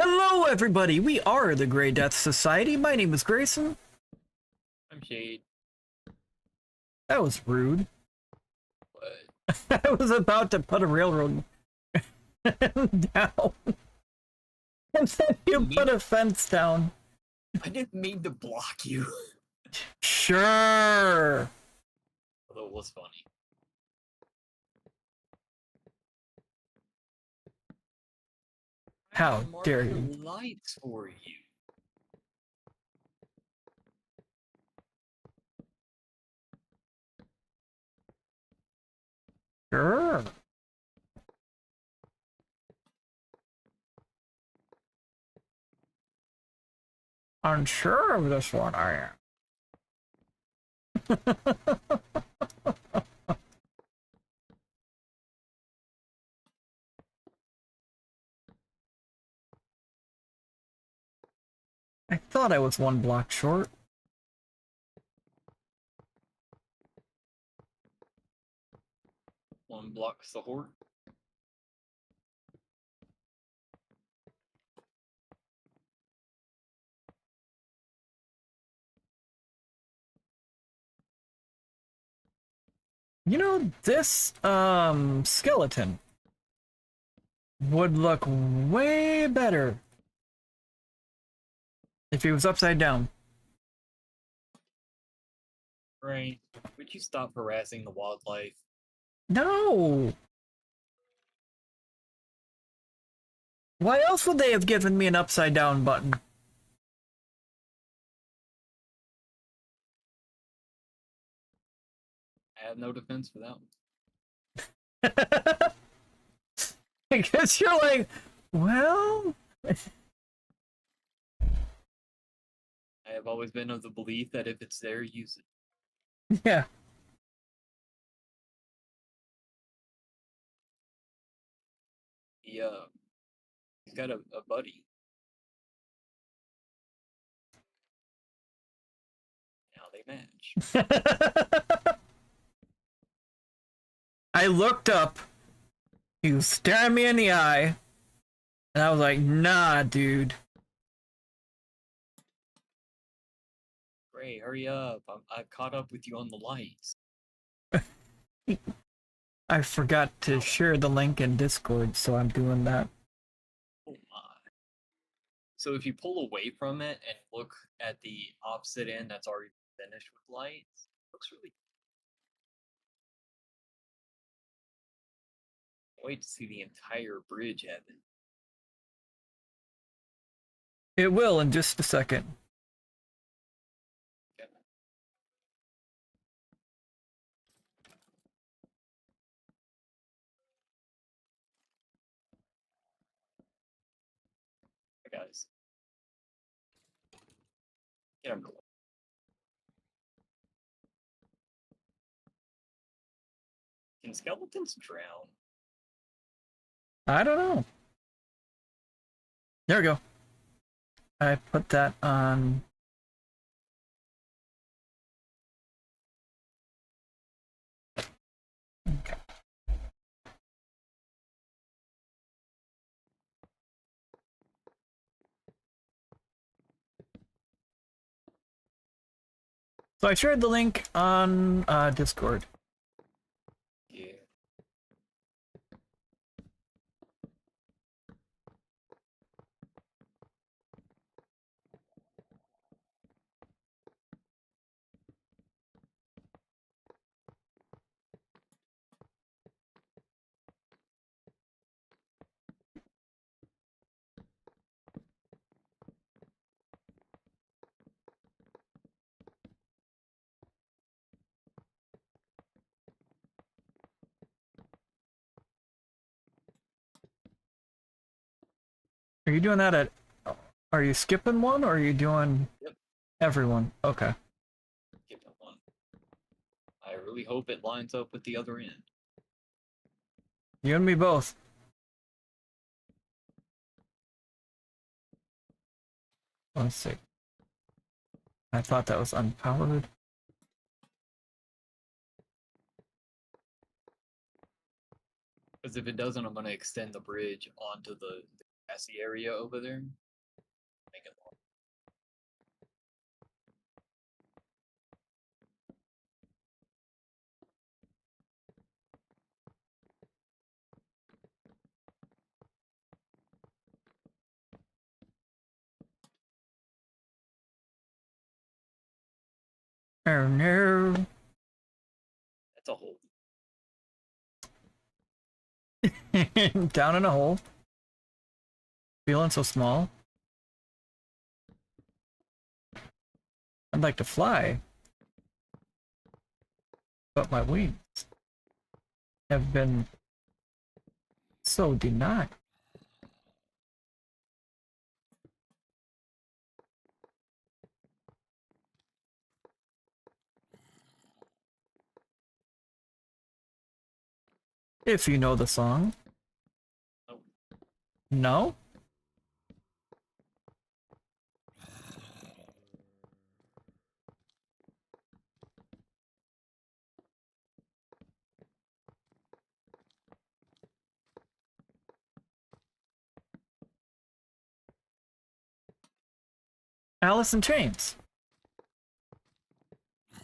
Hello, everybody. We are the Grey Death Society. My name is Greyson. I'm Shade. That was rude. But I was about to put a railroad down. And then you put a fence down. I didn't mean to block you. Sure. Although it was funny. How dare you? Lights for you. Sure. Unsure of this one, I am. I thought I was one block short. One blocks the horde. You know, this skeleton would look way better if he was upside down. Right. Would you stop harassing the wildlife? No! Why else would they have given me an upside down button? I have no defense for that one. Because you're like, well... I have always been of the belief that if it's there, use it. Yeah. He's got a buddy. Now they match. I looked up, he was staring me in the eye, and I was like, nah, dude. Ray, hurry up. I caught up with you on the lights. I forgot to share the link in Discord, so I'm doing that. Oh my. So if you pull away from it and look at the opposite end that's already finished with lights, it looks really wait to see the entire bridge happen. It will in just a second. Okay. Hey guys. Get him. Can skeletons drown? I don't know. There we go. I put that on. Okay. So I shared the link on Discord. Yeah. Are you doing that at... Are you skipping one, or are you doing everyone? Okay. Get that one. I really hope it lines up with the other end. You and me both. Let's see. I thought that was unpowered. Because if it doesn't, I'm going to extend the bridge onto the grassy area over there. Make it long. Oh no. That's a hole. Down in a hole. Feeling so small. I'd like to fly, but my wings have been so denied. If you know the song. Oh, No? Alice in Chains. it's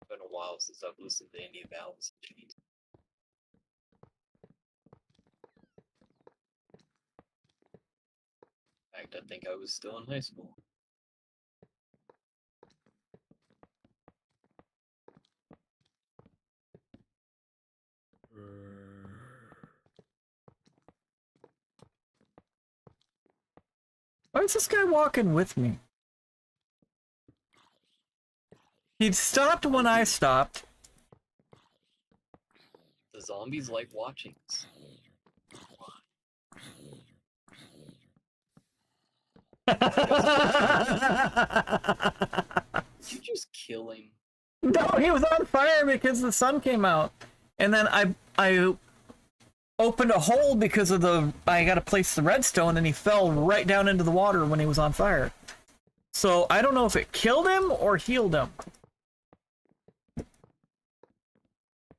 been a while since I've listened to any of Alice in Chains. In fact, I think I was still in high school. Why is this guy walking with me? He stopped when I stopped. The zombies like watching us. Did you just kill him? No, he was on fire because the sun came out. And then I opened a hole because of I gotta place the redstone, and he fell right down into the water when he was on fire. So I don't know if it killed him or healed him.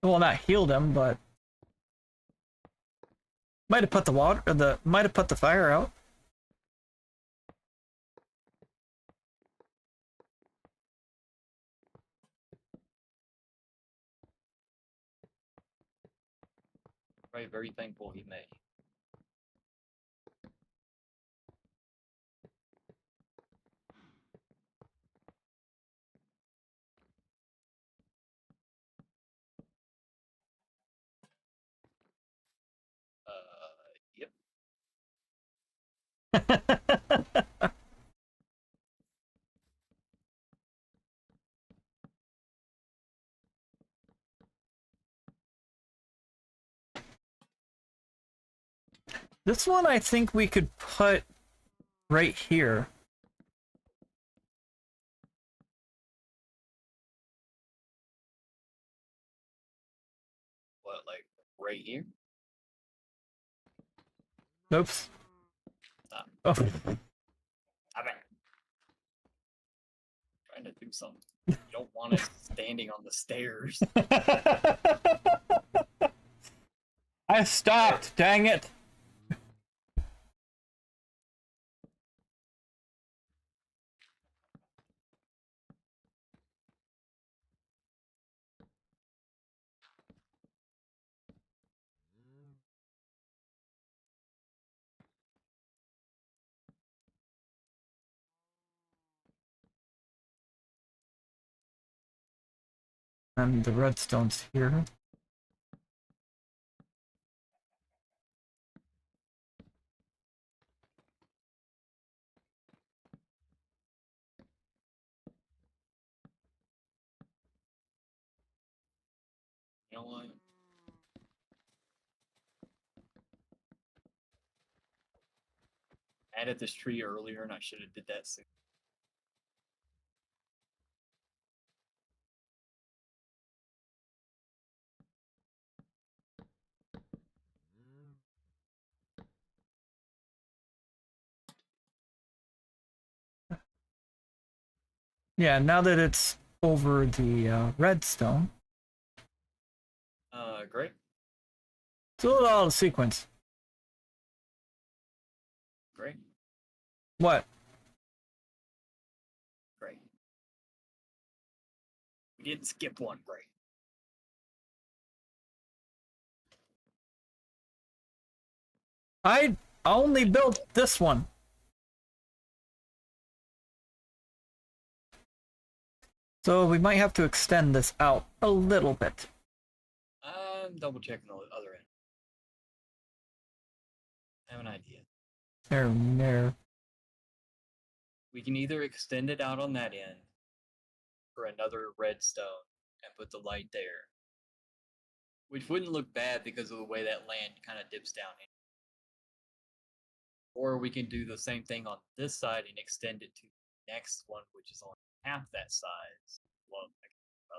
Well, not healed him, but might have put the fire out. Right, very thankful he may. Yep. This one I think we could put right here. What, like right here? Oops. Stop. Oh. Stop it. Trying to do something. You don't want us standing on the stairs. I stopped, dang it. And the redstone's here. You know what? I added this tree earlier and I should have did that soon. Yeah, now that it's over the redstone, Great. it's a little out of sequence. What? Great. We didn't skip one. Great. I only built this one. So we might have to extend this out a little bit. I'm double checking the other end. I have an idea. There. We can either extend it out on that end for another redstone and put the light there, which wouldn't look bad because of the way that land kind of dips down in. Or we can do the same thing on this side and extend it to the next one, which is only half that size. Well, I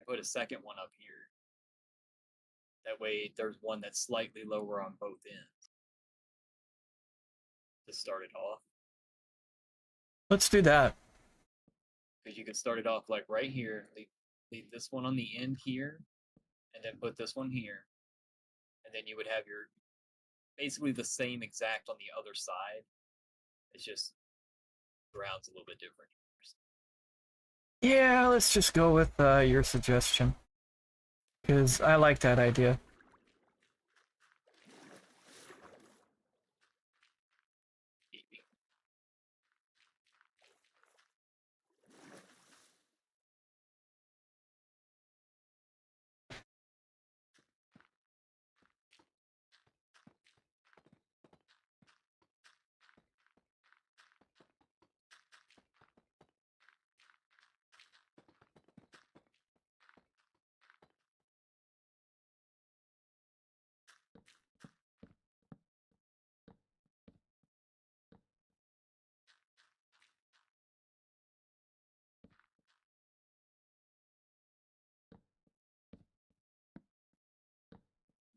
put a second one up here. That way, there's one that's slightly lower on both ends to start it off. Let's do that. Because you could start it off like right here, leave this one on the end here, and then put this one here. And then you would have your basically the same exact on the other side. It's just ground's a little bit different. Yeah, let's just go with your suggestion. Because I like that idea.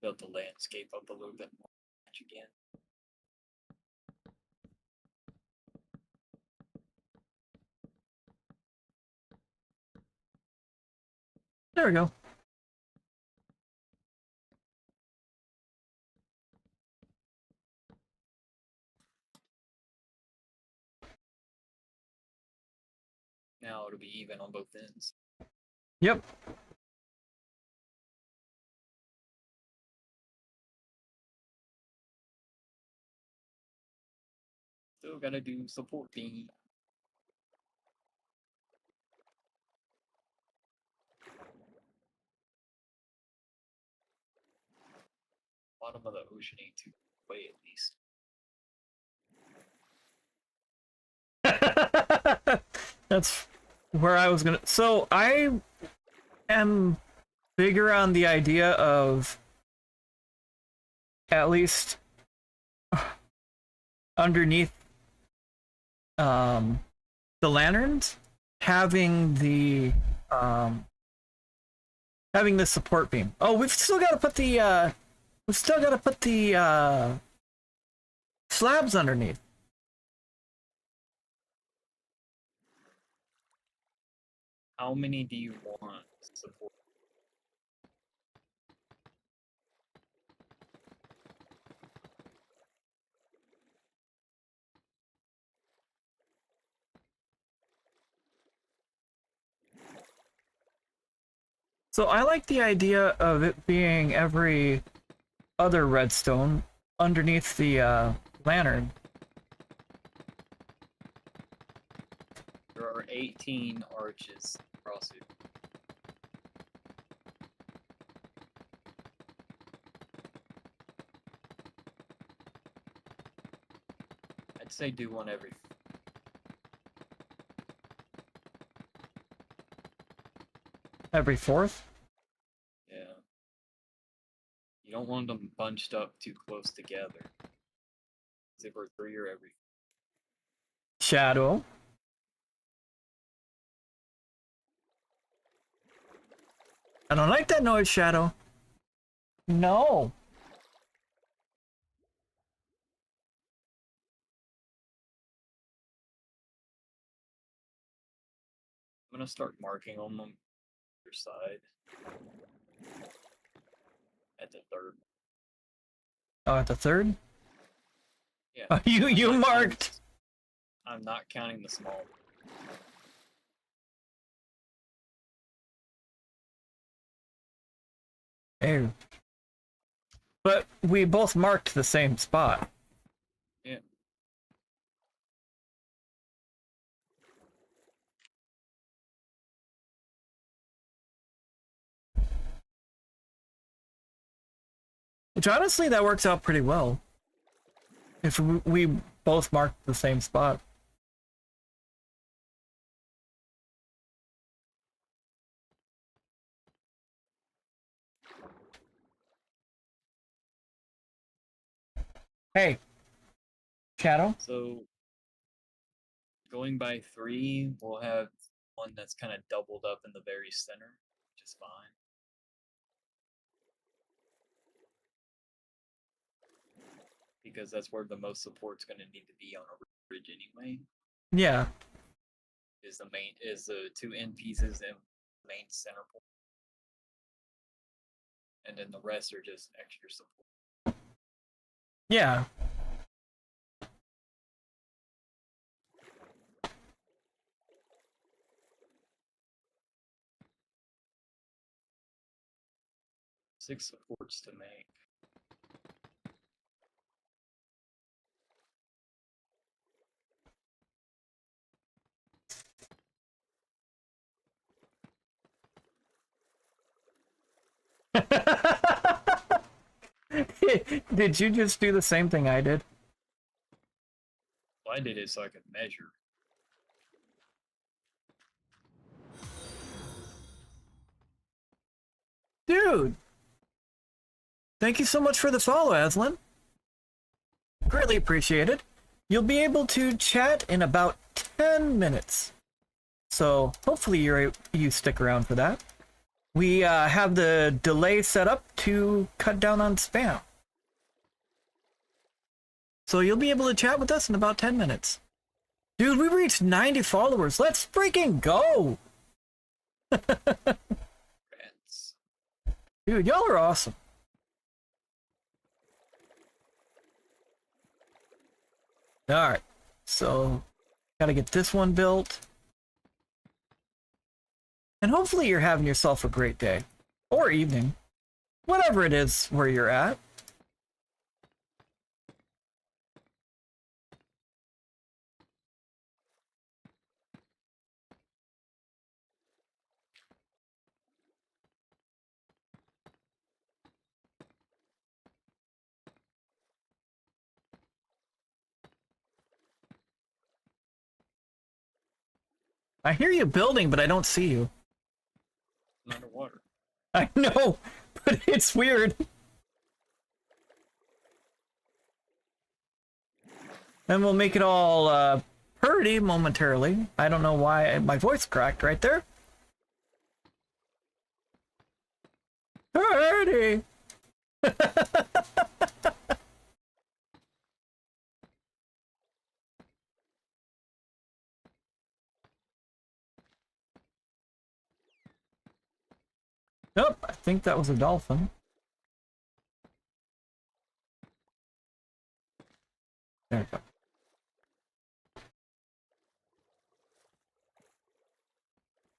Build the landscape up a little bit more again. There we go. Now it'll be even on both ends. Yep. Still gotta do supporting. Bottom of the ocean ain't too way at least. That's where I was gonna. So I am bigger on the idea of at least underneath the lanterns having the support beam. Oh, we've still got to put the slabs underneath. How many do you want support? So I like the idea of it being every other redstone underneath the lantern. There are 18 arches across it. I'd say do one every fourth. Yeah. You don't want them bunched up too close together. If we're 3 or every. Shadow. I don't like that noise, Shadow. No. I'm gonna start marking on them your side. At the third. Oh, at the third? Yeah. You I'm not counting- marked. I'm not counting the small. Hey. But we both marked the same spot. Yeah. Which honestly, that works out pretty well. If we both marked the same spot. Hey, Shadow. So going by 3, we'll have one that's kind of doubled up in the very center, which is fine. Because that's where the most support's going to need to be on a bridge anyway. Yeah. Is the 2 end pieces and main center point. And then the rest are just extra support. Yeah. Six supports to make. Did you just do the same thing I did? Well, I did it so I could measure. Dude! Thank you so much for the follow, Aslan. Greatly appreciated. You'll be able to chat in about 10 minutes. So hopefully you stick around for that. We have the delay set up to cut down on spam. So you'll be able to chat with us in about 10 minutes. Dude, we reached 90 followers. Let's freaking go! Rats. Dude, y'all are awesome. Alright, so gotta get this one built. And hopefully you're having yourself a great day. Or evening. Whatever it is where you're at. I hear you building, but I don't see you. I'm underwater. I know, but it's weird. And we'll make it all pretty momentarily. I don't know why my voice cracked right there. Pretty. Nope, I think that was a dolphin. There we go.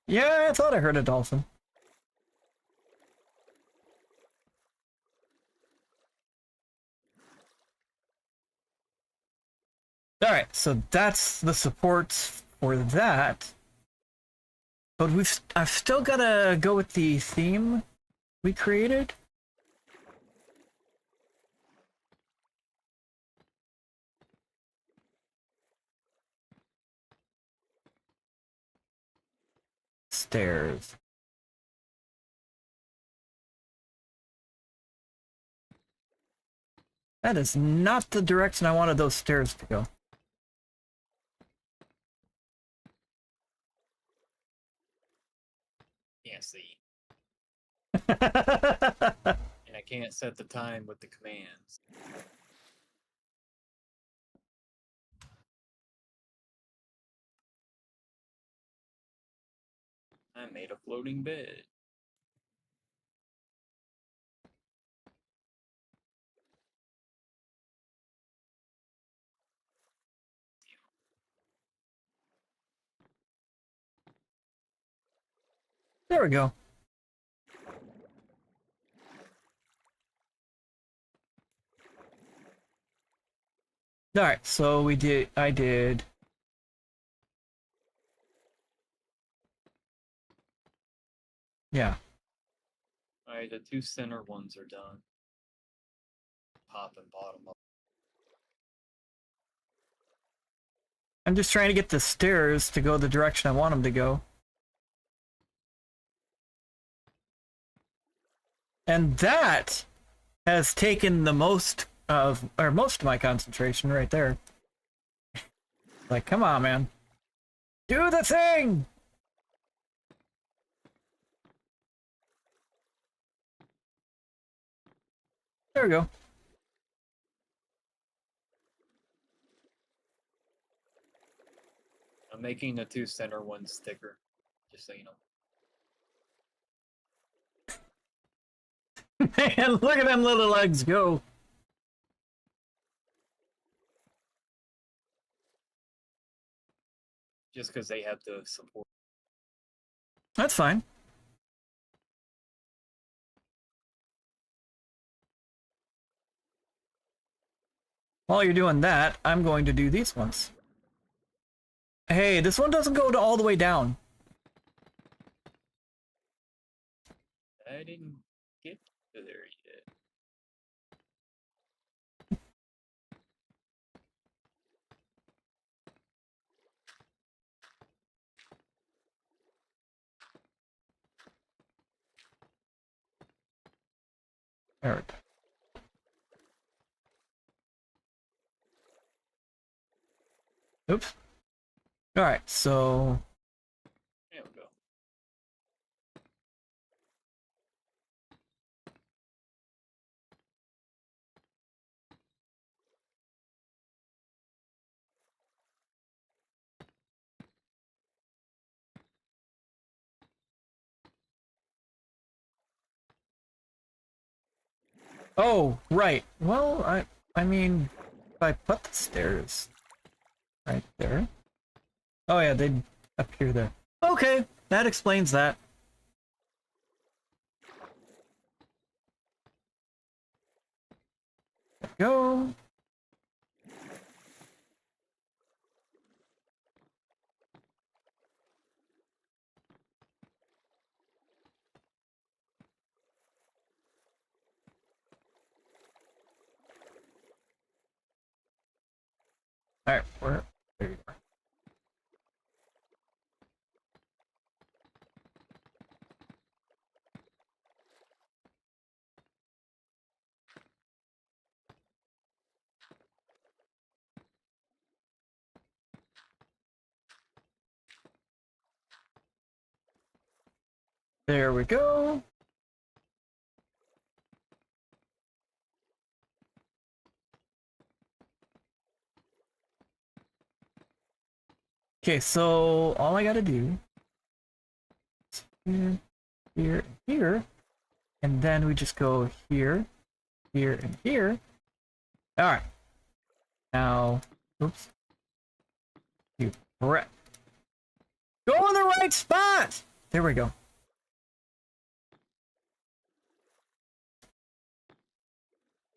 Yeah, I thought I heard a dolphin. Alright, so that's the supports for that. But I've still gotta go with the theme we created. Stairs. That is not the direction I wanted those stairs to go. Can't see. And I can't set the time with the commands. I made a floating bed. There we go. Alright, so I did. Yeah. Alright, the 2 center ones are done. Top and bottom up. I'm just trying to get the stairs to go the direction I want them to go. And that has taken the most of my concentration right there. Like, come on, man. Do the thing! There we go. I'm making the 2 center ones thicker, just so you know. Man, look at them little legs go. Just because they have the support. That's fine. While you're doing that, I'm going to do these ones. Hey, this one doesn't go all the way down. I didn't get to there yet. There we go. Oops. Alright, so... There we go. Oh, right. Well, I mean, if I put the stairs right there. Oh yeah, they'd appear there. Okay, that explains that. There we go. Alright, there you are. There we go. Okay, so all I gotta do is here, here, and here, and then we just go here, here, and here. Alright. Now, oops. You correct. Go in the right spot! There we go.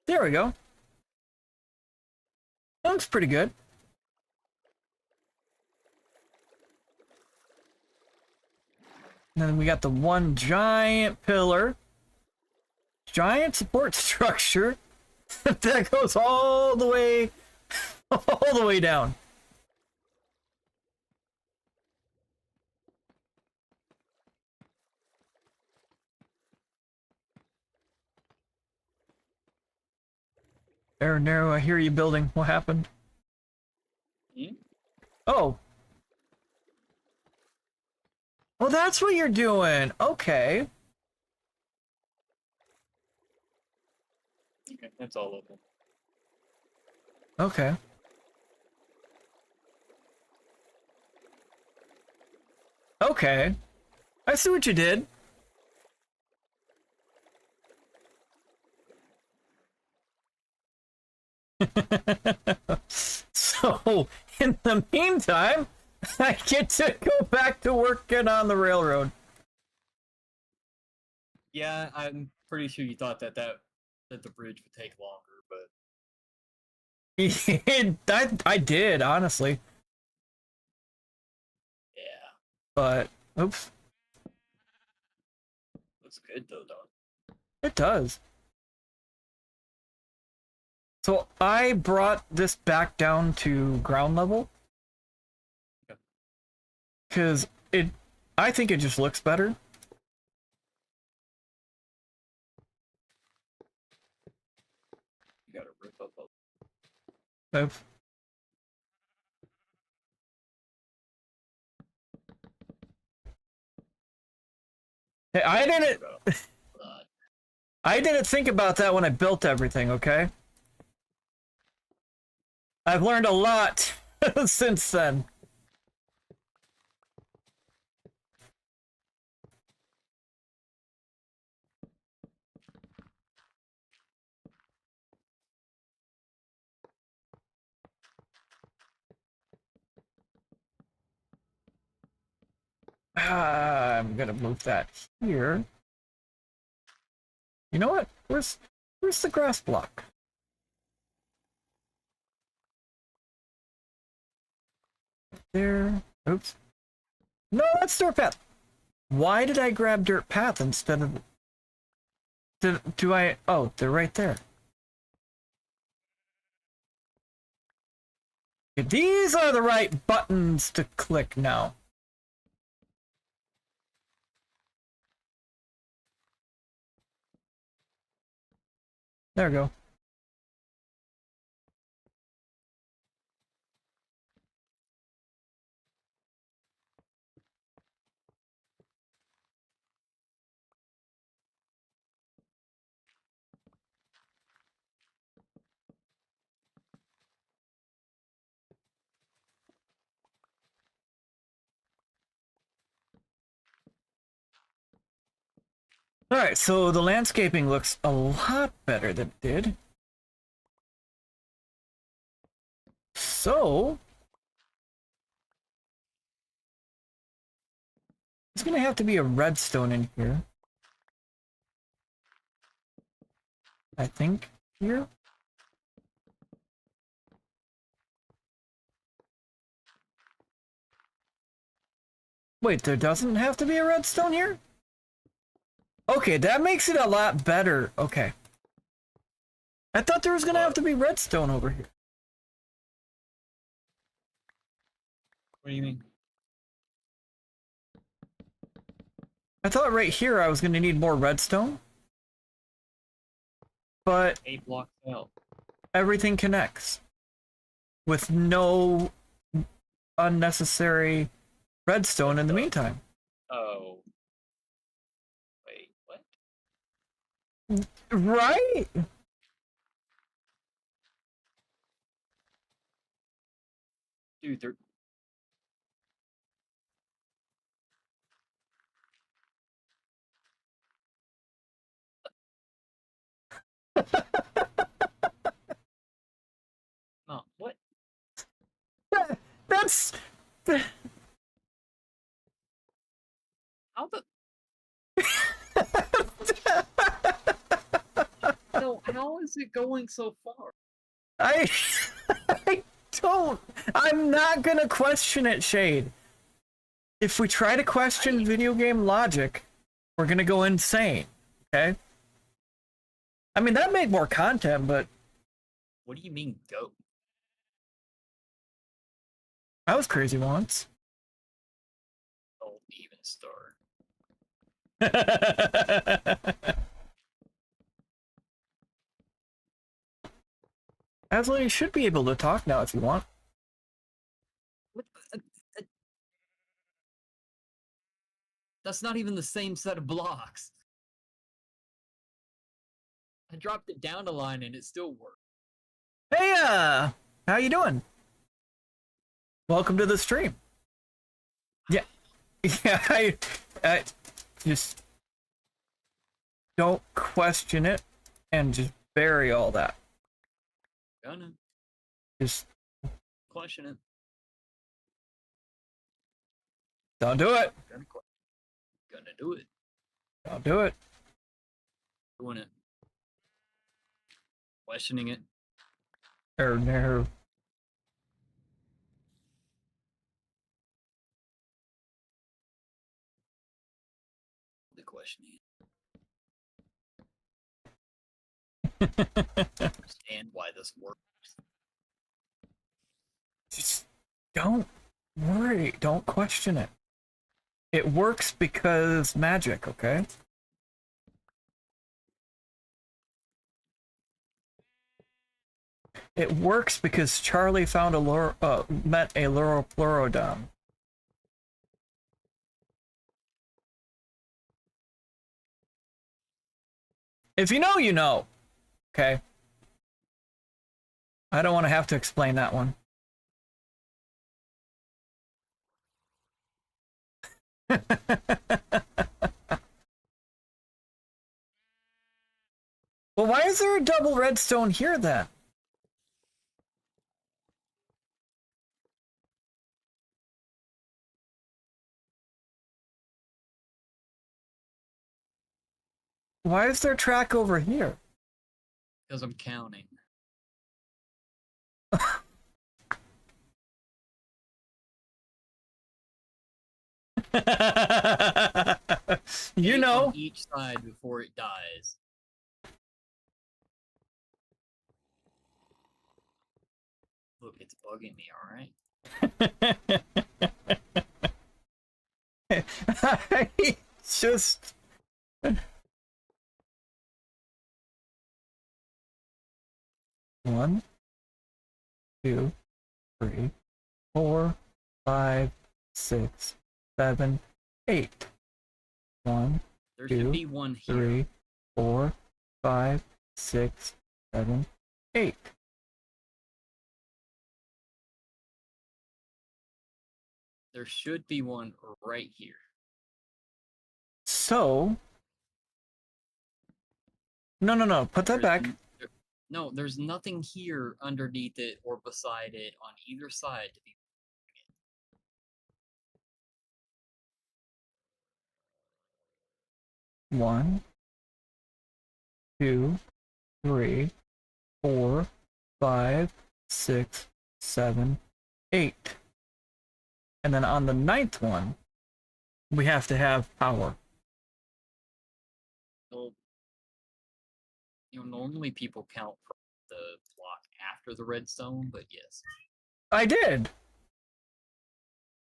There we go. That looks pretty good. And then we got the one giant pillar, giant support structure that goes all the way down. There, narrow. I hear you building. What happened? Hmm? Oh. Oh, that's what you're doing. Okay. Okay, that's all of them. Okay. Okay. I see what you did. So, in the meantime, I get to go back to working on the railroad. Yeah, I'm pretty sure you thought that the bridge would take longer, but I did, honestly. yeah, But, oops, looks good though, dog. it does. So I brought this back down to ground level. Okay. Because I think it just looks better. You gotta rip up a Oops. Hey, I didn't think about that when I built everything, okay? I've learned a lot since then. I'm gonna move that here. You know what? Where's the grass block? There. Oops. No, that's dirt path. Why did I grab dirt path instead of? Do I? Oh, they're right there. These are the right buttons to click now. There we go. Alright, so the landscaping looks a lot better than it did. So, there's gonna have to be a redstone in here. I think here. Wait, there doesn't have to be a redstone here? Okay, that makes it a lot better. Okay. I thought there was gonna have to be redstone over here. What do you mean? I thought right here I was gonna need more redstone. But 8 blocks out. everything connects. With no unnecessary redstone in the meantime. Oh. Wait, what? Right? Dude, they're no, what? That's How the No, how is it going so far? I I don't. I'm not gonna question it, Shade. If we try to question video game logic, we're gonna go insane. Okay? I mean, that made more content, but What do you mean go? I was crazy once. Oh, even star. Aslan, you should be able to talk now if you want. What that's not even the same set of blocks. I dropped it down a line and it still worked. Hey, how you doing? Welcome to the stream. Yeah, yeah. I just don't question it and just bury all that. Gonna Just question it. don't do it. Gonna do it. Don't do it. Doing it. Questioning it. No. The questioning it. Understand why this works. Just don't worry. Don't question it. It works because magic, okay? It works because Charlie found met a Luropleurodon. If you know, you know. Okay? I don't want to have to explain that one. Well, why is there a double redstone here then? Why is there a track over here? Because I'm counting. You know. On each side before it dies. Look, it's bugging me, alright? I just... One, 2, 3, 4, 5, 6, 7, 8. 1, There 2, should be one here. 3, 4, 5, 6, 7, 8. There should be one right here. So... No. Put that back. No, there's nothing here underneath it or beside it on either side to be. 1, 2, 3, 4, 5, 6, 7, 8. And then on the 9th one, we have to have power. Well, normally people count from the block after the redstone, but yes. I did.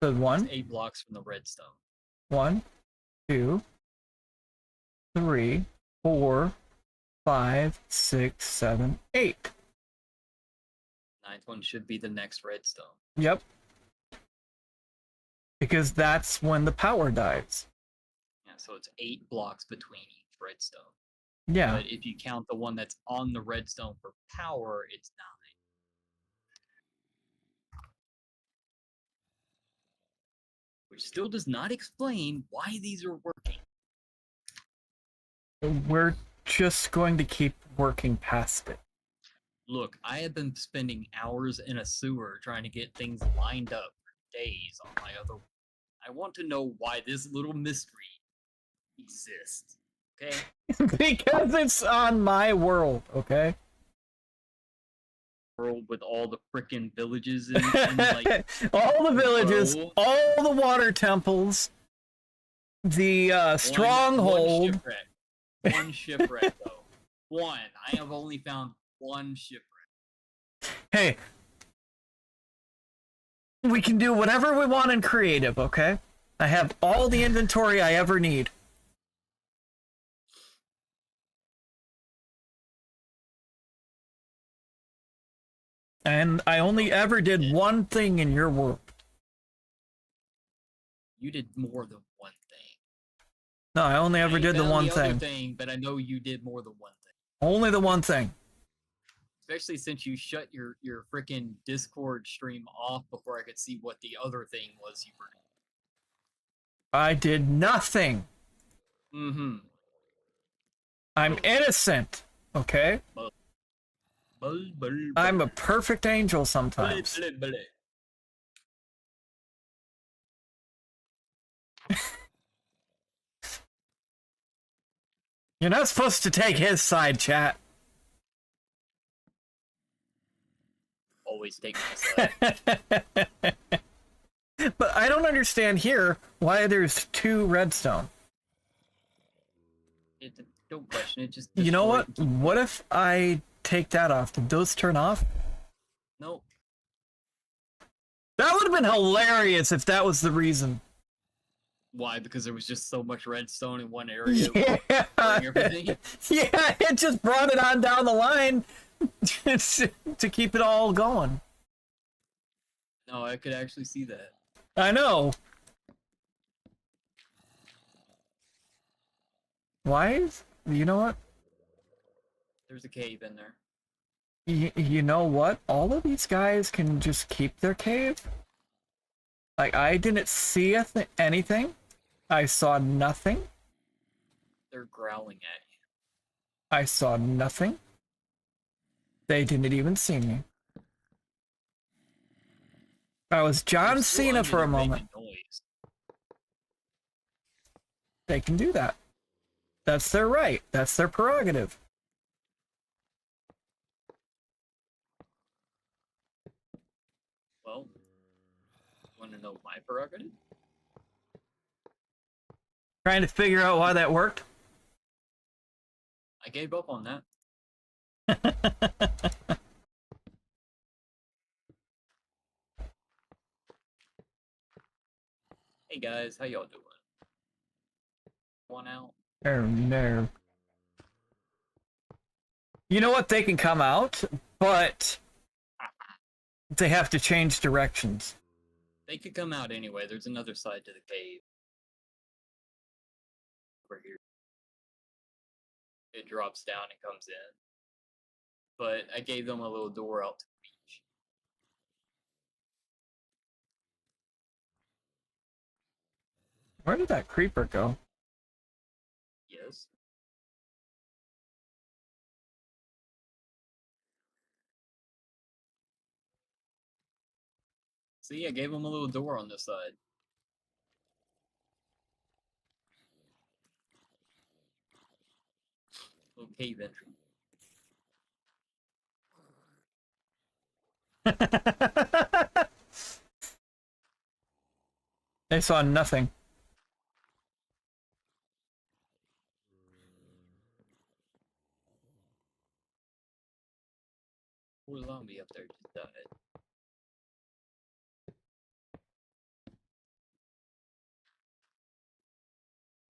So It's 1, 8 blocks from the redstone. 1, 2, 3, 4, 5, 6, 7, 8. 9th one should be the next redstone. Yep. Because that's when the power dies. Yeah, so it's 8 blocks between each redstone. Yeah. But if you count the one that's on the redstone for power, it's 9. Which still does not explain why these are working. We're just going to keep working past it. Look, I have been spending hours in a sewer trying to get things lined up for days on my other. I want to know why this little mystery exists. Okay? Because it's on my world, okay? World with all the frickin' villages and like all the villages, Bro. all the water temples, the stronghold. One shipwreck, though. One. I have only found one shipwreck. Hey, we can do whatever we want in creative, okay? I have all the inventory I ever need. And I only ever did one thing in your world. You did more than one thing. No, I only ever did the one the other thing. thing. But I know you did more than one thing. Only the one thing. Especially since you shut your freaking Discord stream off before I could see what the other thing was you were doing. I did nothing. Mm-hmm. I'm innocent, okay? I'm a perfect angel sometimes. You're not supposed to take his side, chat. Always take my side. But I don't understand here why there's 2 redstone. Don't question it. Just You know destroy what? it. What if I take that off? Did those turn off? Nope. That would have been hilarious if that was the reason. Why? Because there was just so much redstone in one area. Yeah, Burning everything. yeah, it just brought it on down the line to keep it all going. No, I could actually see that. I know. Why is... You know what? There's a cave in there. You know what? All of these guys can just keep their cave. Like, I didn't see anything. I saw nothing. They're growling at you. I saw nothing. They didn't even see me. I was John They're still Cena under for a there making moment. noise. They can do that. That's their right. That's their prerogative. Well, want to know my prerogative? Trying to figure out why that worked. I gave up on that. Hey guys, how y'all doing? One out. Oh no. You know what? They can come out, but they have to change directions. They could come out anyway. There's another side to the cave. Over here. It drops down and comes in. But I gave them a little door out to the beach. Where did that creeper go? Yes. See, I gave them a little door on this side. Little cave entry. They saw nothing. Poor zombie up there just died.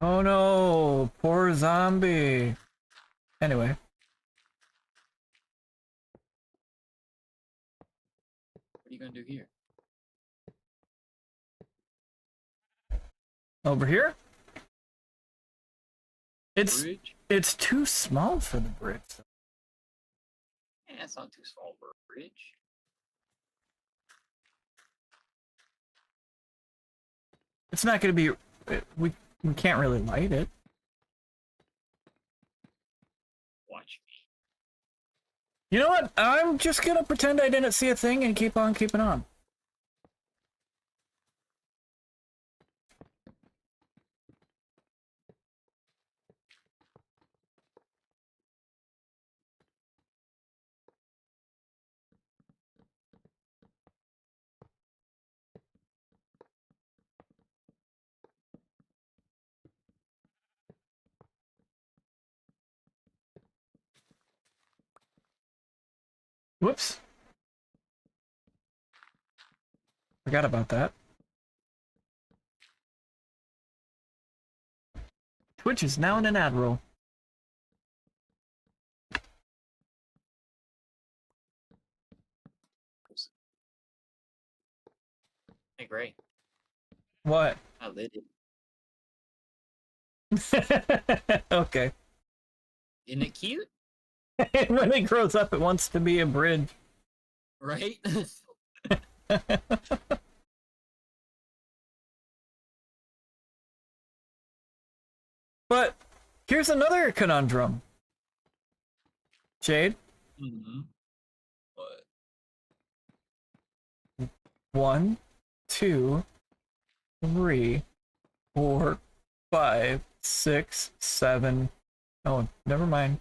Oh no, poor zombie. Anyway. What are you gonna do here? Over here? Bridge? It's too small for the bridge. Yeah, it's not too small for a bridge. It's not going to be... We can't really light it. Watch me. You know what? I'm just going to pretend I didn't see a thing and keep on keeping on. Whoops. Forgot about that. Twitch is now in an ad roll. Hey, Gray. What? I lit it. Okay. Isn't it cute? When it grows up, it wants to be a bridge. Right? But here's another conundrum. Shade, Mm-hmm. What? 1, 2, 3, 4, 5, 6, 7, Oh, never mind.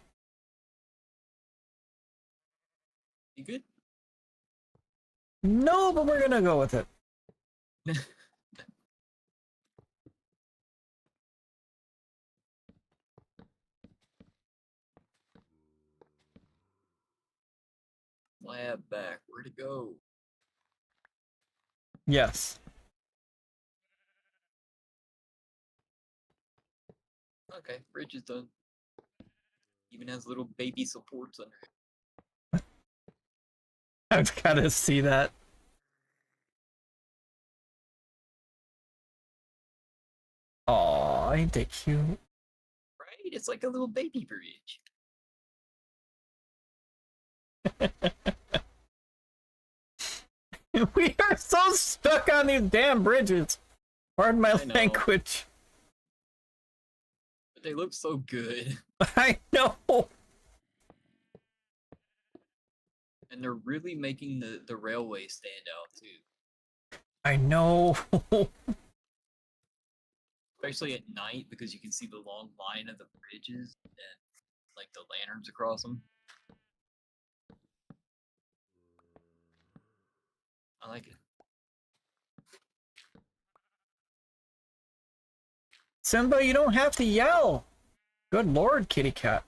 You good? No, but we're gonna go with it. Lab back. Where'd it go? Yes. Okay, bridge is done. Even has little baby supports under it. I've gotta see that. Aw, ain't that cute? Right? It's like a little baby bridge. We are so stuck on these damn bridges. Pardon my I know. language. But they look so good. I know. And they're really making the railway stand out too. I know. Especially at night because you can see the long line of the bridges and like the lanterns across them. I like it. Simba, you don't have to yell. Good lord, kitty cat.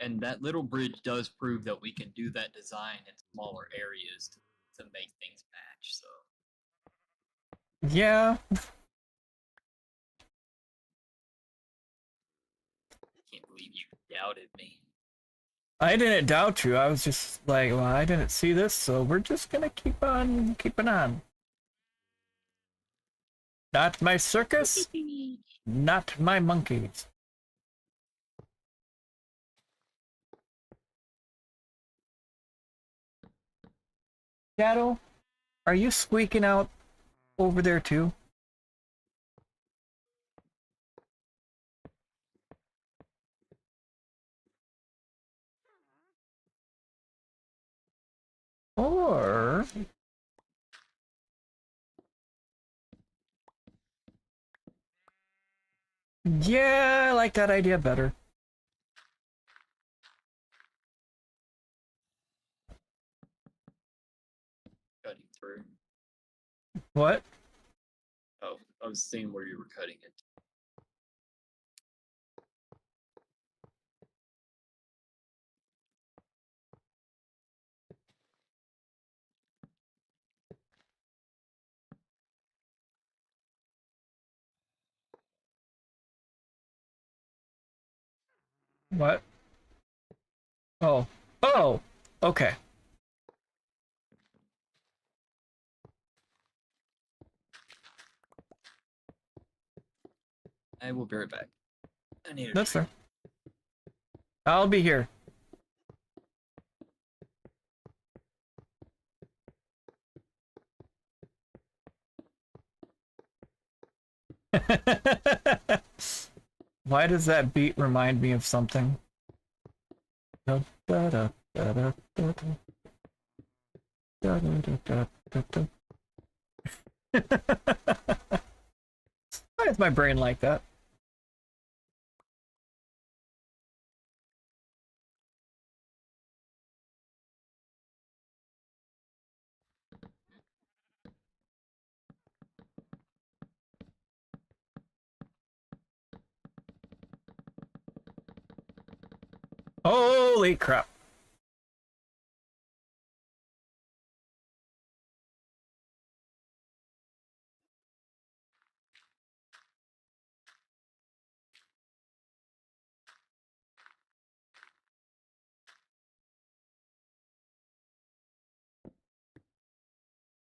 And that little bridge does prove that we can do that design in smaller areas to make things match. So Yeah. I can't believe you doubted me. I didn't doubt you. I was just like, well, I didn't see this, so we're just gonna keep on keeping on. Not my circus, not my monkeys. Shadow, are you squeaking out over there too? Or yeah, I like that idea better. Cutting through. What? Oh, I was seeing where you were cutting it. What? Oh. Oh! Okay. I will be right back. I need a That's drink. fair. I'll be here. Why does that beat remind me of something? Da, da, da, da, da, da, da. Da, da, da, da, da, da. Why is my brain like that? Holy crap.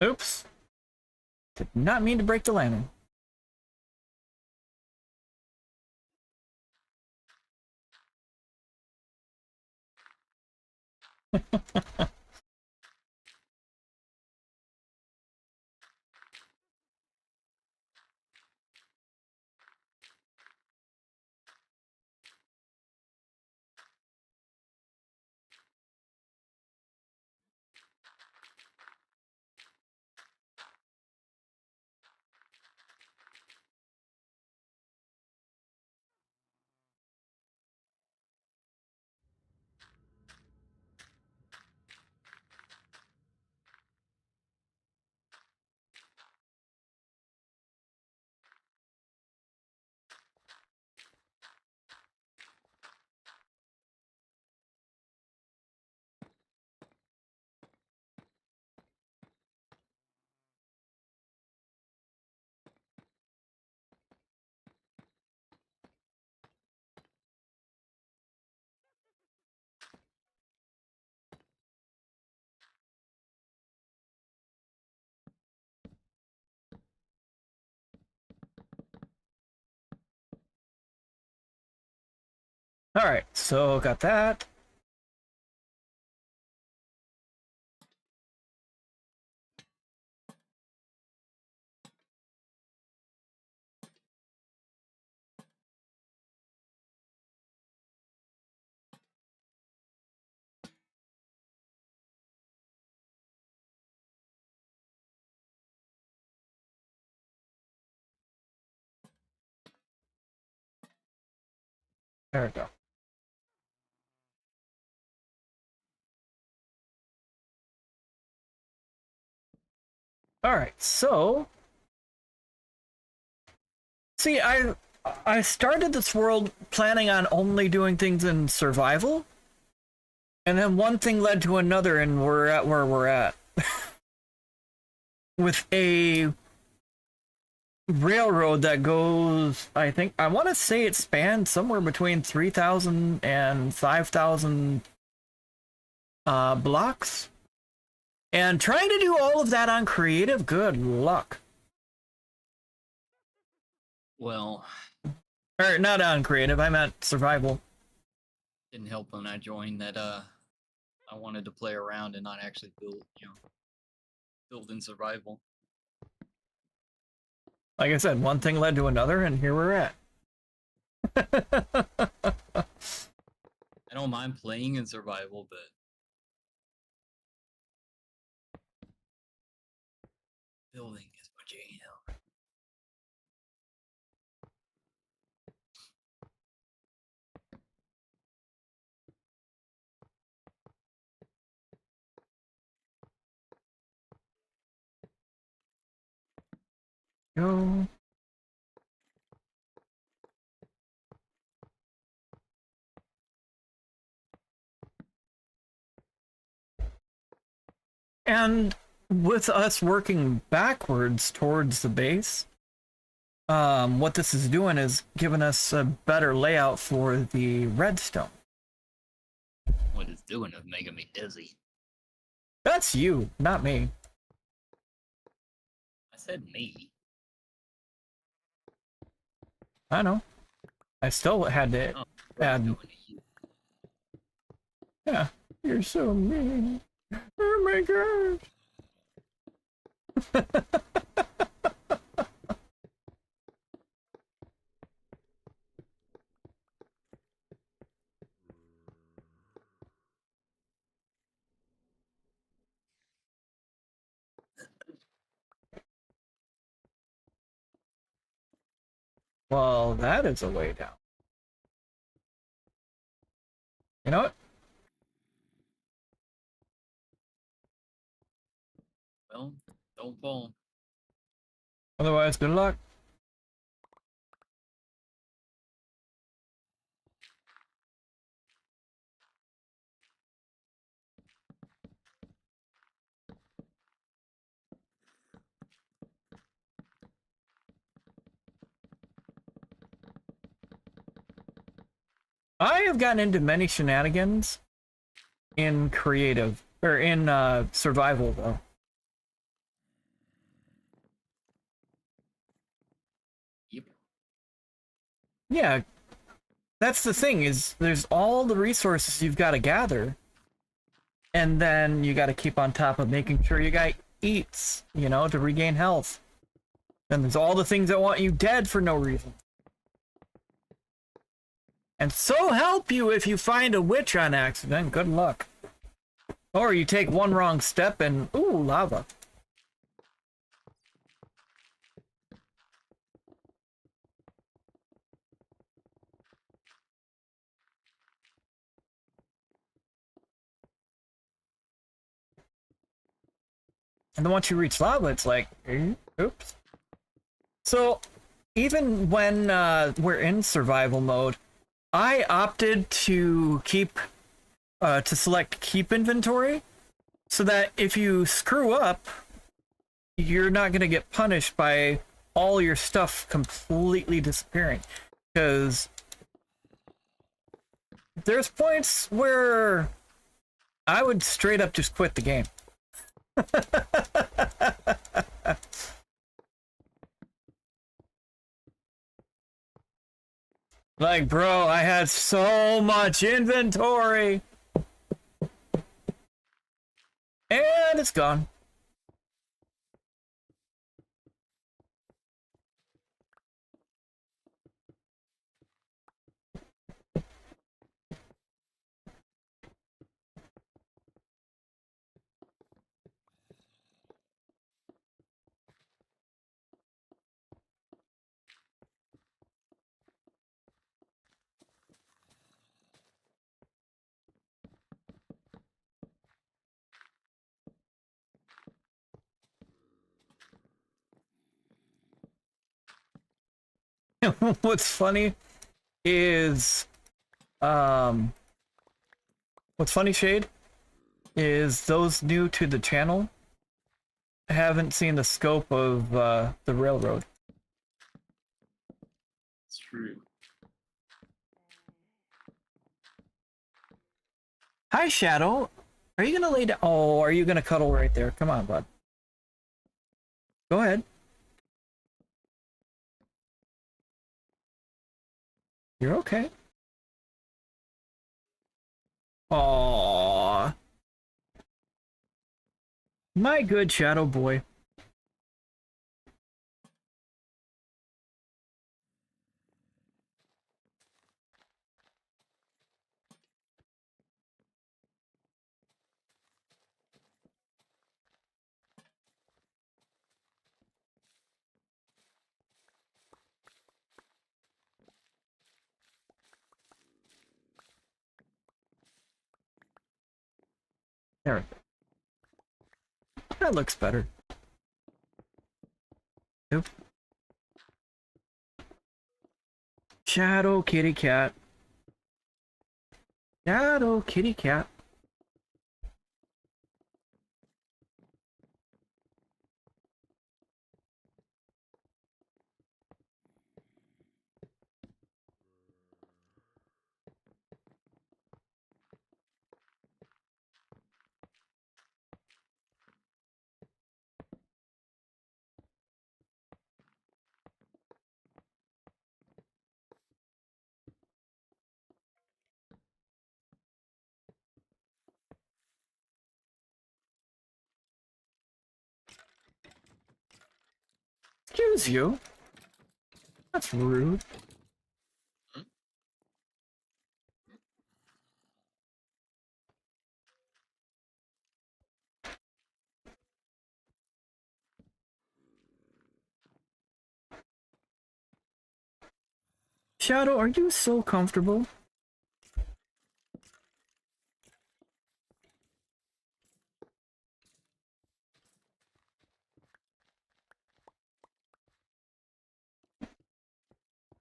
Oops. Did not mean to break the lantern. All right, so got that. There we go. All right, so see, I started this world planning on only doing things in survival, and then one thing led to another, and we're at where we're at. With a railroad that goes, I think, I want to say it spans somewhere between 3,000 and 5,000 blocks. And trying to do all of that on creative, good luck. Well, Or not on creative, I meant survival. didn't help when I joined that I wanted to play around and not actually build, build in survival. Like I said, one thing led to another, and here we're at. I don't mind playing in survival, but building is my jam. Go. And with us working backwards towards the base, what this is doing is giving us a better layout for the redstone. What it's doing is making me dizzy. That's you, not me. I said me. I know. I still had to Oh, add. doing it, you. Yeah, you're so mean. Oh my god. Well, that is a way down. You know what? Well, don't fall. Otherwise, good luck. I have gotten into many shenanigans in creative, or in survival, though. Yep. Yeah, that's the thing, is there's all the resources you've got to gather, and then you got to keep on top of making sure you got eats, you know, to regain health. Then there's all the things that want you dead for no reason. And so help you if you find a witch on accident, good luck. Or you take one wrong step and, ooh, lava. And then once you reach lava, it's like, oops. So, even when we're in survival mode, I opted to select keep inventory, so that if you screw up, you're not going to get punished by all your stuff completely disappearing. Because there's points where I would straight up just quit the game. Like, bro, I had so much inventory. And it's gone. What's funny is, what's funny, Shade, is those new to the channel haven't seen the scope of the railroad. It's true. Hi, Shadow. Are you gonna lay down? Oh, are you gonna cuddle right there? Come on, bud. Go ahead. You're okay. Aww. My good Shadow boy. There we go. That looks better. Nope. Shadow kitty cat. Shadow kitty cat. Excuse you. That's rude. Shadow, are you so comfortable?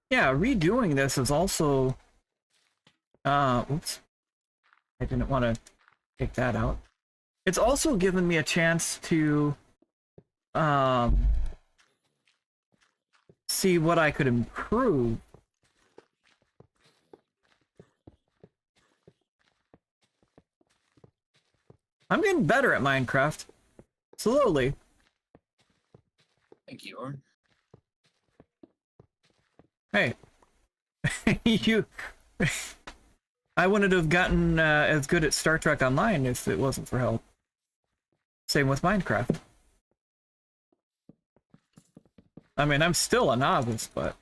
Yeah, redoing this is also... oops. I didn't want to take that out. It's also given me a chance to... see what I could improve. I'm getting better at Minecraft. Slowly. Thank you, Orn. Hey. You... I wouldn't have gotten as good at Star Trek Online if it wasn't for help. Same with Minecraft. I mean, I'm still a novice, but...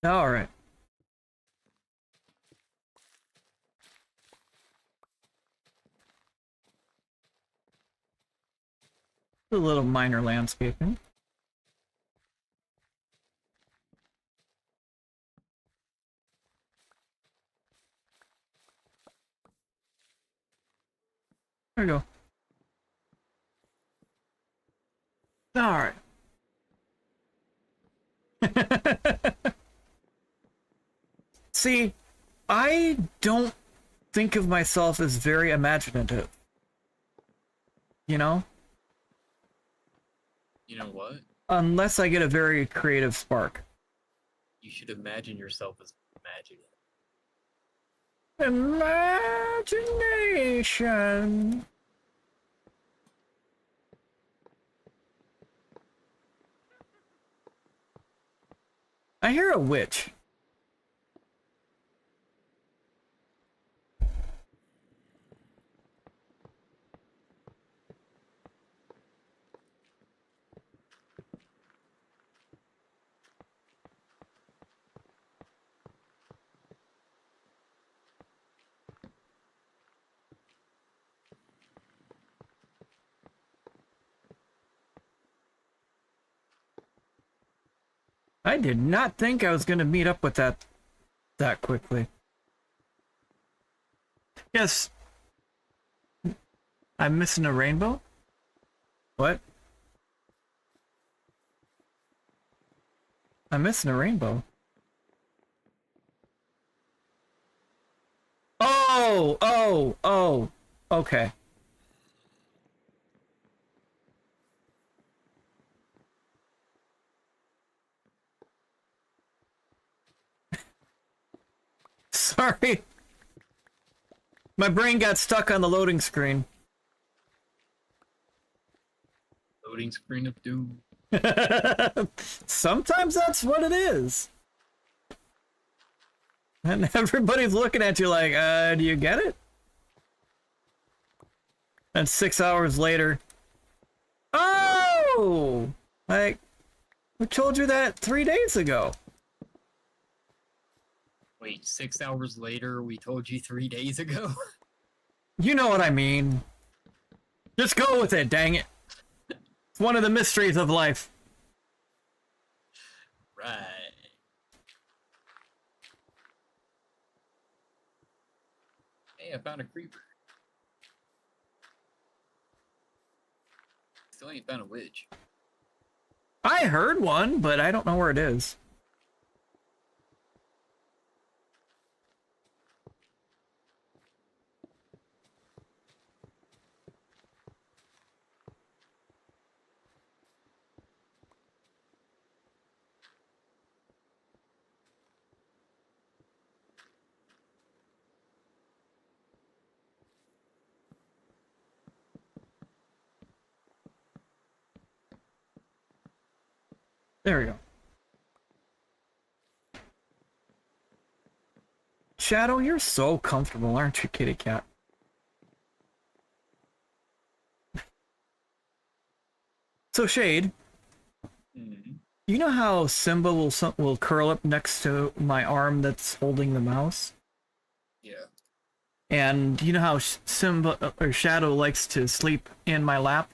Alright. A little minor landscaping. There we go. Alright. See, I don't think of myself as very imaginative. You know? You know what? Unless I get a very creative spark. You should imagine yourself as imaginative. Imagination. I hear a witch. I did not think I was going to meet up with that quickly. Yes. I'm missing a rainbow? What? I'm missing a rainbow. Oh, okay. Sorry. My brain got stuck on the loading screen. Loading screen of doom. Sometimes that's what it is. And everybody's looking at you like, do you get it? And 6 hours later, oh! Like, we told you that 3 days ago. Wait, 6 hours later, we told you 3 days ago? You know what I mean. Just go with it, dang it. It's one of the mysteries of life. Right. Hey, I found a creeper. Still ain't found a witch. I heard one, but I don't know where it is. There we go. Shadow, you're so comfortable, aren't you, kitty cat? So, Shade, you know how Simba will curl up next to my arm that's holding the mouse? Yeah. And you know how Simba or Shadow likes to sleep in my lap?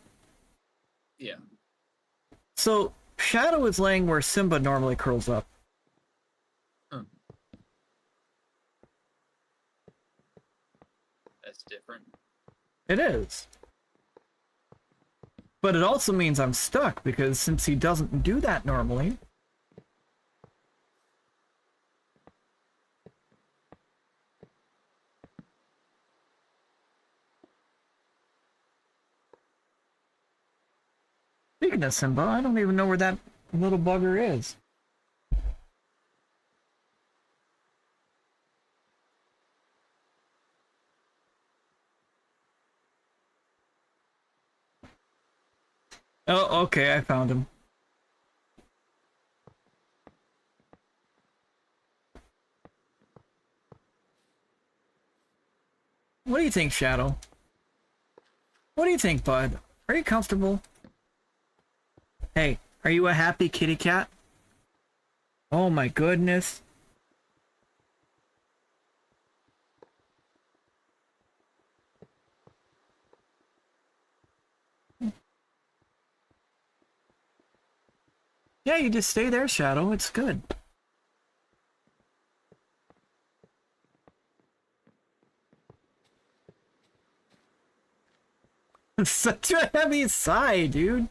Yeah. So, Shadow is laying where Simba normally curls up. Huh. That's different. It is. But it also means I'm stuck, because since he doesn't do that normally... Speaking of Simba, I don't even know where that little bugger is. Oh, okay, I found him. What do you think, Shadow? What do you think, bud? Are you comfortable? Hey, are you a happy kitty cat? Oh my goodness. Yeah, you just stay there, Shadow. It's good. Such a heavy sigh, dude.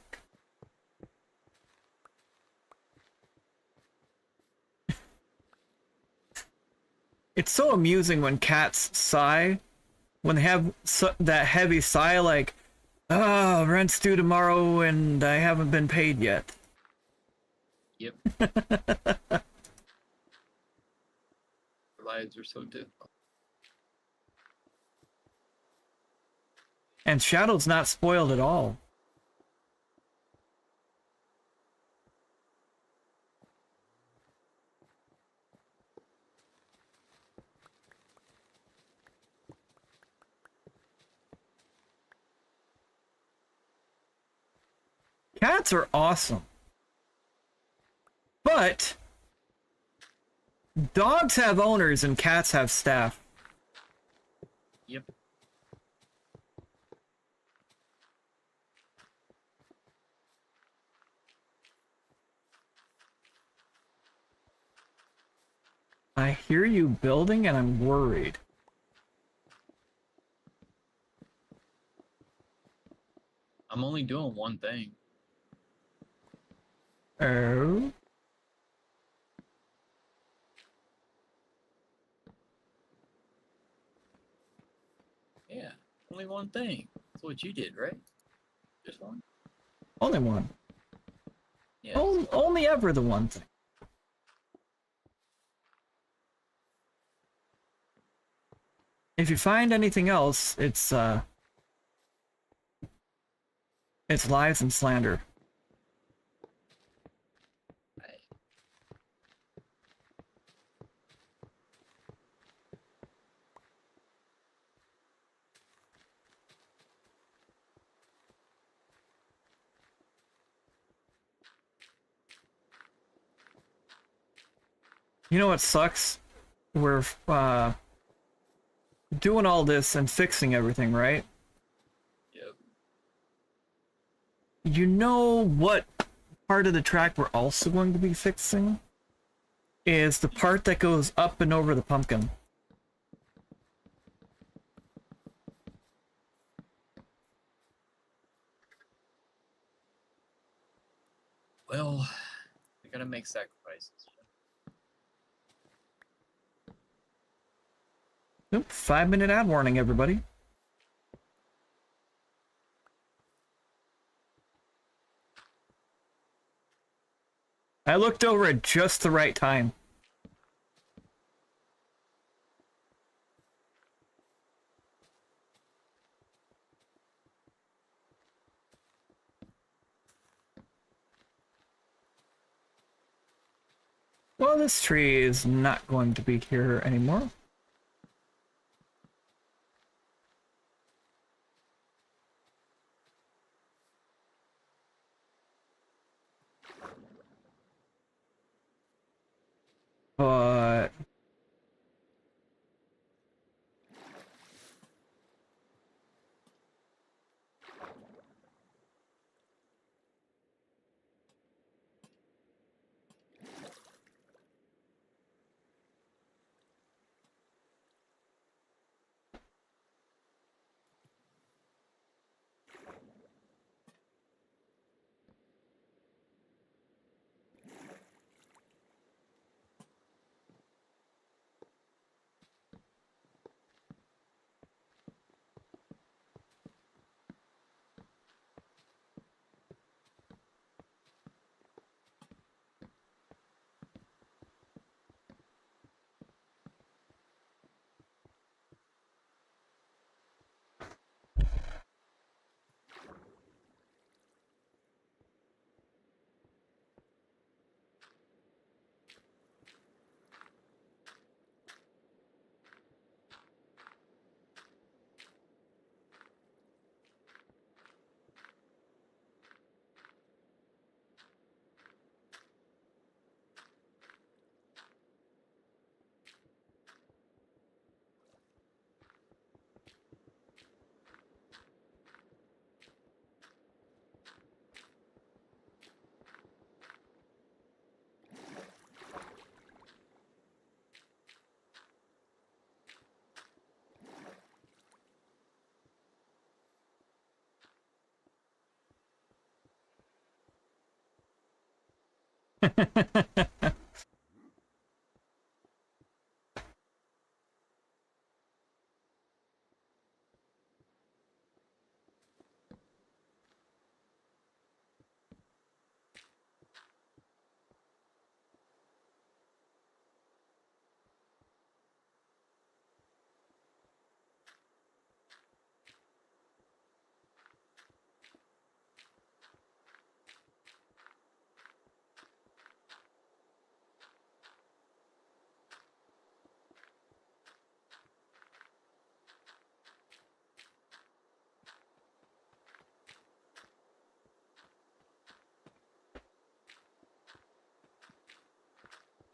It's so amusing when cats sigh. When they have that heavy sigh like, oh, rent's due tomorrow and I haven't been paid yet. Yep. Lives are so difficult. And Shadow's not spoiled at all. Cats are awesome. But dogs have owners and cats have staff. Yep. I hear you building and I'm worried. I'm only doing one thing. Oh? Yeah, only one thing. That's what you did, right? Just one? Only one. Yeah. Only ever the one thing. If you find anything else, it's lies and slander. Right. You know what sucks? We're doing all this and fixing everything, right? Yep. You know what part of the track we're also going to be fixing? Is the part that goes up and over the pumpkin. Well, we gotta make sacrifices. Oop, 5-minute ad warning, everybody. I looked over at just the right time. Well, this tree is not going to be here anymore. But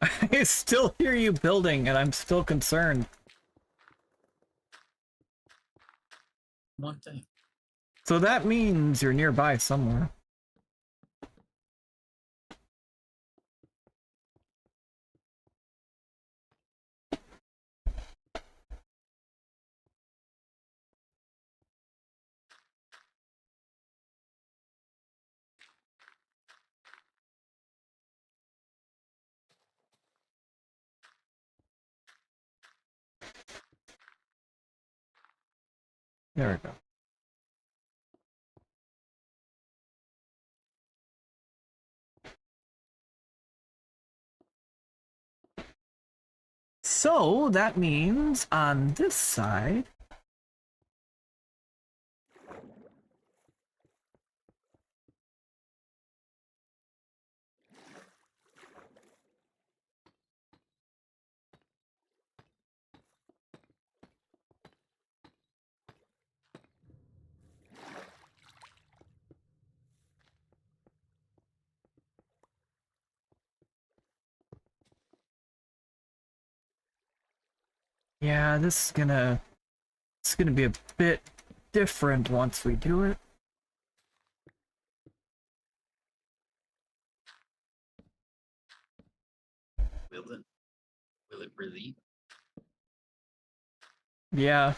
I still hear you building, and I'm still concerned. One thing. So that means you're nearby somewhere. There we go. So that means on this side, yeah, it's gonna be a bit different once we do it. Will it really? Yeah.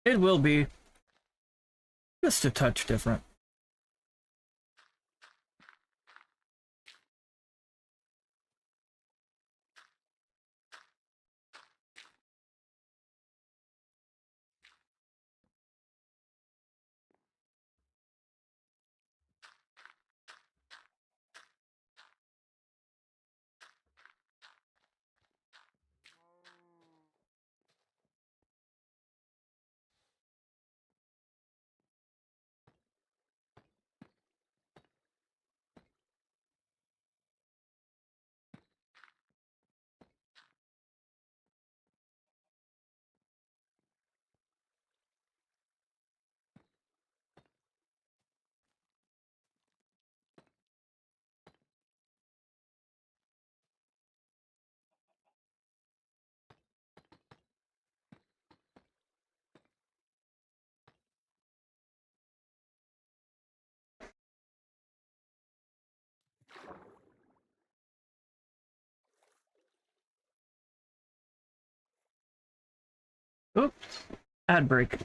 It will be. Just a touch different. Oops. Ad break.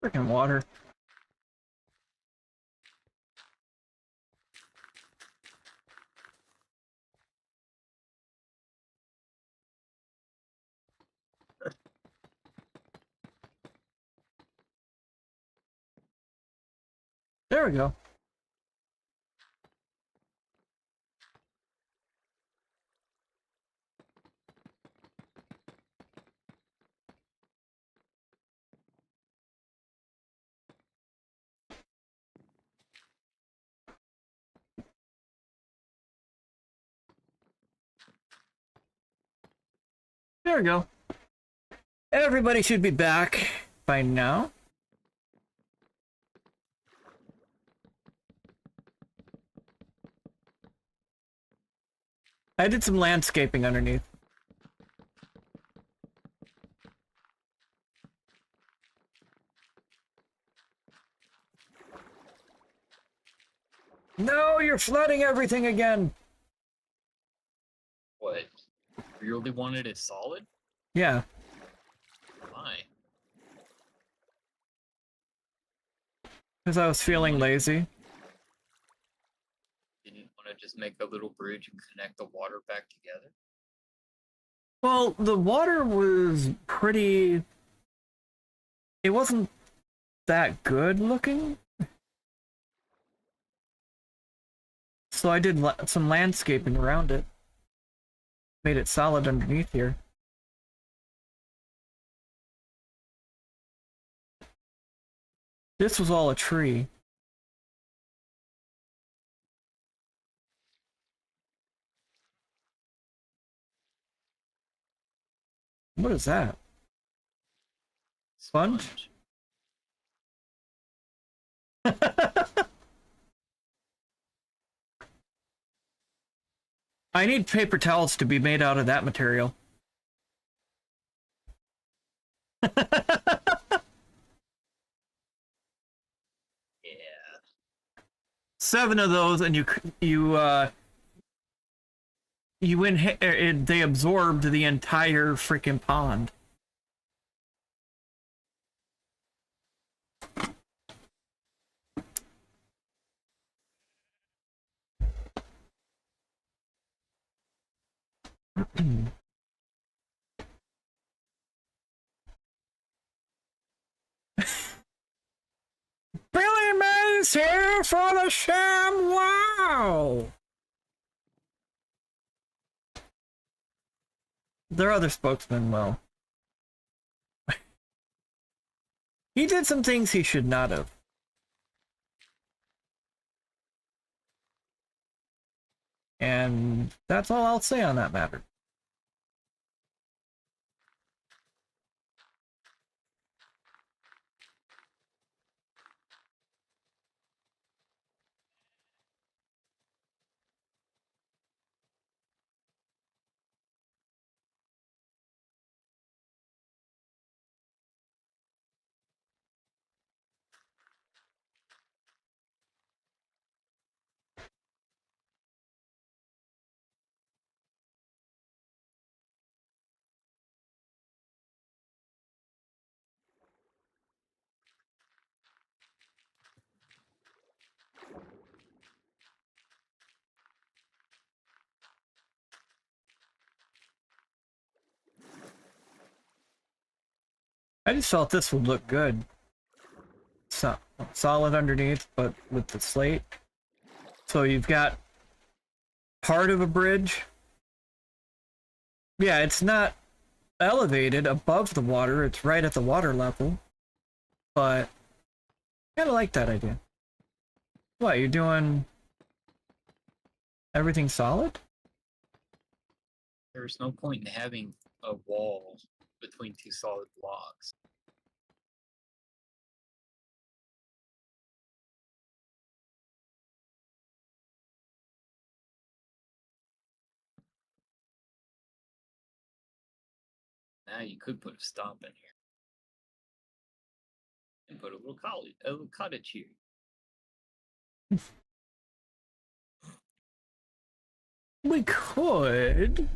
Freaking water. There we go. There we go. Everybody should be back by now. I did some landscaping underneath. No, you're flooding everything again. What? You really wanted it solid? Yeah. Why? Because I was feeling lazy. Didn't want to just make a little bridge and connect the water back together. Well, the water was pretty... It wasn't that good looking. So I did some landscaping around it. Made it solid underneath here. This was all a tree. What is that? Sponge? I need paper towels to be made out of that material. Yeah. 7 of those, and they absorbed the entire freaking pond. Billy Mays here for the sham wow! Their other spokesman, well. He did some things he should not have. And that's all I'll say on that matter. I just felt this would look good. Solid underneath, but with the slate. So you've got part of a bridge. Yeah, it's not elevated above the water. It's right at the water level. But I kind of like that idea. What, you're doing everything solid? There's no point in having a wall between two solid blocks. Now you could put a stop in here and put a little cottage here. We could.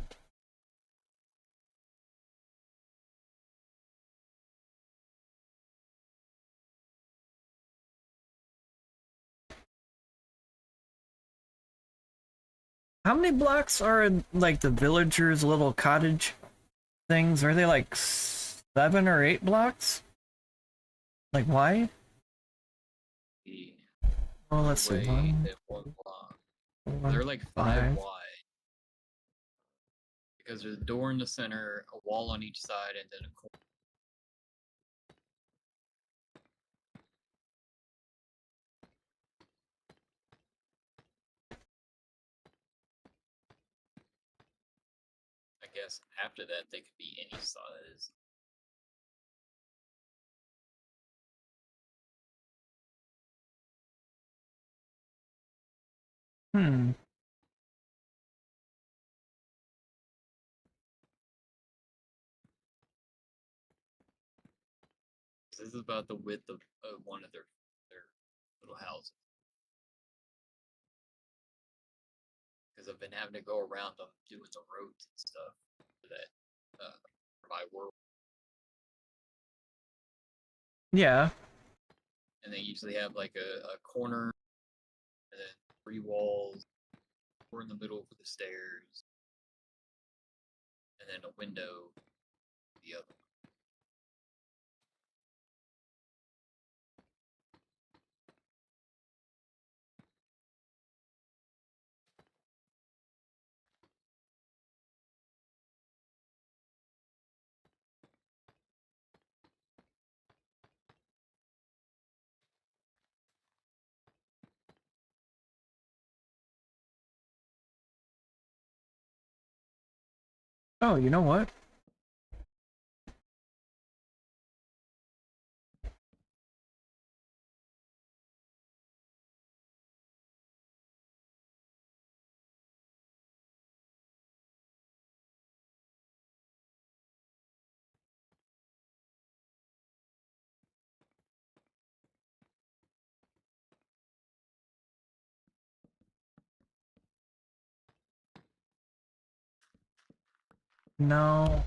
How many blocks are in, like, the villagers' little cottage things? Are they like 7 or 8 blocks? Like wide? The Oh, let's see. way 1, that one block. 4, They're like 5 wide. Because there's a door in the center, a wall on each side, and then a corner. I guess after that they could be any size. Hmm. This is about the width of one of their little houses. Because I've been having to go around them doing the roads and stuff for that for my world. Yeah. and they usually have like a corner, and then 3 walls, 4 in the middle for the stairs, and then a window the other. Oh, you know what? No.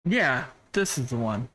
Yeah, this is the one.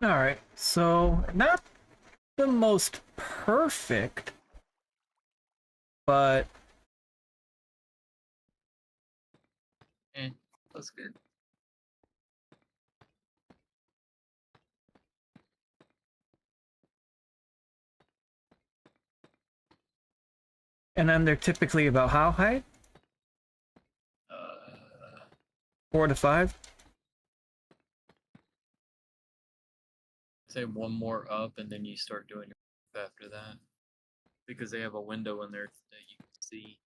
Alright, so not the most perfect, but That's good. and then they're typically about how high? Uh, 4 to 5? say one more up, and then you start doing your after that, because they have a window in there that you can see.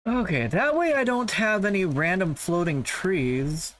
Okay, that way I don't have any random floating trees.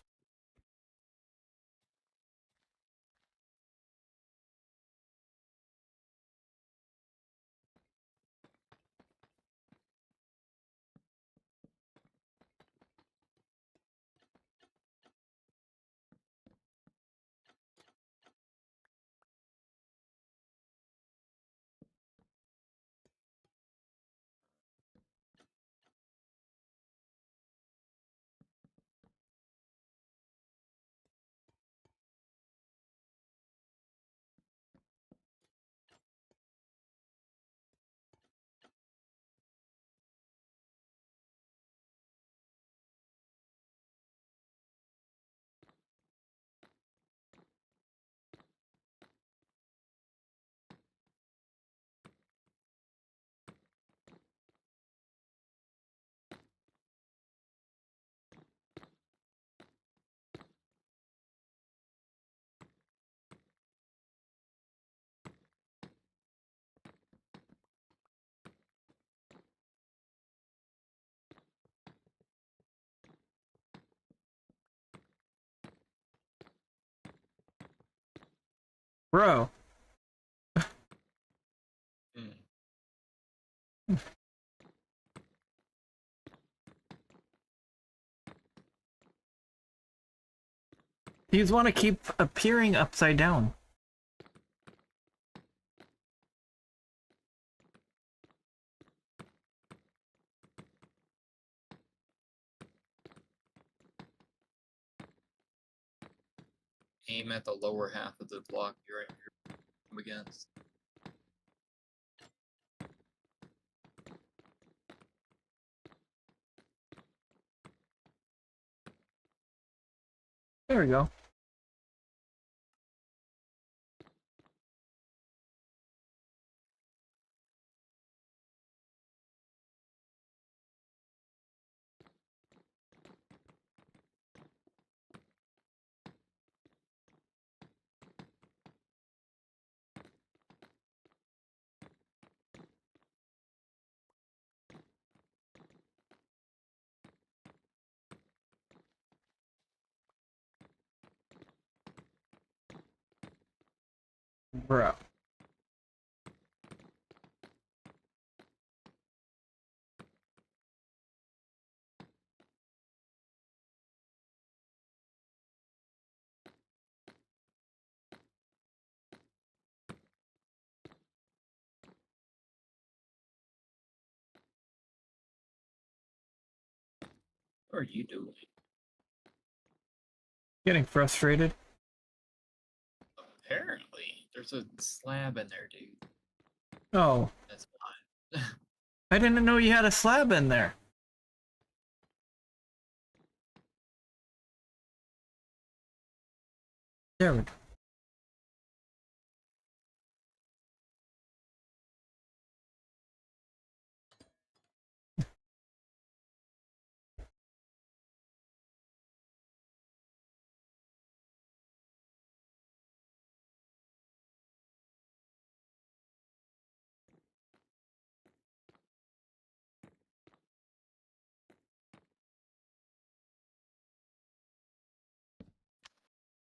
Bro. Mm. These want to keep appearing upside down. Aim at the lower half of the block you're up against. There we go. Bro. What are you doing? Getting frustrated. Apparently, there's a slab in there, dude. Oh. That's fine. I didn't know you had a slab in there. There we go.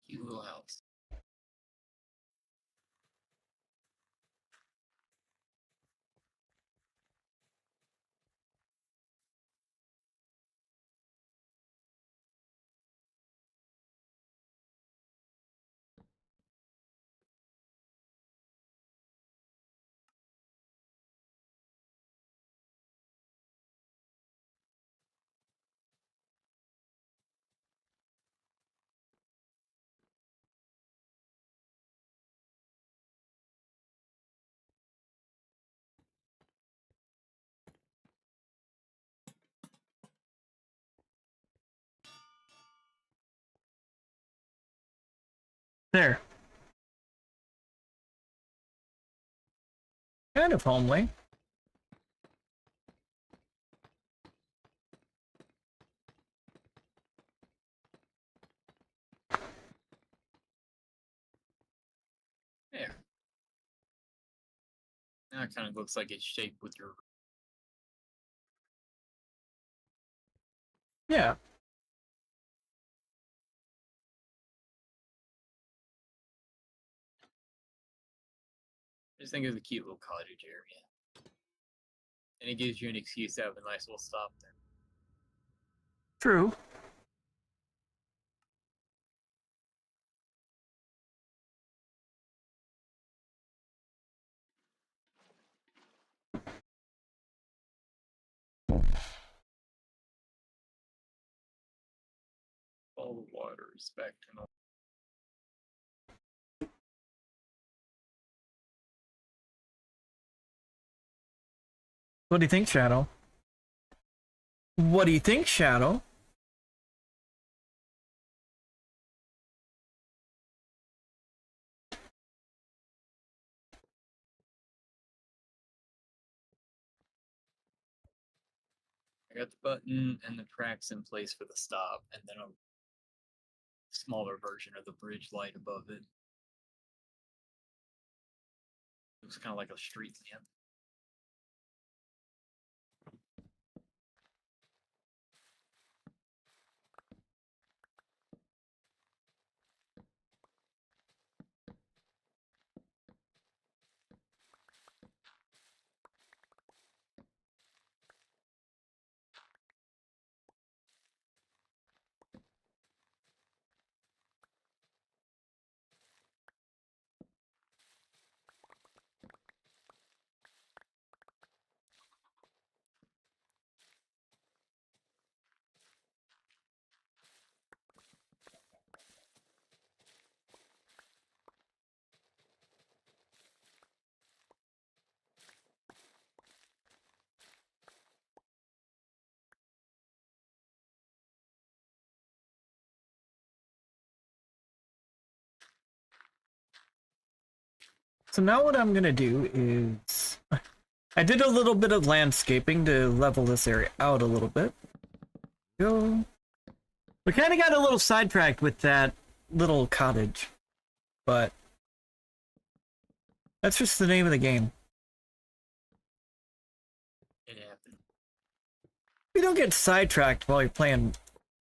Cute little house. There. Kind of homely. There. Now it kind of looks like it's shaped with your. Yeah. I just think it's a cute little cottage area. And it gives you an excuse to have a nice little stop there. True. All the water is back to normal. What do you think, Shadow? What do you think, Shadow? I got the button and the tracks in place for the stop, and then a smaller version of the bridge light above it. Looks kind of like a street lamp. So now what I'm gonna do is I did a little bit of landscaping to level this area out a little bit. Go. We kind of got a little sidetracked with that little cottage, but that's just the name of the game. It happened. You don't get sidetracked while you're playing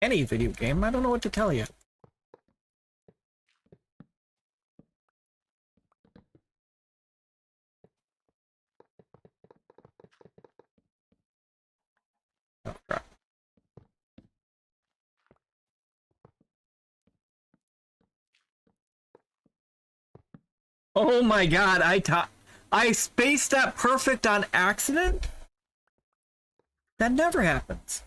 any video game. I don't know what to tell you. Oh, crap. Oh my god, I spaced that perfect on accident? That never happens.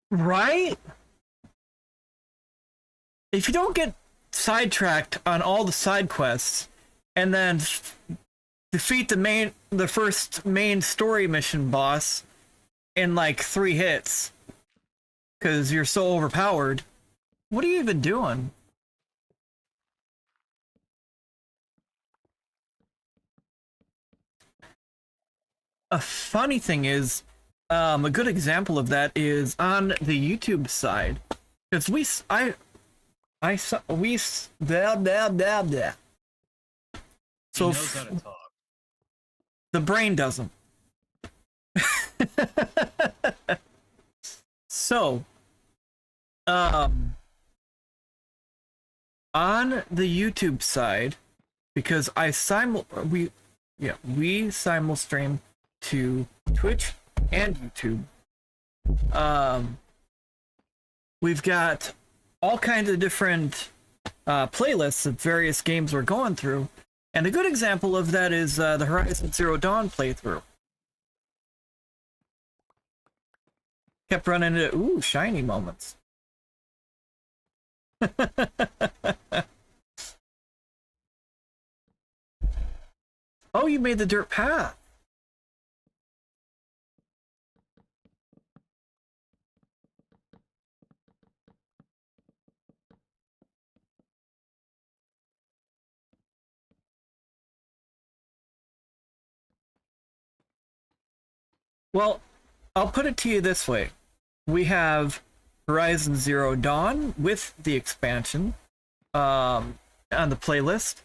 Right? If you don't get sidetracked on all the side quests and then defeat the first main story mission boss in like 3 hits because you're so overpowered, what are you even doing? A funny thing is, a good example of that is on the YouTube side, because blah, blah, blah, blah. He knows how to talk. The brain doesn't. So, on the YouTube side, because we simul stream to Twitch and YouTube. We've got all kinds of different playlists of various games we're going through, and a good example of that is the Horizon Zero Dawn playthrough. Kept running into shiny moments. Oh, you made the dirt path. Well, I'll put it to you this way. We have Horizon Zero Dawn with the expansion on the playlist,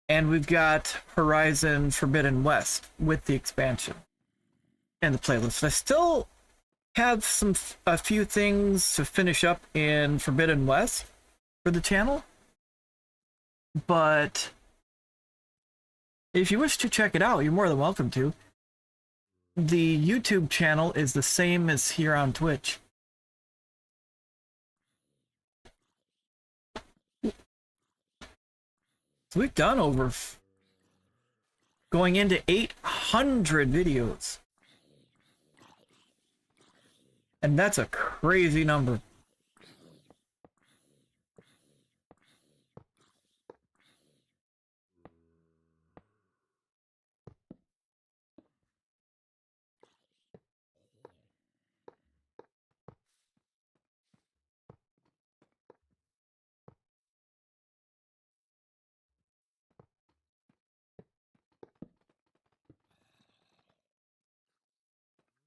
and we've got Horizon Forbidden West with the expansion and the playlist. I still have a few things to finish up in Forbidden West for the channel, but if you wish to check it out, you're more than welcome to. The YouTube channel is the same as here on Twitch. So we've done over going into 800 videos. And that's a crazy number.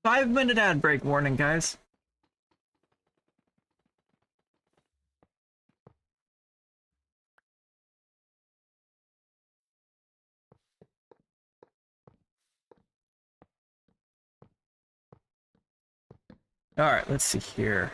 5-minute ad break warning, guys. All right, let's see here.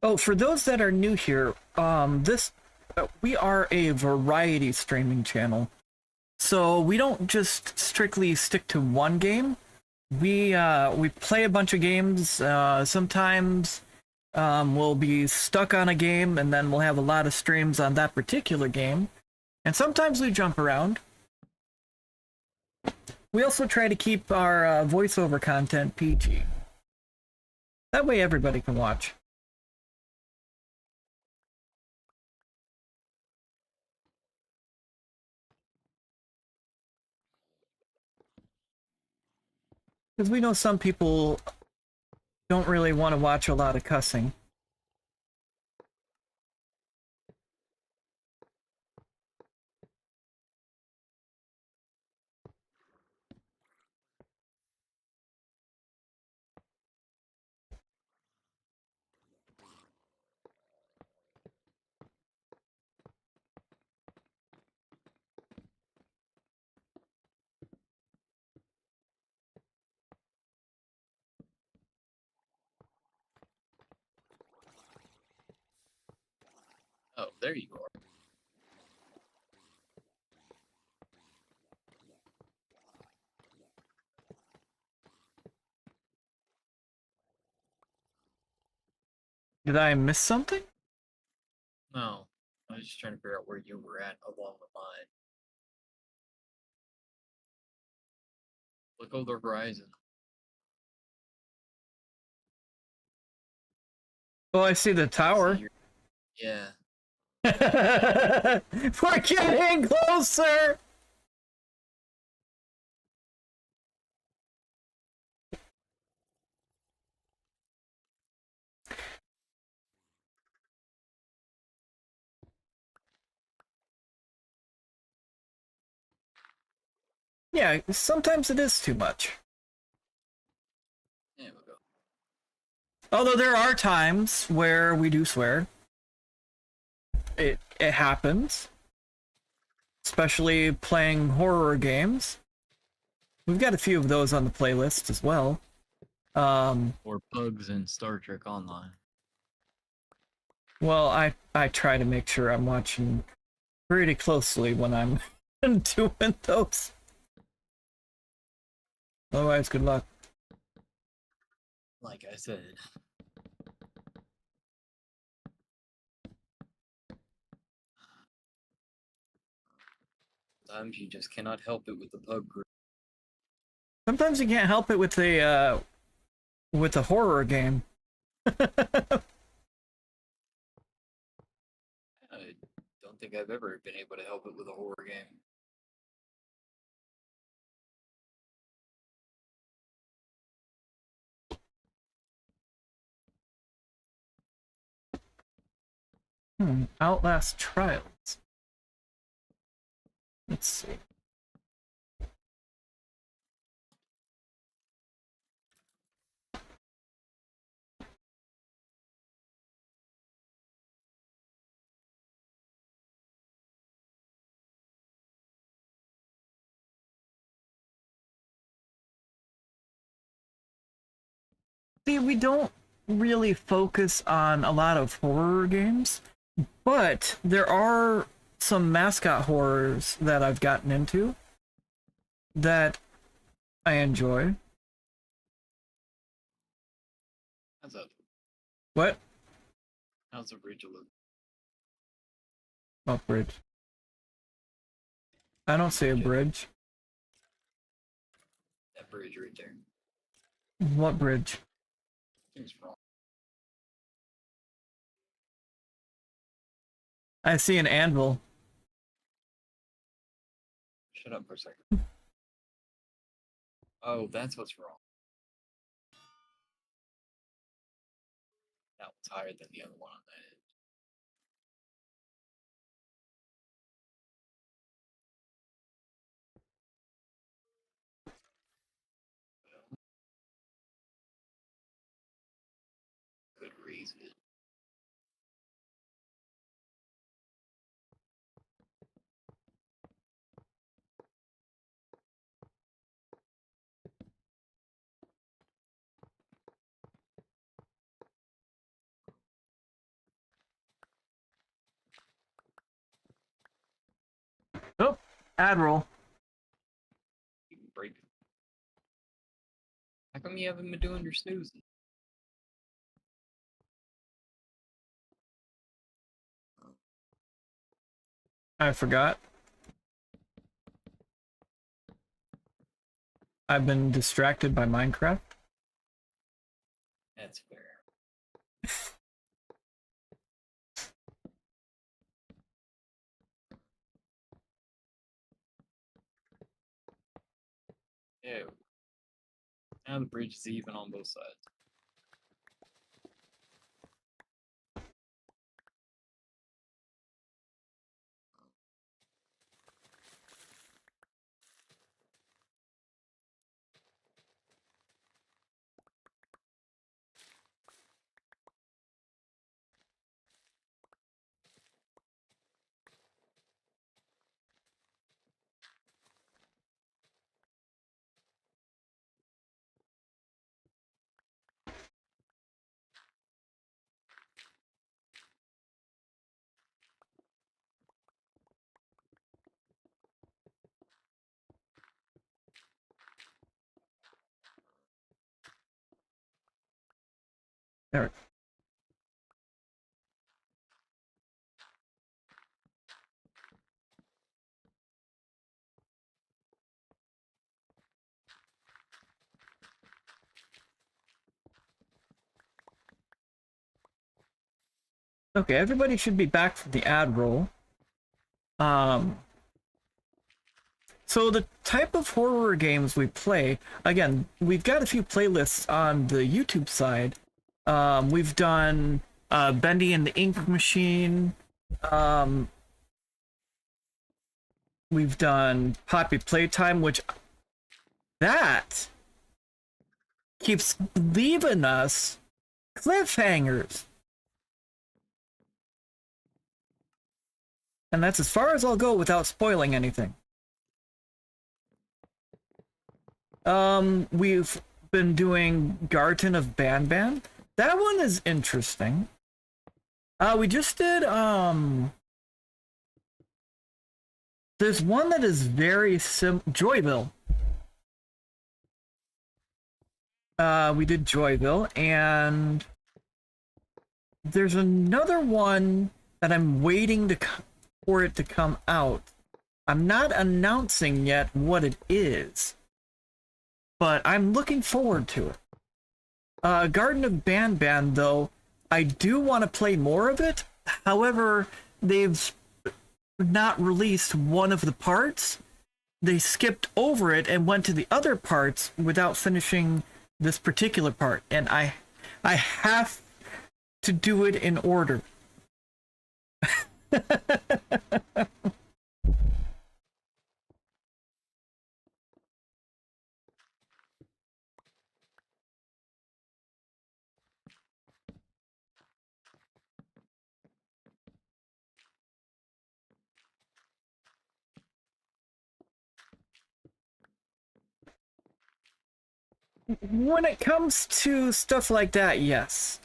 Oh, for those that are new here, we are a variety streaming channel. So we don't just strictly stick to one game. We play a bunch of games. Sometimes we'll be stuck on a game and then we'll have a lot of streams on that particular game. And sometimes we jump around. We also try to keep our voiceover content PG. That way everybody can watch. Because we know some people don't really want to watch a lot of cussing. Oh, there you are. Did I miss something? No, I was just trying to figure out where you were at along the line. Look over the horizon. Oh, I see the tower. Yeah. We're getting closer! Yeah, sometimes it is too much. There we go. Although there are times where we do swear. It happens. Especially playing horror games. We've got a few of those on the playlist as well. Or bugs in Star Trek Online. Well, I try to make sure I'm watching pretty closely when I'm doing those. Otherwise, good luck. Like I said. Sometimes you just cannot help it with the pub group. Sometimes you can't help it with a horror game. I don't think I've ever been able to help it with a horror game. Outlast Trials. Let's see. See, we don't really focus on a lot of horror games, but there are some mascot horrors that I've gotten into that I enjoy. How's that? What? How's the bridge look? Oh, bridge. I don't see a bridge. That bridge right there. What bridge? Something's wrong. I see an anvil. Shut up for a second. Oh, that's what's wrong. That one's higher than the other one on that end. Good reason. Oh, Admiral. You can break it. How come you haven't been doing your snoozing? I forgot. I've been distracted by Minecraft. That's fair. Ew. Now the bridge is even on both sides. There. Okay, everybody should be back from the ad roll. So the type of horror games we play, again, we've got a few playlists on the YouTube side. We've done Bendy and the Ink Machine. We've done Poppy Playtime, which that keeps leaving us cliffhangers. And that's as far as I'll go without spoiling anything. We've been doing Garden of Banban. That one is interesting. We just did, there's one that is very Joyville. We did Joyville, and there's another one that I'm waiting for it to come out. I'm not announcing yet what it is, but I'm looking forward to it. Garden of Banban, though, I do want to play more of it. However, they've not released one of the parts. They skipped over it and went to the other parts without finishing this particular part, and I have to do it in order. When it comes to stuff like that, yes.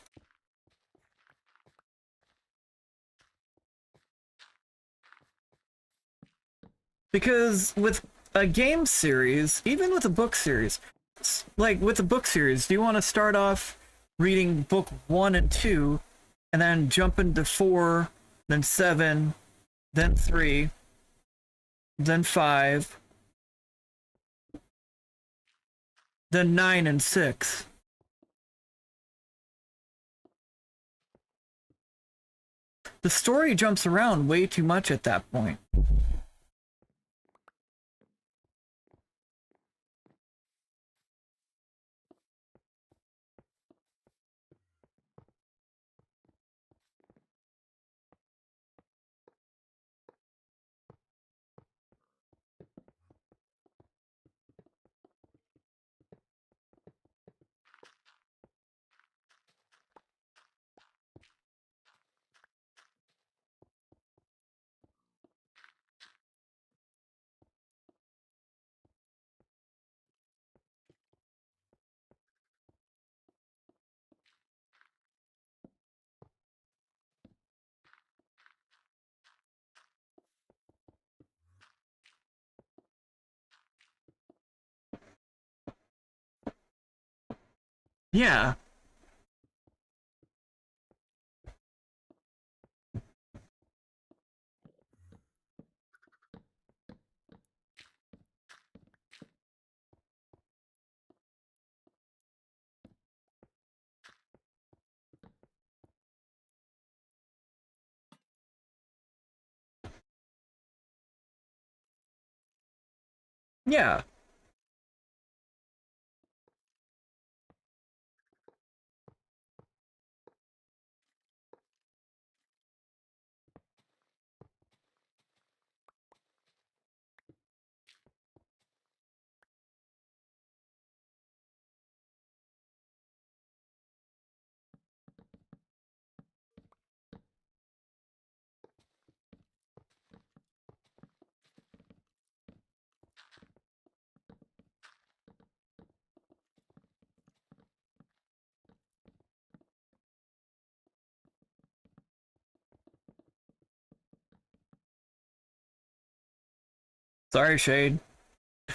Because with a game series, even with a book series, like with a book series, do you want to start off reading book 1 and 2, and then jump into 4, then 7, then 3, then 5, then 9 and 6? the story jumps around way too much at that point. Yeah. Yeah. Sorry, Shade. I'm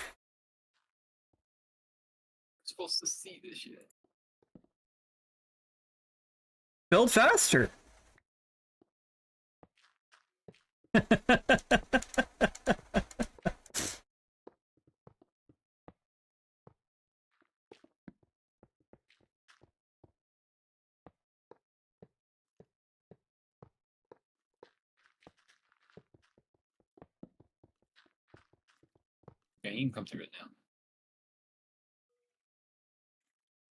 supposed to see this shit. Build faster. Yeah, you can come through it now.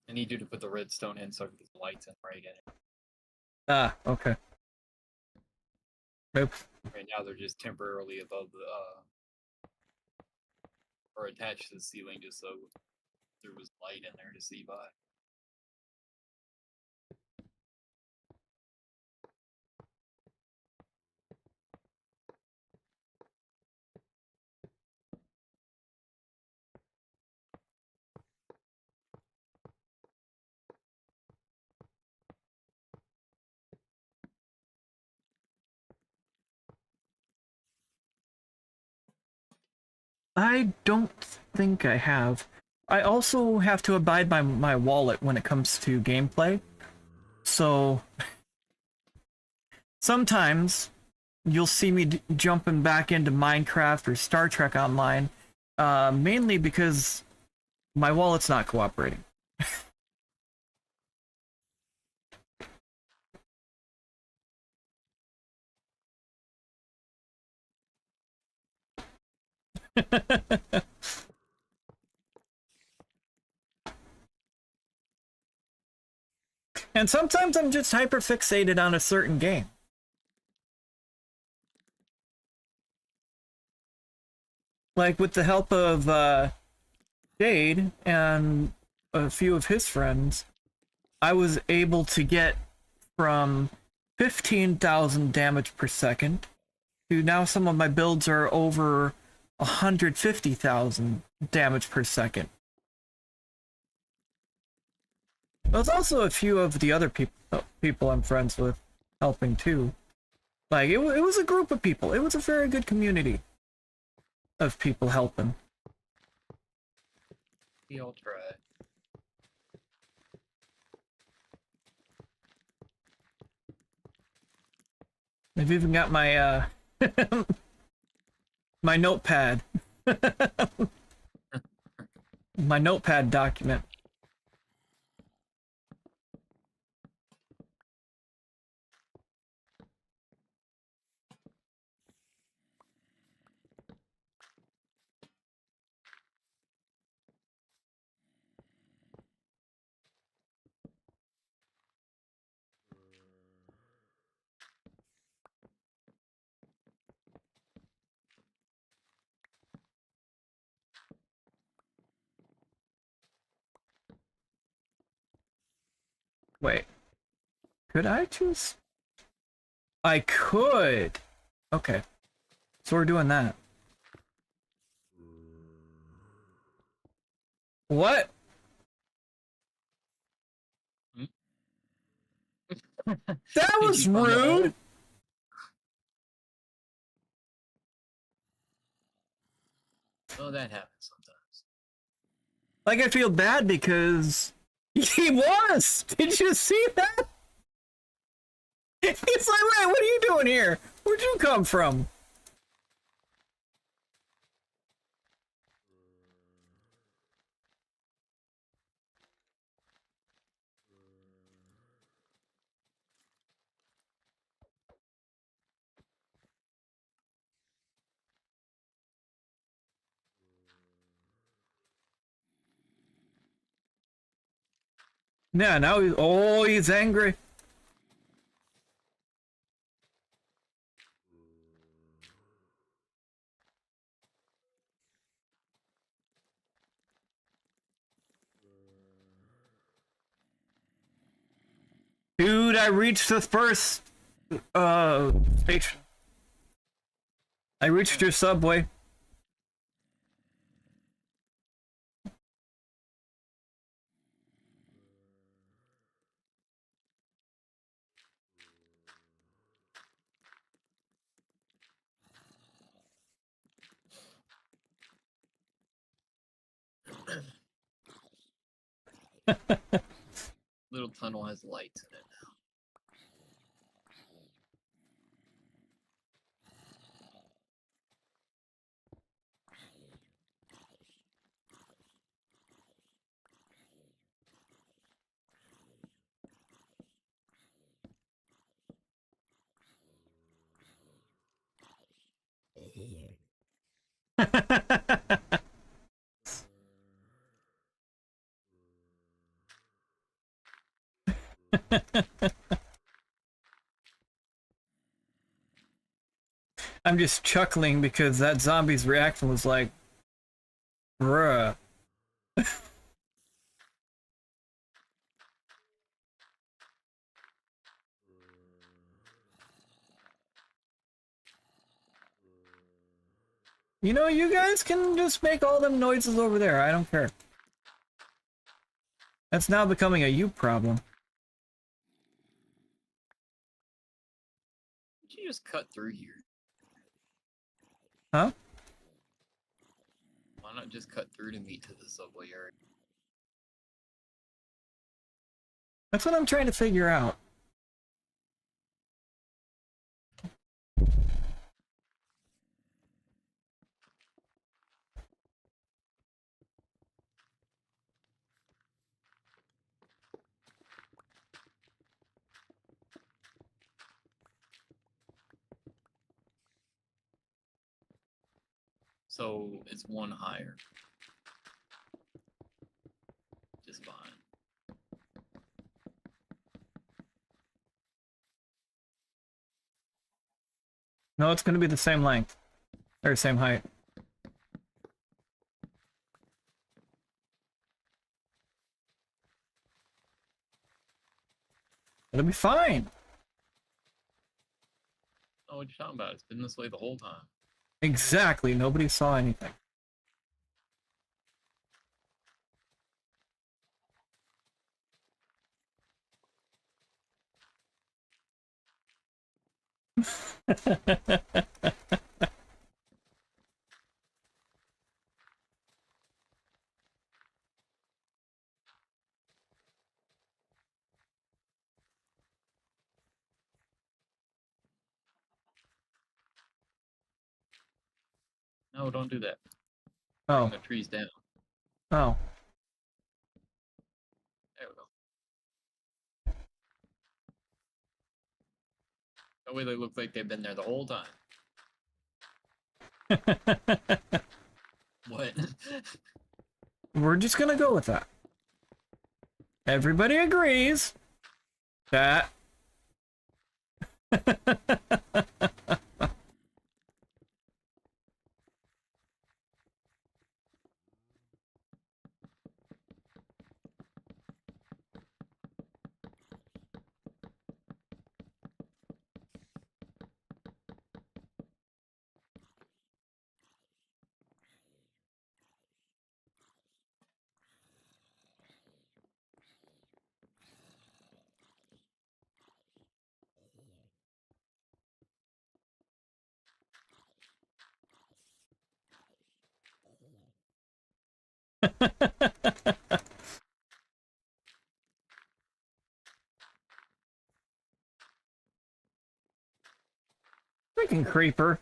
I need you to put the redstone in so I can get the lights in right in it. Ah, okay. Oops. Right now they're just temporarily above the or attached to the ceiling just so there was light in there to see by. I don't think I have. I also have to abide by my wallet when it comes to gameplay. So sometimes you'll see me jumping back into Minecraft or Star Trek Online, mainly because my wallet's not cooperating. And sometimes I'm just hyper fixated on a certain game. Like with the help of Jade and a few of his friends, I was able to get from 15,000 damage per second to now some of my builds are over 150,000 damage per second. There's also a few of the other people I'm friends with helping too. Like it was a group of people. It was a very good community of people helping. We all try. I've even got my my notepad. My notepad document. Wait. Could I choose? I could. Okay. So we're doing that. What? That Did was you find the hole? rude. Oh, that happens sometimes. Like, I feel bad because he was. Did you see that? He's like, wait, what are you doing here? Where'd you come from? Yeah, now he's angry. Dude, I reached the first station. I reached your subway. Little tunnel has lights in it I'm just chuckling because that zombie's reaction was like, bruh. You know, you guys can just make all them noises over there. I don't care. That's now becoming a you problem. Did you just cut through here? Huh? Why not just cut through to meet to the subway area? That's what I'm trying to figure out. So it's one higher. Just fine. No, it's going to be the same length. Or same height. It'll be fine. Oh, what you talking about? It's been this way the whole time. Exactly. Nobody saw anything. No, don't do that. Oh. Bring the trees down. Oh. There we go. That way they look like they've been there the whole time. What? We're just gonna go with that. Everybody agrees that Freaking creeper.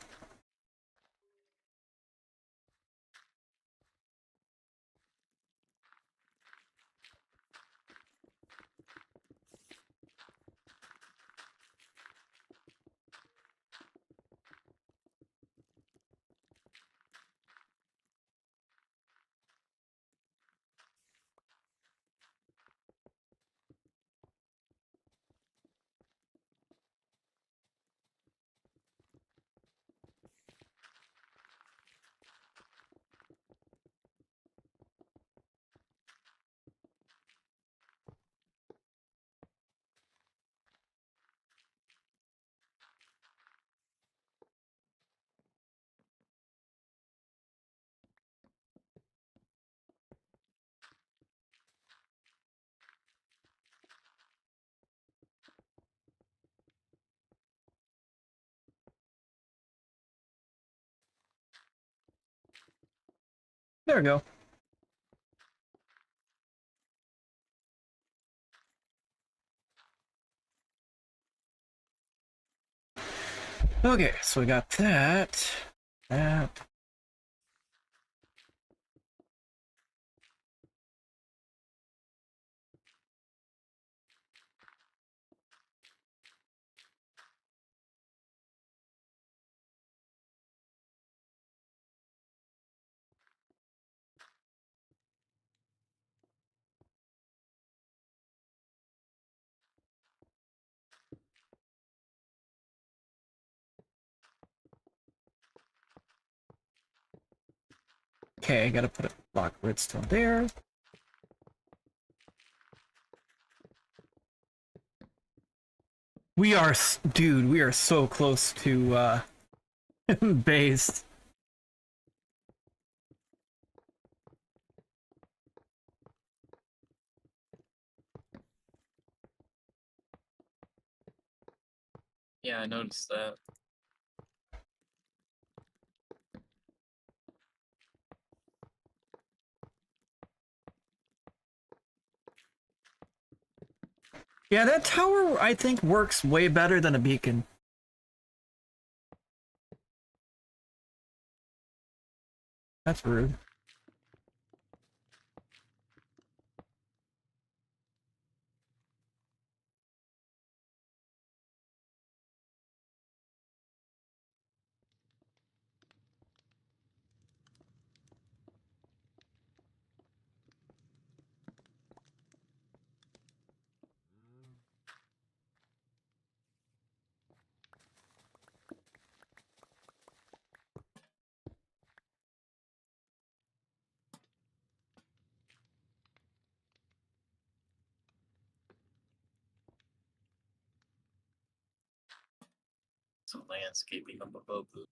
There we go. Okay, so we got that. That. Okay, I gotta put a block of redstone there. We are, dude, we are so close to, base. Yeah, I noticed that. Yeah, that tower, I think, works way better than a beacon. That's rude. Some landscaping up above the.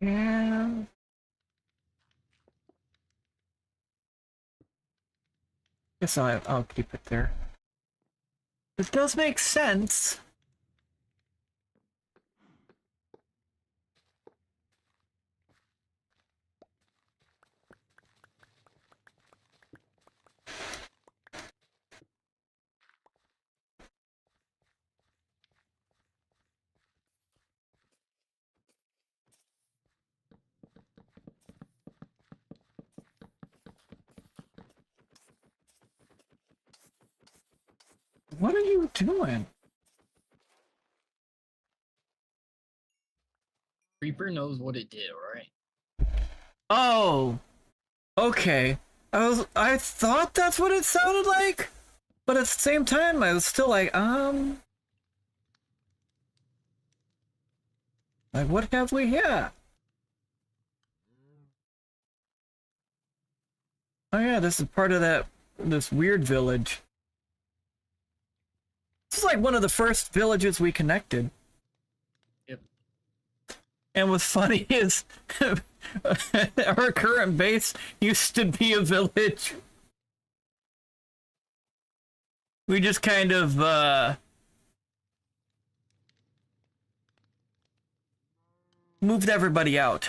Yeah. Guess I'll keep it there. It does make sense. What are you doing? Reaper knows what it did, alright? Oh, okay. I thought that's what it sounded like, but at the same time, I was still like, what have we here? Oh yeah, this is part of this weird village. This is like one of the first villages we connected. Yep. And what's funny is our current base used to be a village. We just kind of moved everybody out.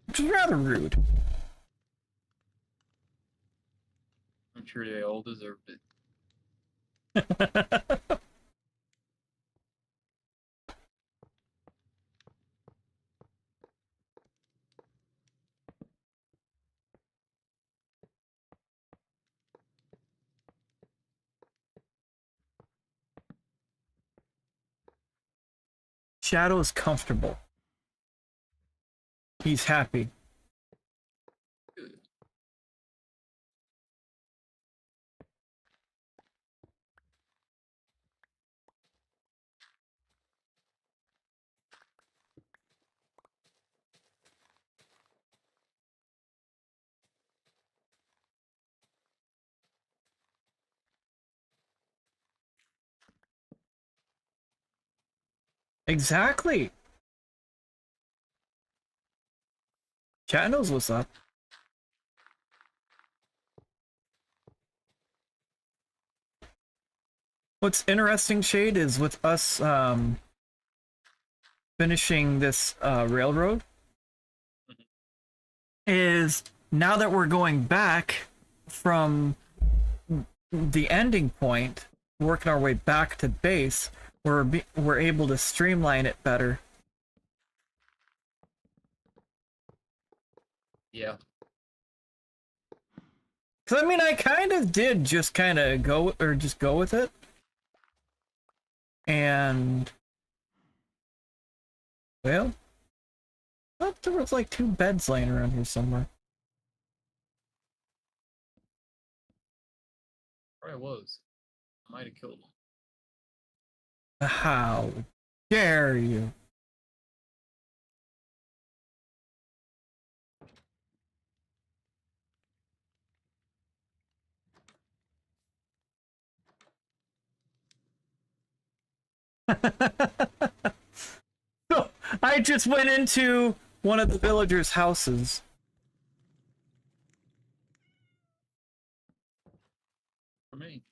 Which is rather rude. I'm sure they all deserved it. Shadow is comfortable. He's happy. Good. Exactly. Chat knows what's up. What's interesting, Shade, is with us finishing this railroad, is now that we're going back from the ending point, working our way back to base, we're able to streamline it better. Yeah. Cause I mean, I kind of did just kind of go with it, and well, I thought there was like 2 beds laying around here somewhere. Probably was. I might have killed him. How dare you? So, I just went into one of the villagers' houses. For me.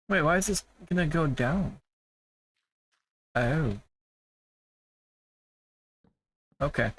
Wait, why is this gonna go down? Oh. Okay.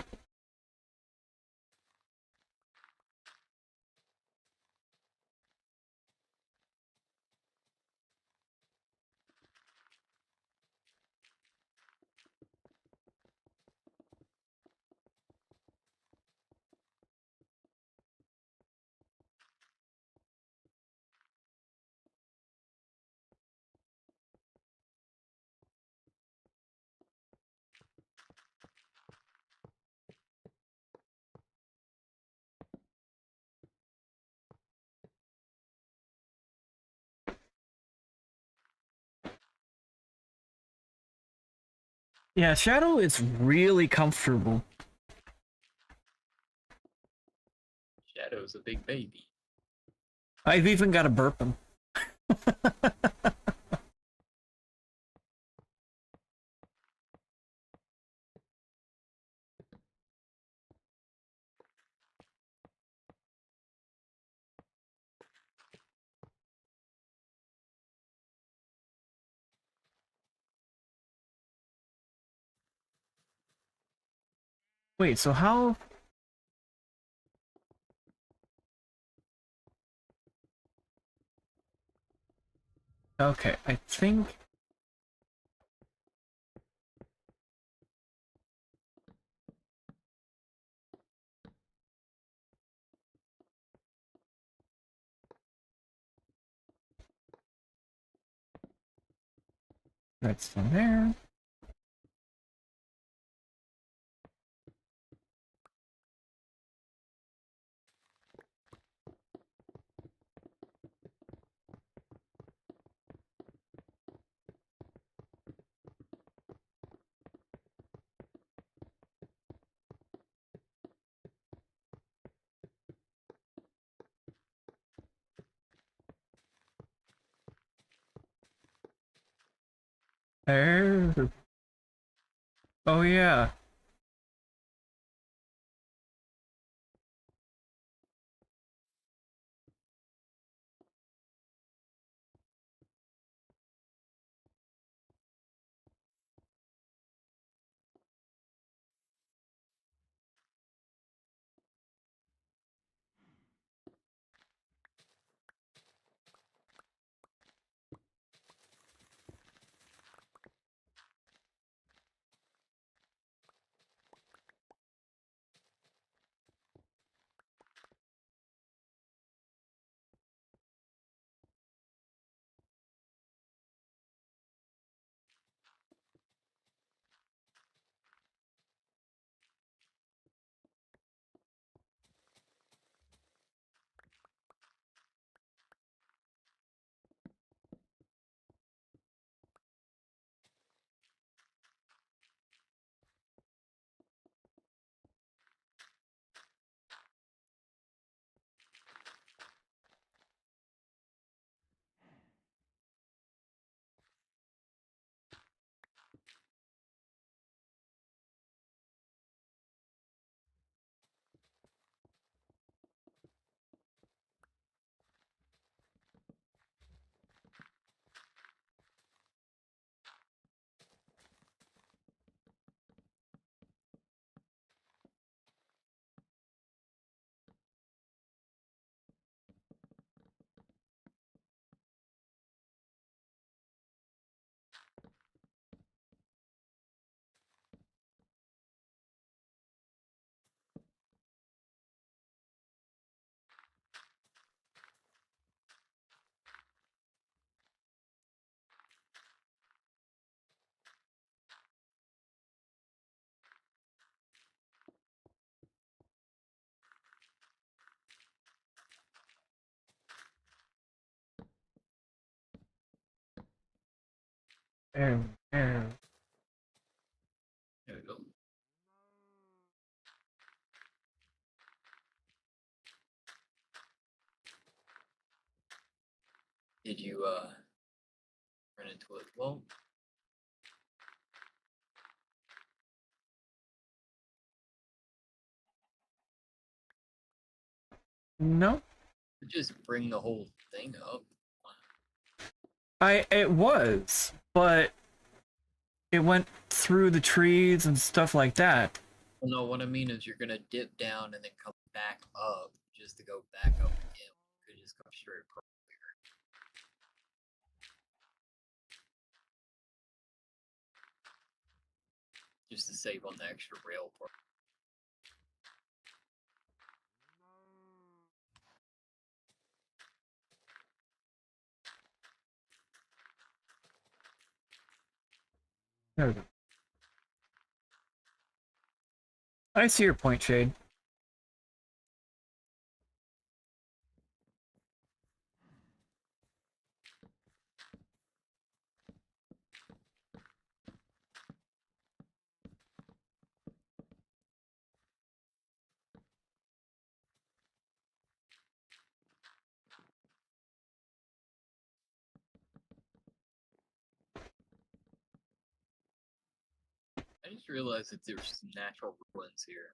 Yeah, Shadow is really comfortable. Shadow's a big baby. I've even got to burp him. Wait, so how? Okay, I think. Redstone there. There. Oh yeah. There. There. There we go. Did you run into it? Well, No. just bring the whole thing up. It was, but it went through the trees and stuff like that. Well, no, what I mean is you're gonna dip down and then come back up just to go back up again. You could just come straight across here. Just to save on the extra rail part. There we go. I see your point, Shade. I just realized that there's some natural ruins here.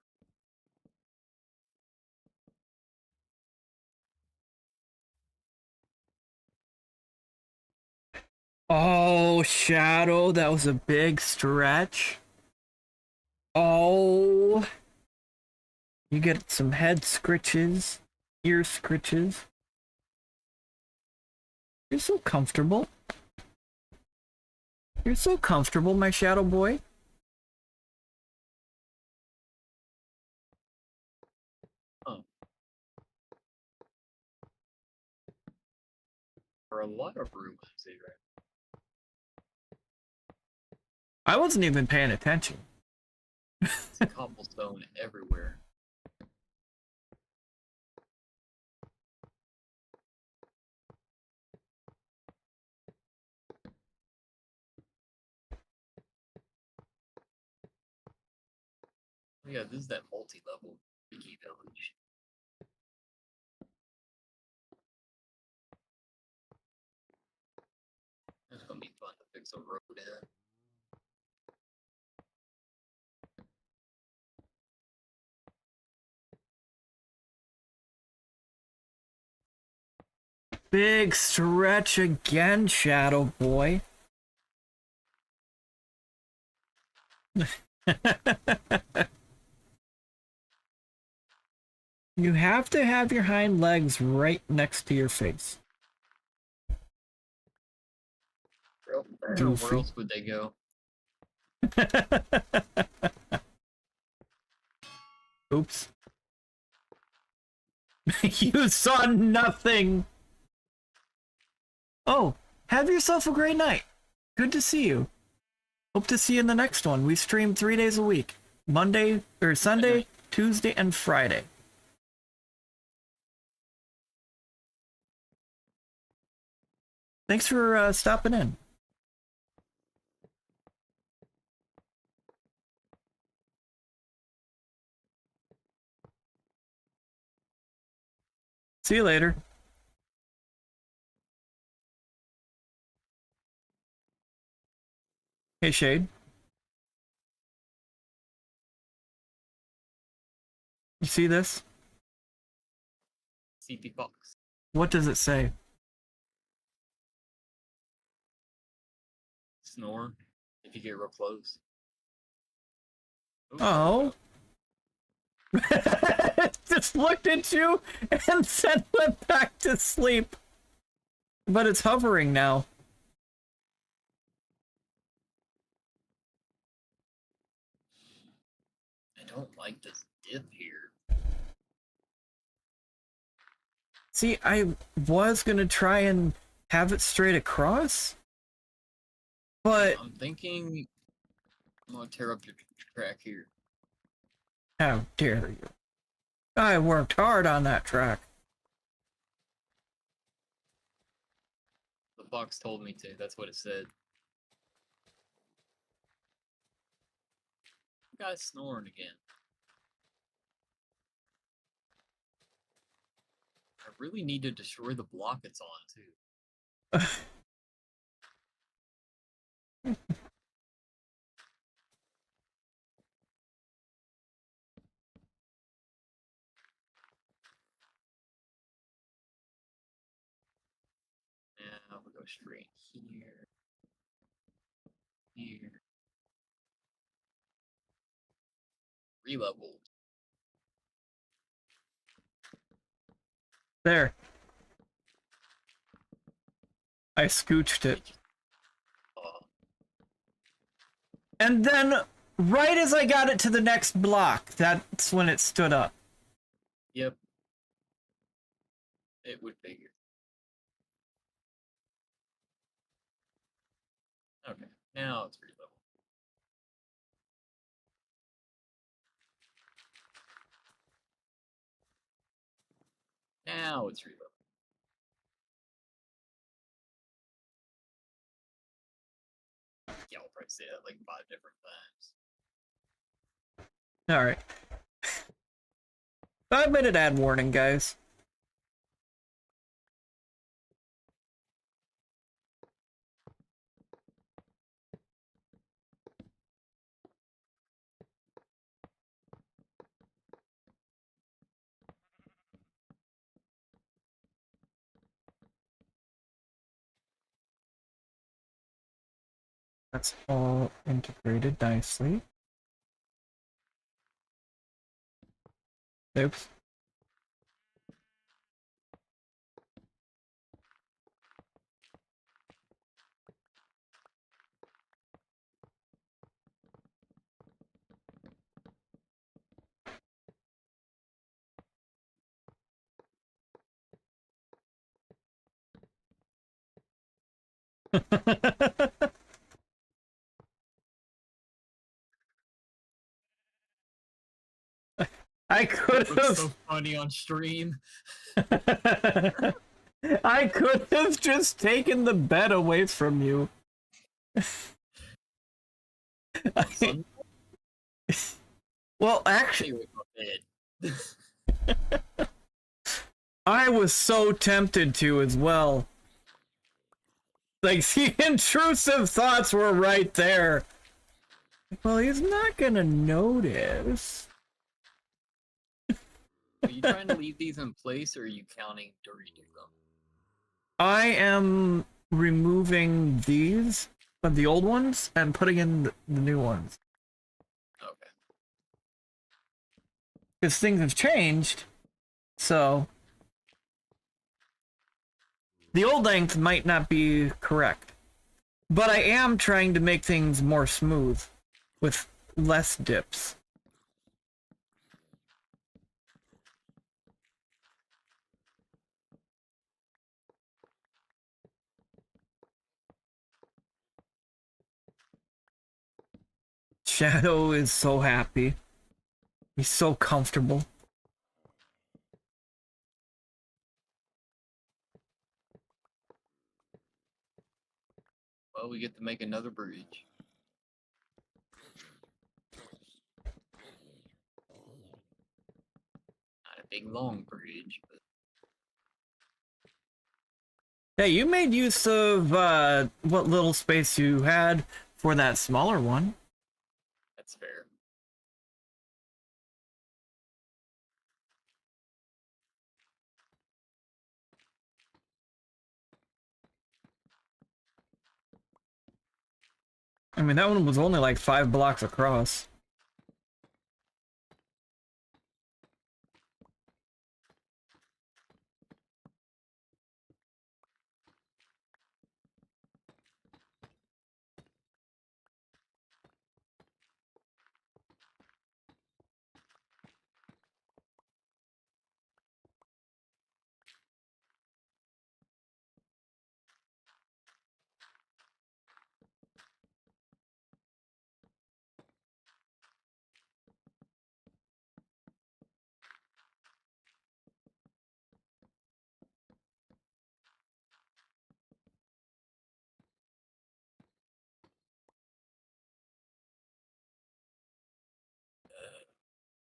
Oh, Shadow, that was a big stretch. Oh. You get some head scritches, ear scritches. You're so comfortable. You're so comfortable, my Shadow boy. Huh. There are a lot of ruins here. I wasn't even paying attention. It's cobblestone everywhere. Yeah, this is that multi-level Wiki village. It's gonna be fun to fix a road in. Big stretch again, Shadow Boy. You have to have your hind legs right next to your face. Where else would they go? Oops. You saw nothing. Oh, have yourself a great night. Good to see you. Hope to see you in the next one. We stream 3 days a week. Monday or Sunday, Tuesday, and Friday. Thanks for stopping in. See you later. Hey, Shade. You see this? CP box. What does it say? Snore if you get real close. Ooh, Oh. It just looked at you and then went back to sleep. But it's hovering now. I don't like this dip here. See, I was gonna try and have it straight across, but I'm thinking I'm gonna tear up your track here. how dare you? I worked hard on that track. The box told me to. That's what it said. You guys snoring again. I really need to destroy the block it's on too. Now we'll go straight here. Here. Releveled. There. I scooched it. And then, right as I got it to the next block, that's when it stood up. Yep. It would figure. Okay, now it's releveled. Now it's releveled. Yeah, I'll probably say that like 5 different times. Alright. 5-minute ad warning, guys. That's all integrated nicely. Oops. I could It looks have. so funny on stream. I could have just taken the bed away from you. Son, Well, stay actually, away from my bed. I was so tempted to as well. Like, the intrusive thoughts were right there. Well, he's not gonna notice. Are you trying to leave these in place, or are you counting to redo them? I am removing these, the old ones, and putting in the new ones. Okay. Because things have changed, so the old length might not be correct. But I am trying to make things more smooth, with less dips. Shadow is so happy. He's so comfortable. Well, we get to make another bridge. Not a big long bridge, but Yeah, you made use of what little space you had for that smaller one. that's fair. I mean, that one was only like 5 blocks across.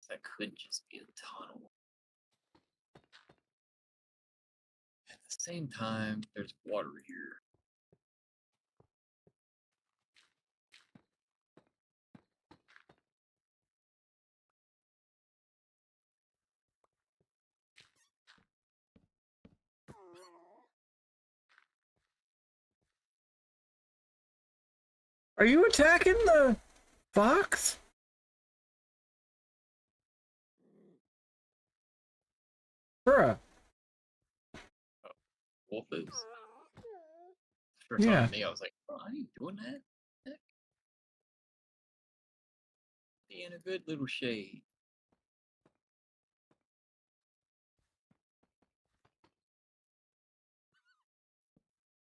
That could just be a tunnel. At the same time, there's water here. Are you attacking the fox? Bruh. Wolf is. For Yeah. telling me, I was like, oh, I ain't doing that. Heck. Being a good little shade.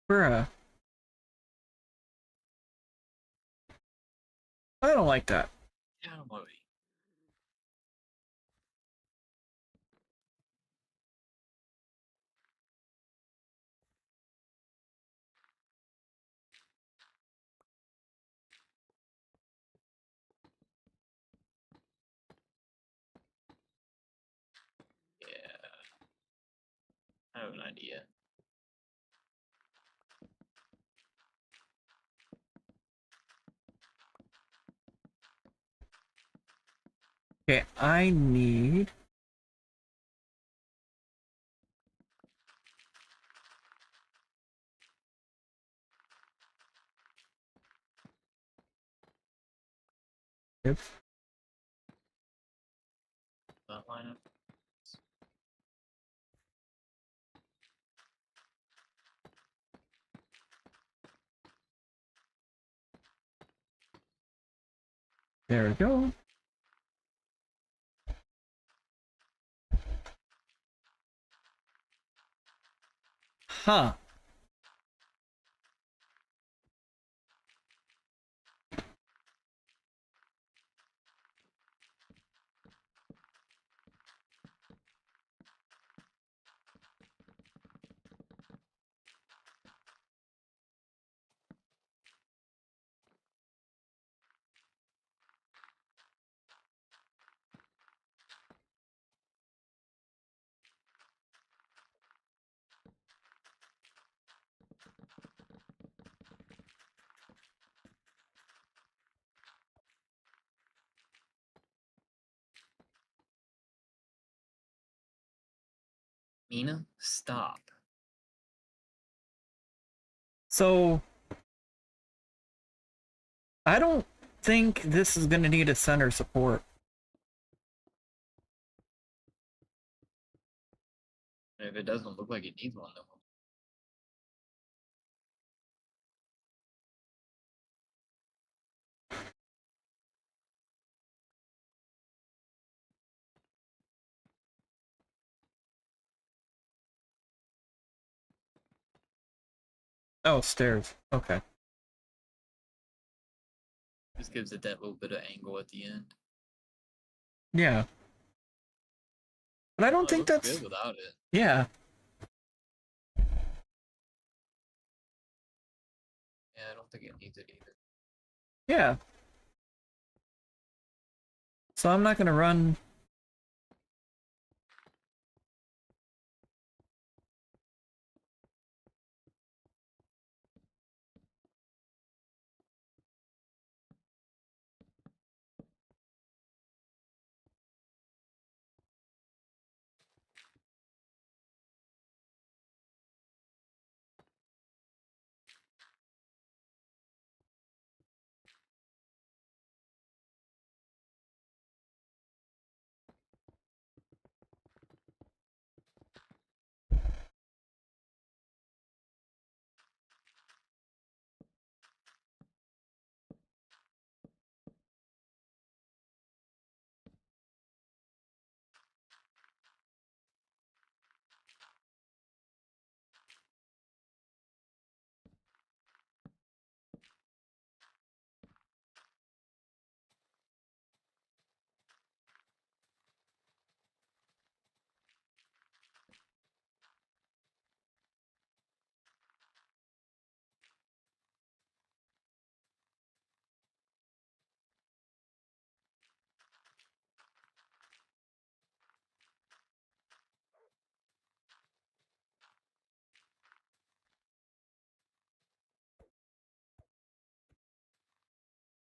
Bruh. I don't like that. Get out of my way. Yeah. I have an idea. Okay, I need... Yep. That lineup. There we go. Huh. Mina, stop. So I don't think this is going to need a center support. If it doesn't look like it needs one, though. Oh, stairs. Okay. Just gives it that little bit of angle at the end. Yeah. But I don't It think looks that's... good without it. Yeah. Yeah, I don't think it needs it either. Yeah. So I'm not going to run...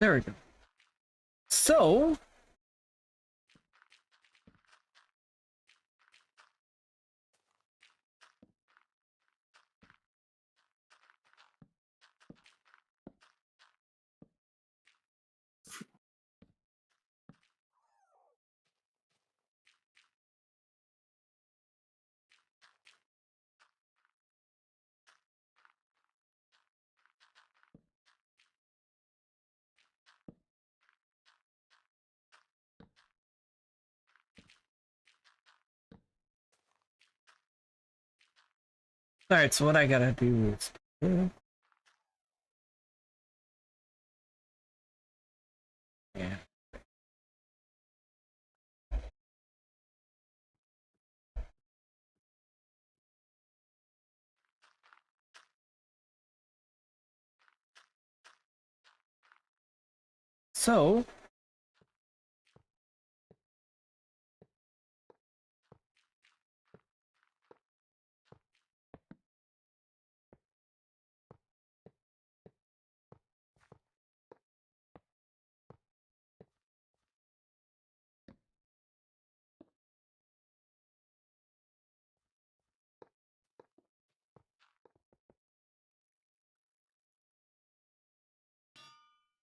There we go. So... Alright, so what I gotta do is... Yeah. So...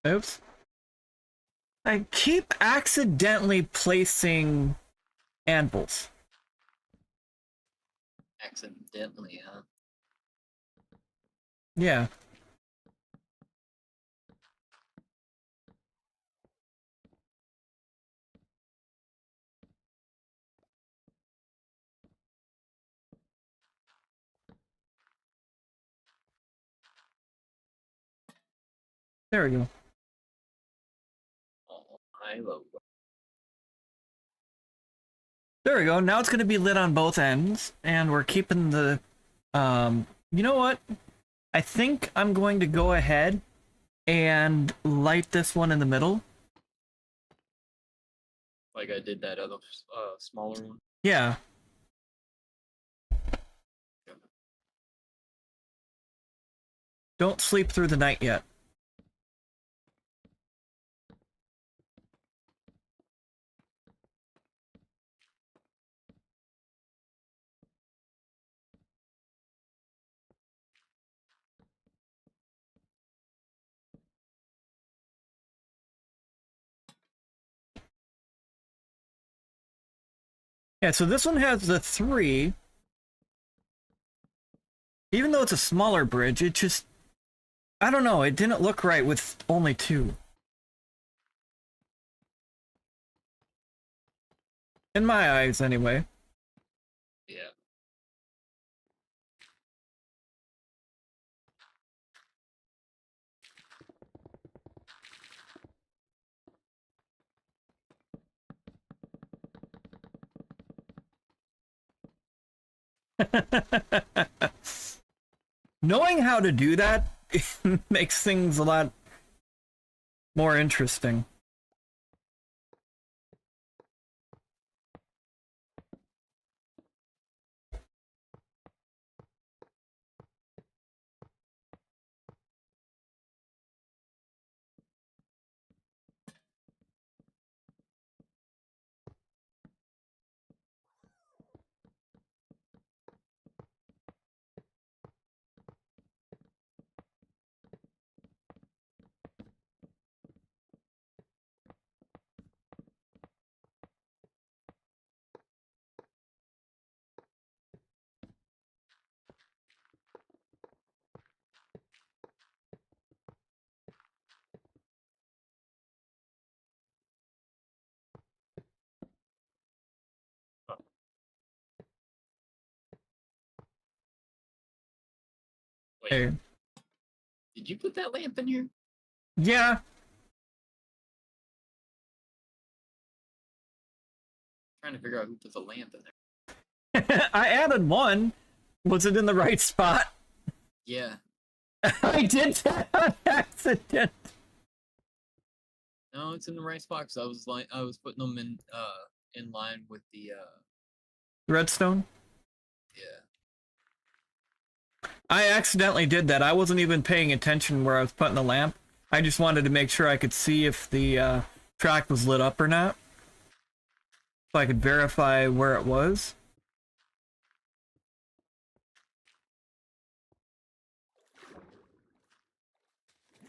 Oops. I keep accidentally placing anvils. Accidentally, huh? Yeah. There we go. Oh, I love it. There we go. Now it's going to be lit on both ends, and we're keeping the... You know what? I think I'm going to go ahead and light this one in the middle. Like I did that other smaller one. Yeah. Don't sleep through the night yet. Yeah, so this one has the 3. Even though it's a smaller bridge, it just, I don't know, it didn't look right with only 2. In my eyes, anyway. Yeah. Knowing how to do that makes things a lot more interesting. Oh, wait, Hey. did you put that lamp in here? Yeah. Trying to figure out who put the lamp in there. I added one. Was it in the right spot? Yeah. I did that on accident. No, it's in the right spot. 'Cause I was putting them in line with the Redstone? yeah. I accidentally did that. I wasn't even paying attention where I was putting the lamp. I just wanted to make sure I could see if the track was lit up or not. So I could verify where it was.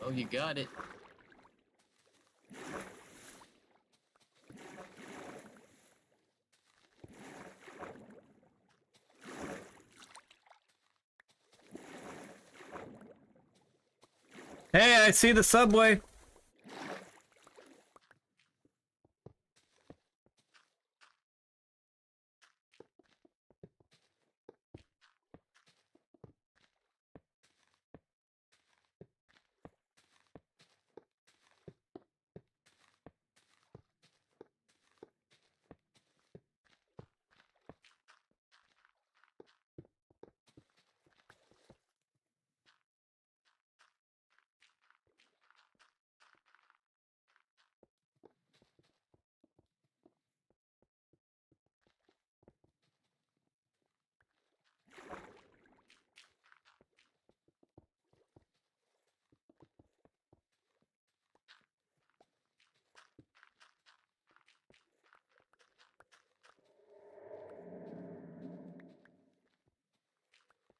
Oh, you got it. Hey, I see the subway.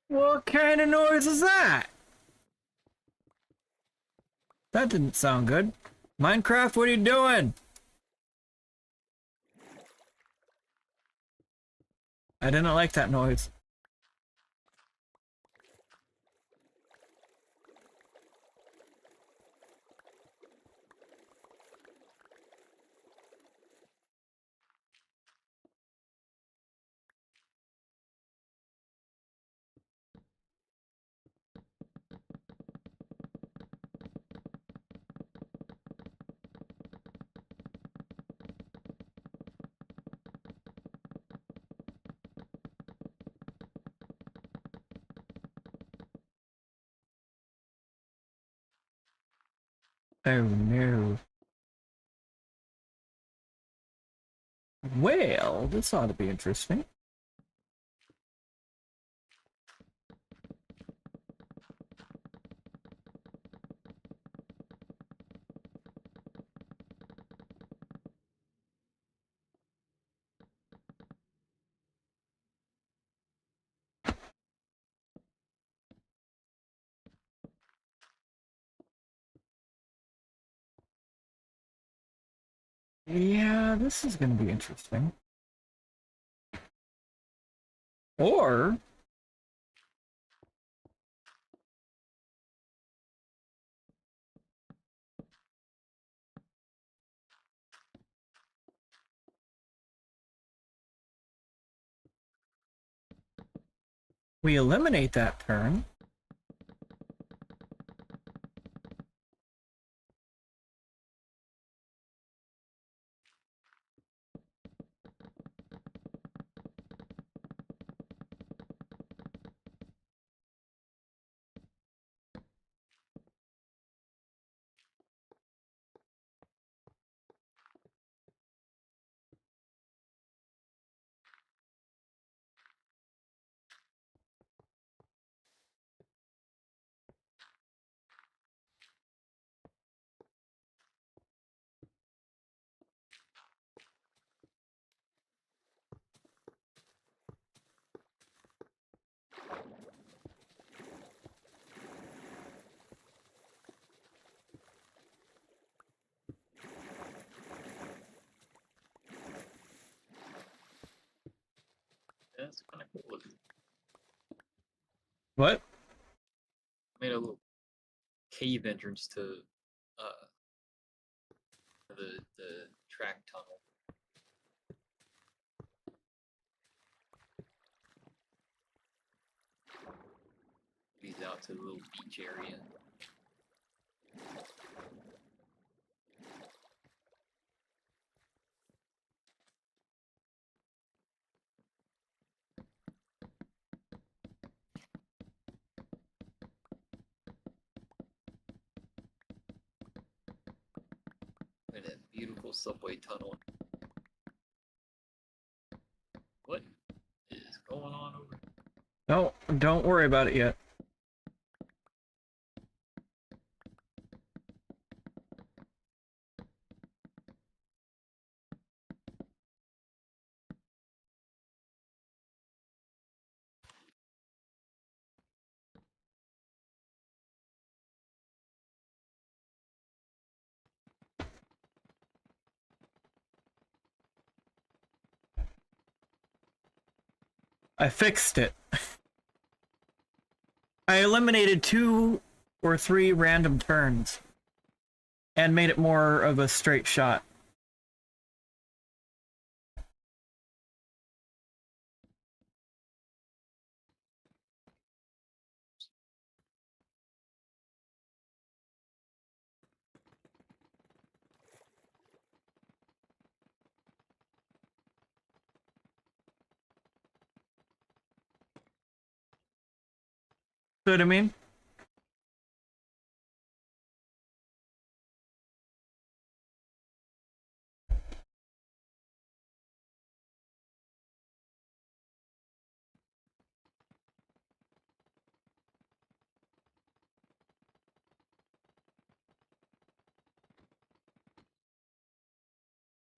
What kind of noise is that? That didn't sound good. Minecraft, what are you doing? I didn't like that noise. Oh no. Well, this ought to be interesting. Yeah, this is gonna be interesting. Or we eliminate that turn. That's kind of cool. What? Made a little cave entrance to the track tunnel. Leads out to the little beach area. And that beautiful subway tunnel. What is going on over here? No, don't worry about it yet. I fixed it. I eliminated 2 or 3 random turns and made it more of a straight shot. See what I mean?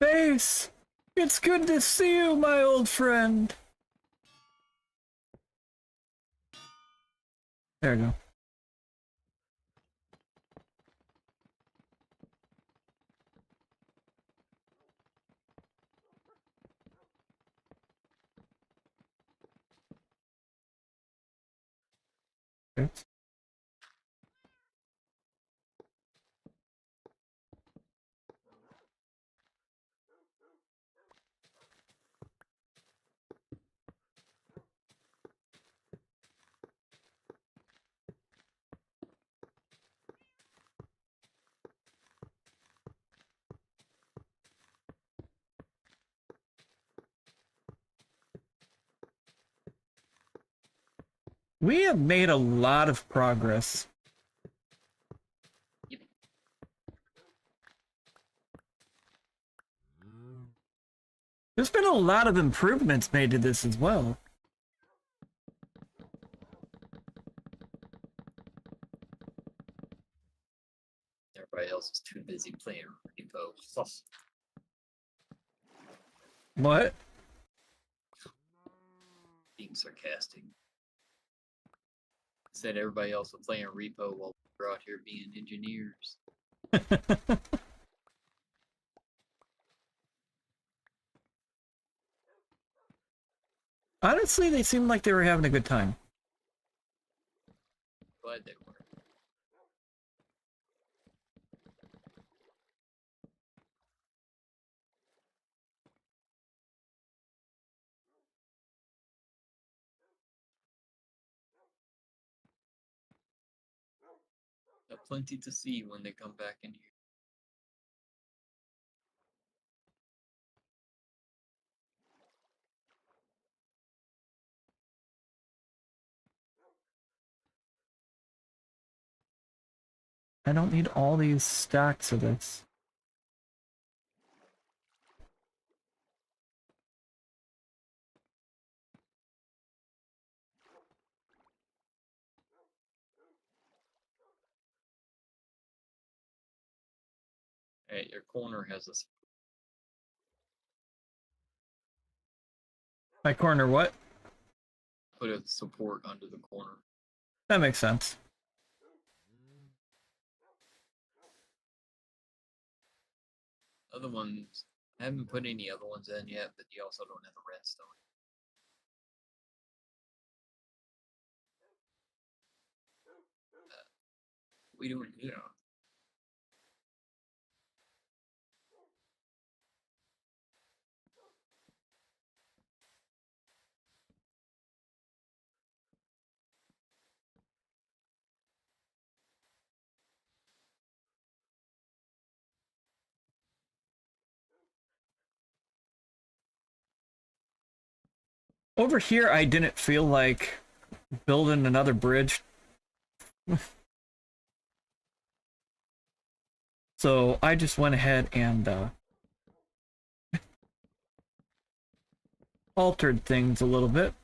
Base! It's good to see you, my old friend! There we go. Oops. We have made a lot of progress. Yep. There's been a lot of improvements made to this as well. Everybody else is too busy playing Repo. What? Being sarcastic. Said everybody else was playing Repo while we're out here being engineers. Honestly, they seemed like they were having a good time. Glad they were. Got plenty to see when they come back in here. I don't need all these stacks of this. Hey, your corner has a My corner, what? put a support under the corner. That makes sense. Other ones, I haven't put any other ones in yet, but you also don't have the redstone. We doing here? Over here, I didn't feel like building another bridge. So I just went ahead and altered things a little bit.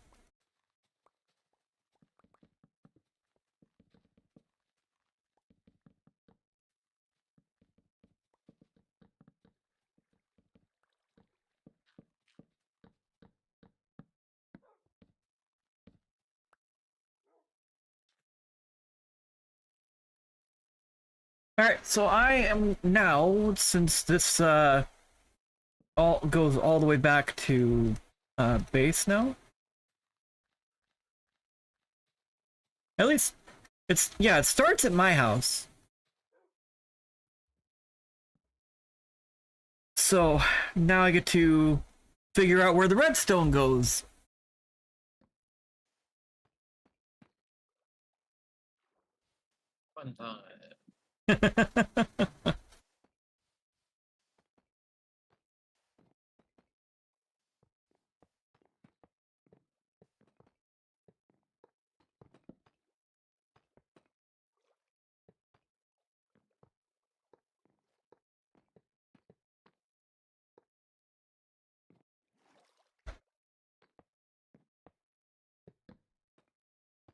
Alright, so I am now, since this all goes all the way back to base now. At least it's, yeah, it starts at my house. So now I get to figure out where the redstone goes. Fun time.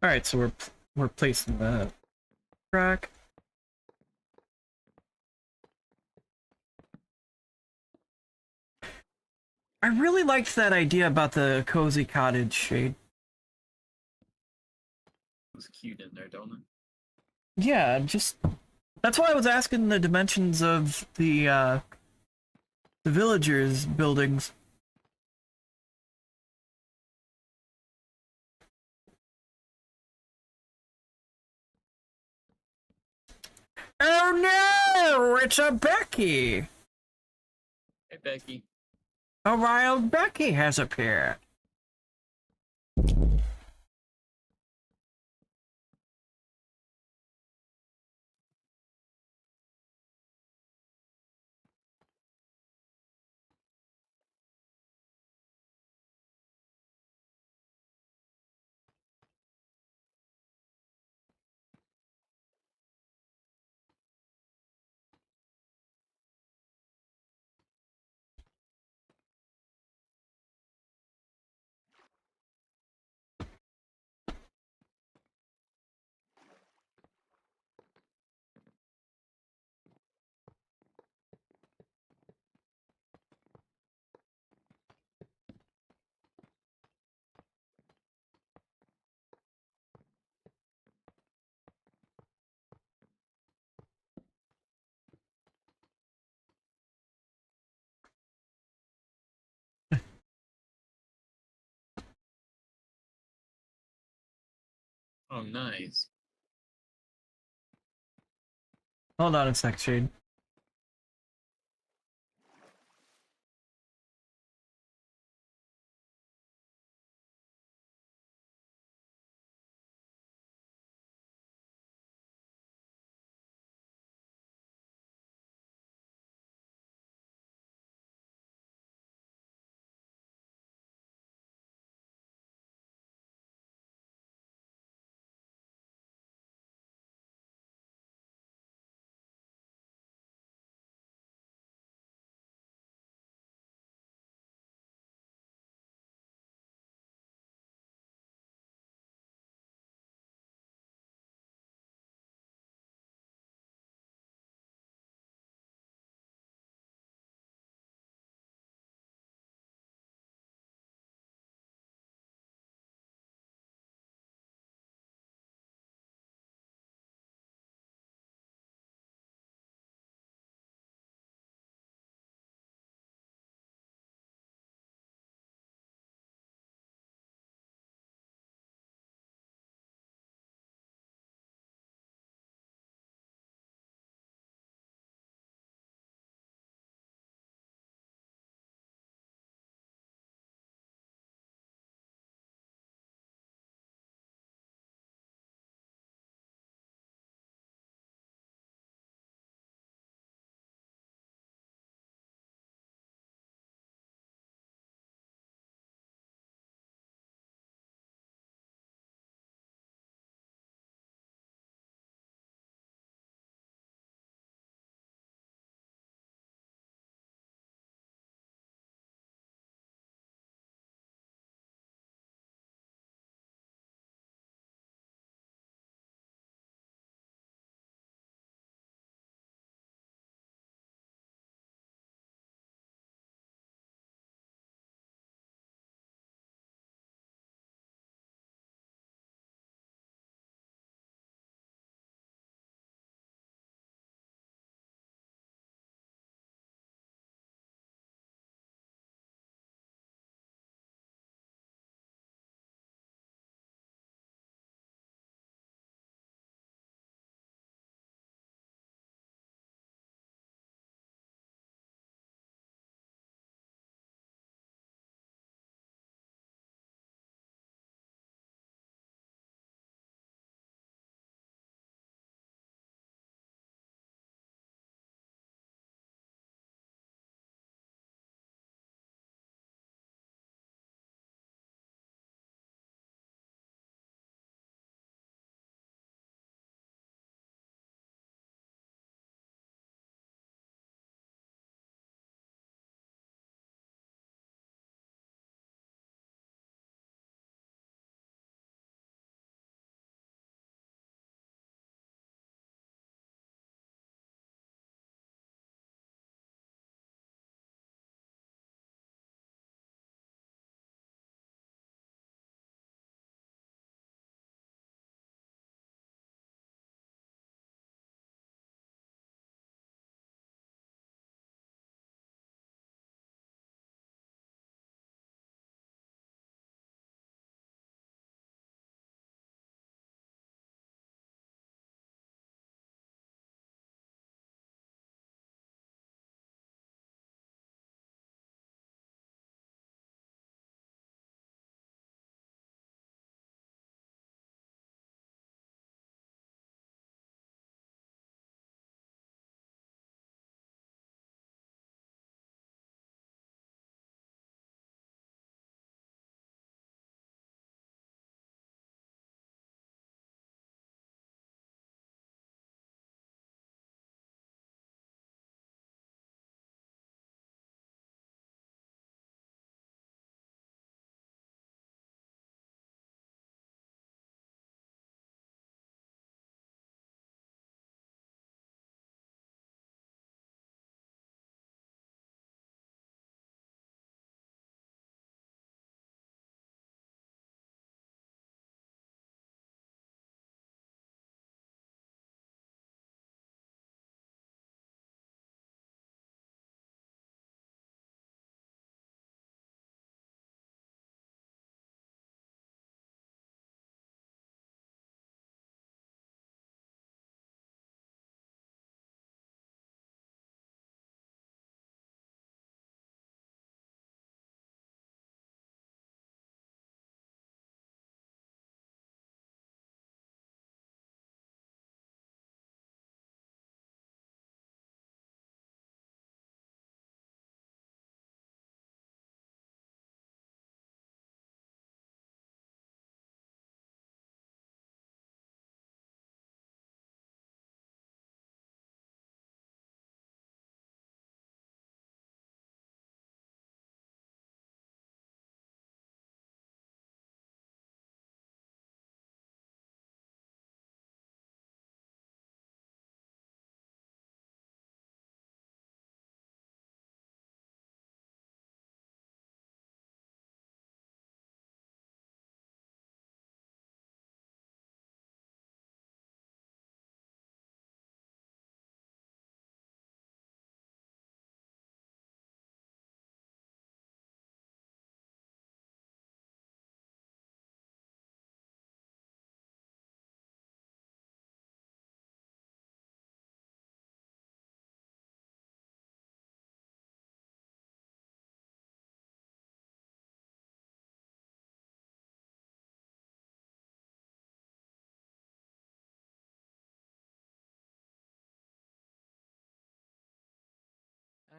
Alright, so we're placing the track. I really liked that idea about the cozy cottage shade. It was cute in there, don't it? Yeah, just that's why I was asking the dimensions of the villagers' buildings. Oh no! It's a Becky! Hey, Becky. A wild Becky has appeared. Oh, nice. Hold on a sec, Shade.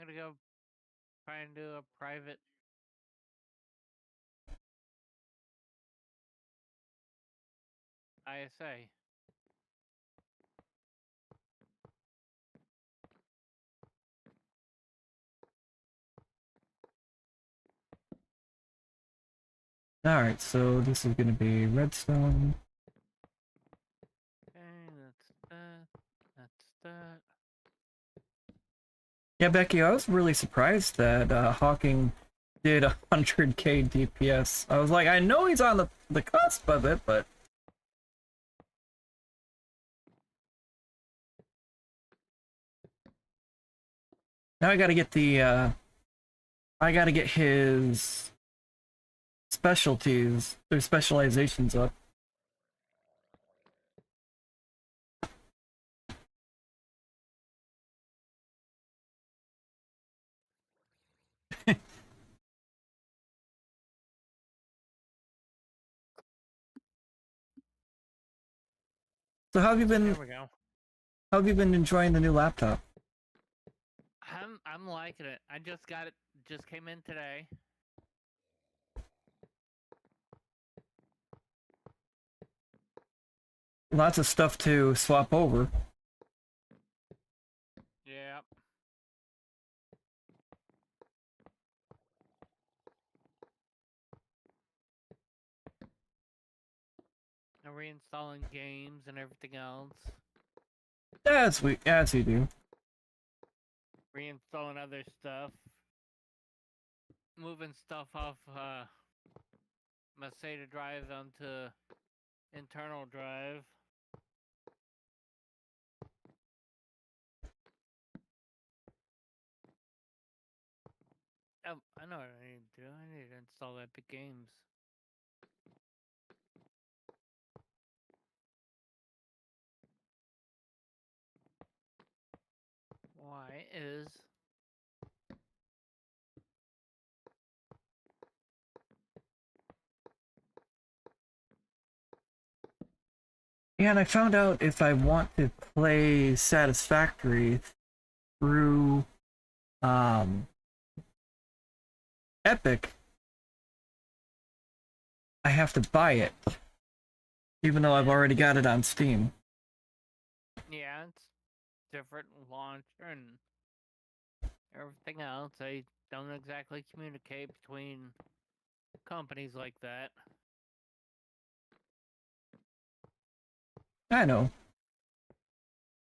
gonna go try and do a private. ISA. Alright, so this is gonna be redstone. Okay, that's that. That's that. Yeah, Becky, I was really surprised that Hawking did 100k DPS. I was like, I know he's on the cusp of it, but... Now I gotta get the, I gotta get his specialties, or specializations up. So how have you There been, we go. how have you been enjoying the new laptop? I'm liking it. I just got it. Just came in today. Lots of stuff to swap over. Yeah. I'm reinstalling games and everything else. As you do. Reinstalling other stuff. Moving stuff off my SATA drive onto internal drive. Oh, I know what I need to do. I need to install Epic Games. Why is... Yeah, and I found out if I want to play Satisfactory through Epic, I have to buy it, even though I've already got it on Steam. Yeah, it's different launcher and everything else. They don't exactly communicate between companies like that. I know.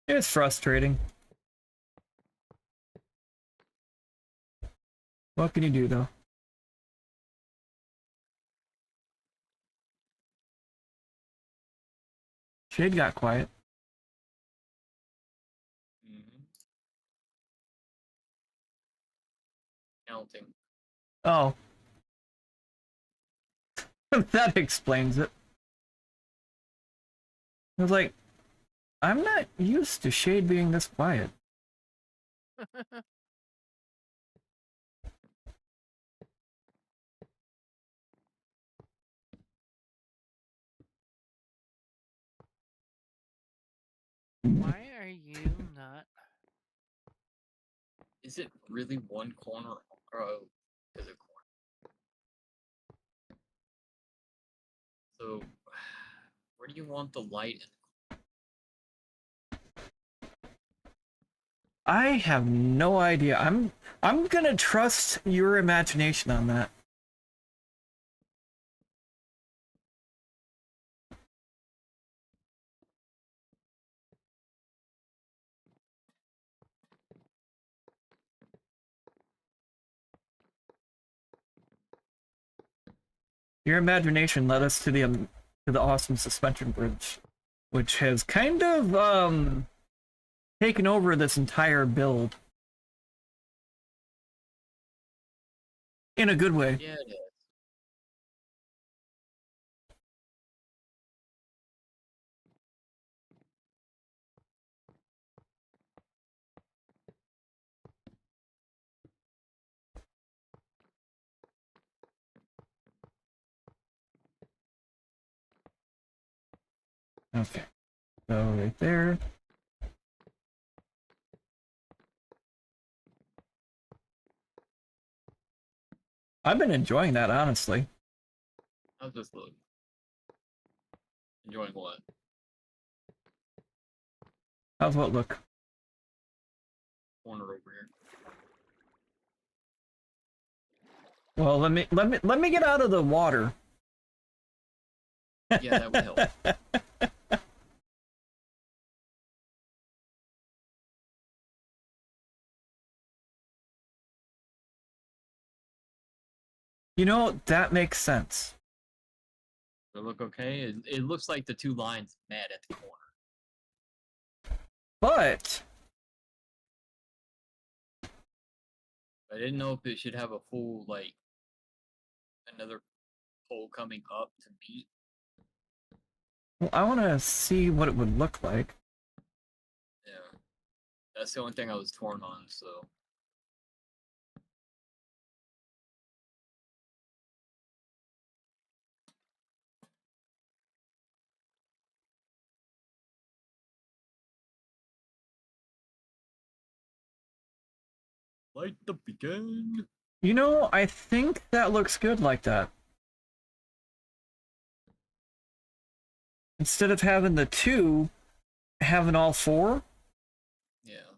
It's frustrating. What can you do, though? Shade got quiet. Mm-hmm. Counting. Oh. That explains it. I was like, I'm not used to Shade being this quiet. Why are you not... Is it really one corner? Oh, is it corner? So, where do you want the light in? I have no idea. I'm gonna trust your imagination on that. Your imagination led us to the awesome suspension bridge, which has kind of taken over this entire build in a good way. Yeah, it is. Okay, so right there. I've been enjoying that, honestly. How's this look? Enjoying what? How's what look? Corner over here. Well, let me get out of the water. Yeah, that would help. You know, that makes sense. Does it look okay? It looks like the two lines met at the corner. But I didn't know if it should have a full, like, another pole coming up to meet. well, I want to see what it would look like. Yeah. That's the only thing I was torn on, so. Light the beacon. You know, I think that looks good like that. Instead of having the two, having all four, Yeah.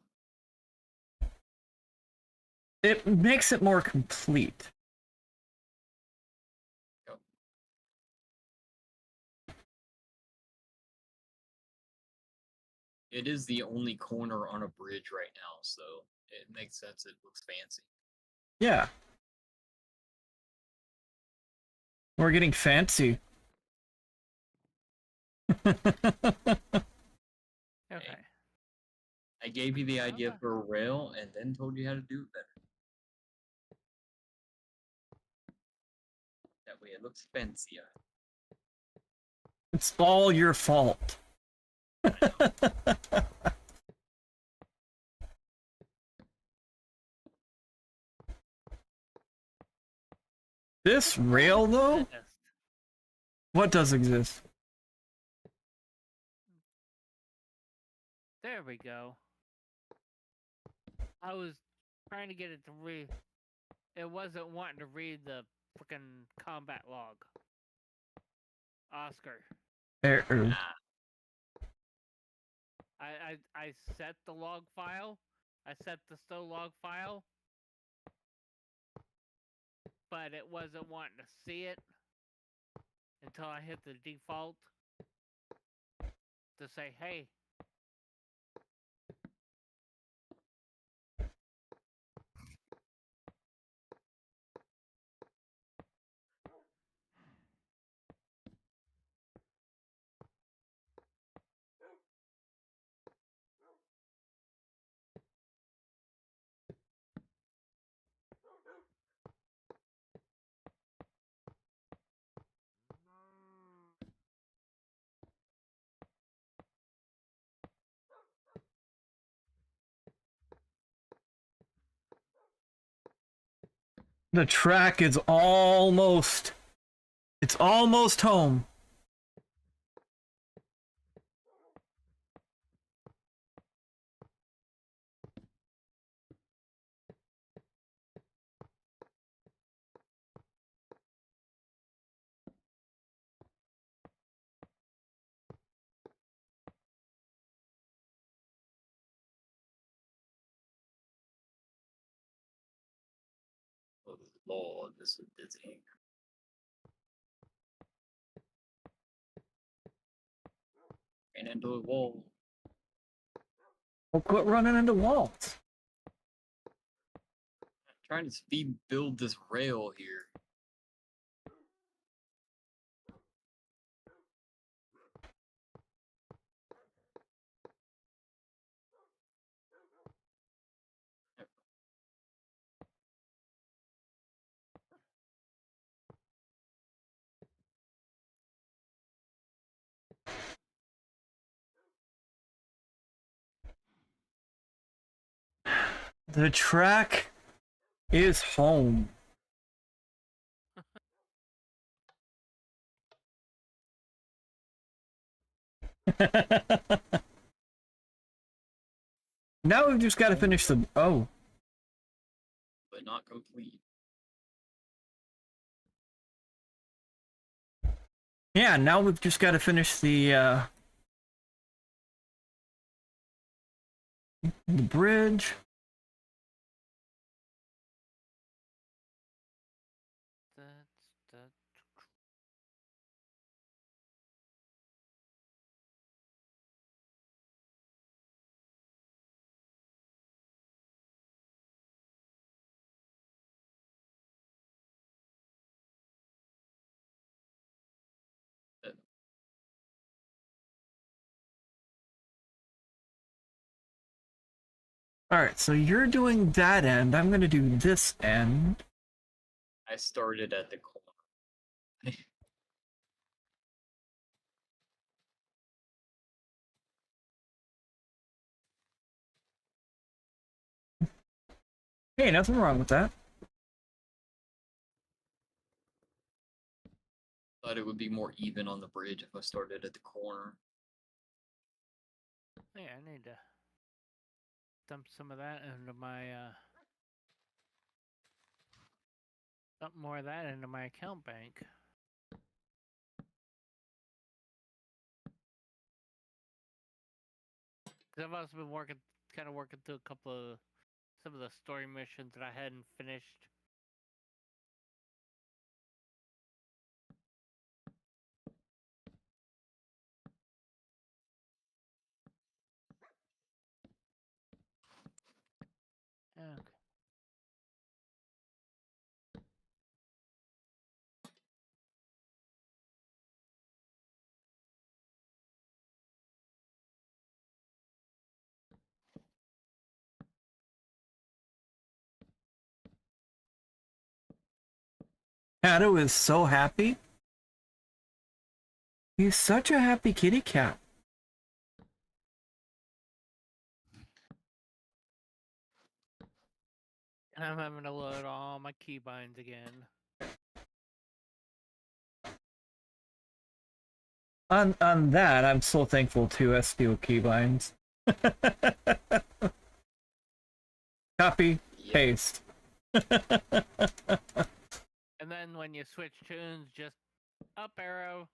it makes it more complete. Go. It is the only corner on a bridge right now, so it makes sense. It looks fancy. Yeah. We're getting fancy. Okay. I gave you the idea Okay. for a rail and then told you how to do it better. That way it looks fancier. It's all your fault. This rail, though? Yes. What does exist? There we go. I was trying to get it to read. It wasn't wanting to read the freaking combat log. Oscar. Error. I set the log file. I set the stow log file. But it wasn't wanting to see it until I hit the default to say, hey. The track is almost... It's almost home. Oh Lord, this is dizzying. And into a wall. Well, quit running into walls. I'm trying to speed build this rail here. The track is home. Now we've just got to finish the... Oh. But not complete. Yeah, now we've just got to finish the bridge. That's that. Uh, Alright, so you're doing that end. I'm going to do this end. I started at the corner. Hey, nothing wrong with that. Thought it would be more even on the bridge if I started at the corner. Yeah, I need to dump some of that into my dump more of that into my account bank. Cause I've also been kind of working through a couple of some of the story missions that I hadn't finished. Okay. Shadow is so happy. He's such a happy kitty cat. And I'm having to load all my keybinds again. On that, I'm so thankful to SDO keybinds. Copy, Yeah. paste. And then when you switch tunes, just up arrow.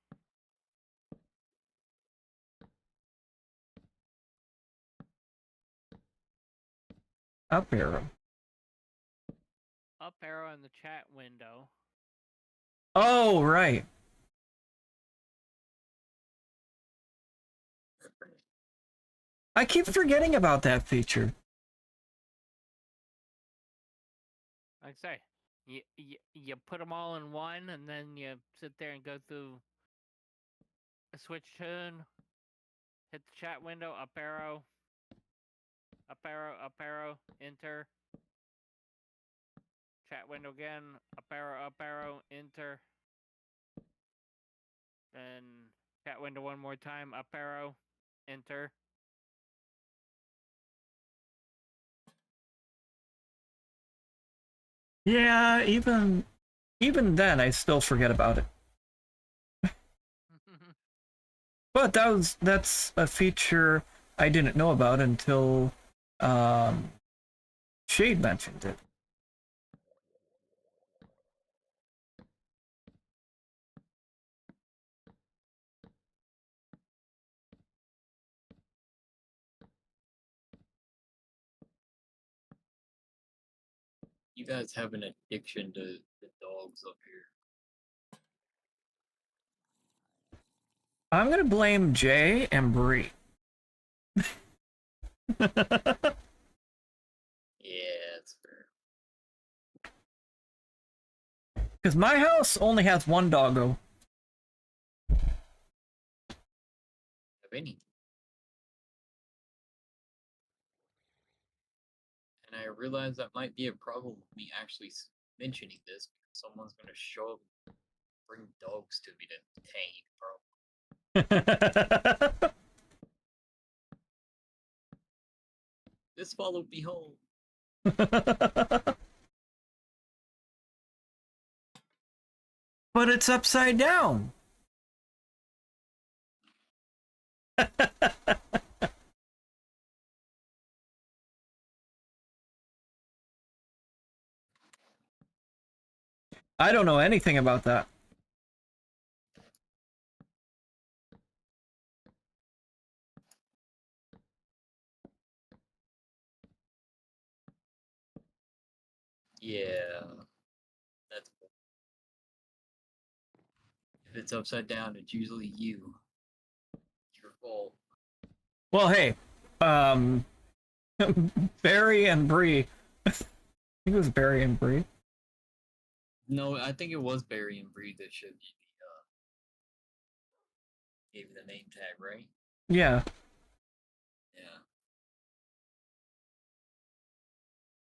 Up arrow. Up arrow in the chat window. Oh, right. I keep forgetting about that feature. Like I say, you put them all in one, and then you sit there and go through a switch tune, hit the chat window, up arrow, up arrow, up arrow, enter. Chat window again, up arrow, enter. Then chat window one more time, up arrow, enter. Yeah, even then, I still forget about it. But that's a feature I didn't know about until Shade mentioned it. You guys have an addiction to the dogs up here. I'm gonna blame Jay and Berri. Yeah, that's fair. Because my house only has one doggo. Have any. And I realize that might be a problem with me actually mentioning this because someone's going to show up and bring dogs to me to tame, bro. This followed me home. But it's upside down. I don't know anything about that. Yeah, that's if it's upside down, it's usually you. It's your fault. Well, hey, Berri and Bree. I think it was Berri and Bree. No, I think it was Berri and Bree that should be gave you the name tag, right? Yeah. Yeah.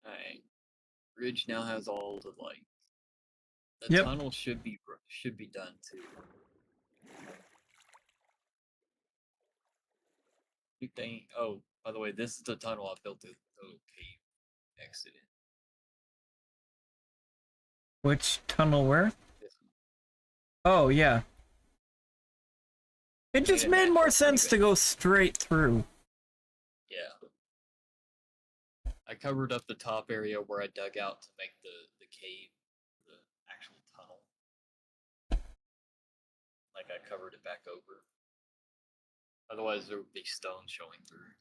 Alright. Bridge now has all the like. The Yep. tunnel should be done too. You think? Oh, by the way, this is the tunnel I built the little cave exit in. Which tunnel where? This one. Oh, yeah. It just it made match more up pretty sense good. to go straight through. Yeah. I covered up the top area where I dug out to make the cave, the actual tunnel. Like I covered it back over. Otherwise, there would be stone showing through.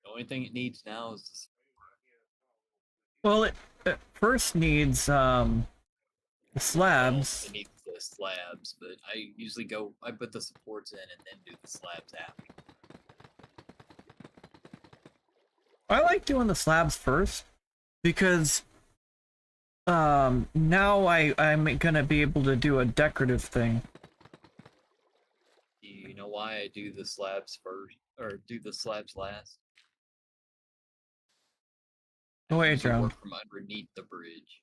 The only thing it needs now is the Well, it first needs the slabs. it needs the slabs, but I usually I put the supports in and then do the slabs after. I like doing the slabs first because now I'm gonna be able to do a decorative thing. Do you know why I do the slabs first, or do the slabs last? I Oh, wait, usually John. work from underneath the bridge.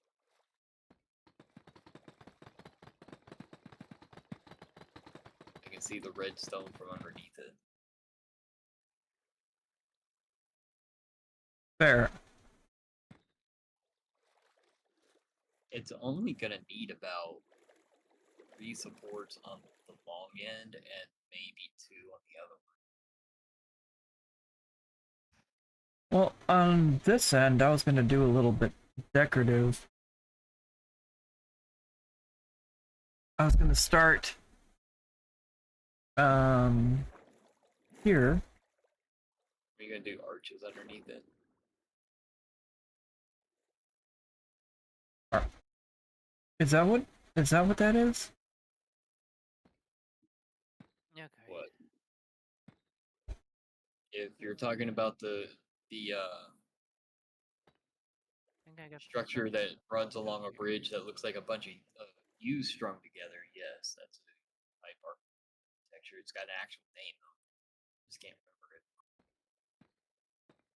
I can see the redstone from underneath it. Fair. It's only gonna need about 3 supports on the long end and maybe 2 on the other one. Well, on this end, I was gonna do a little bit decorative. I was gonna start here. Are you gonna do arches underneath it? Is that what that is? Okay. What? If you're talking about the I think I got the structure stuff that runs along a here. bridge that looks like a bunch of U's strung together, yes, that's a type architecture. It's got an actual name though. Just can't remember it.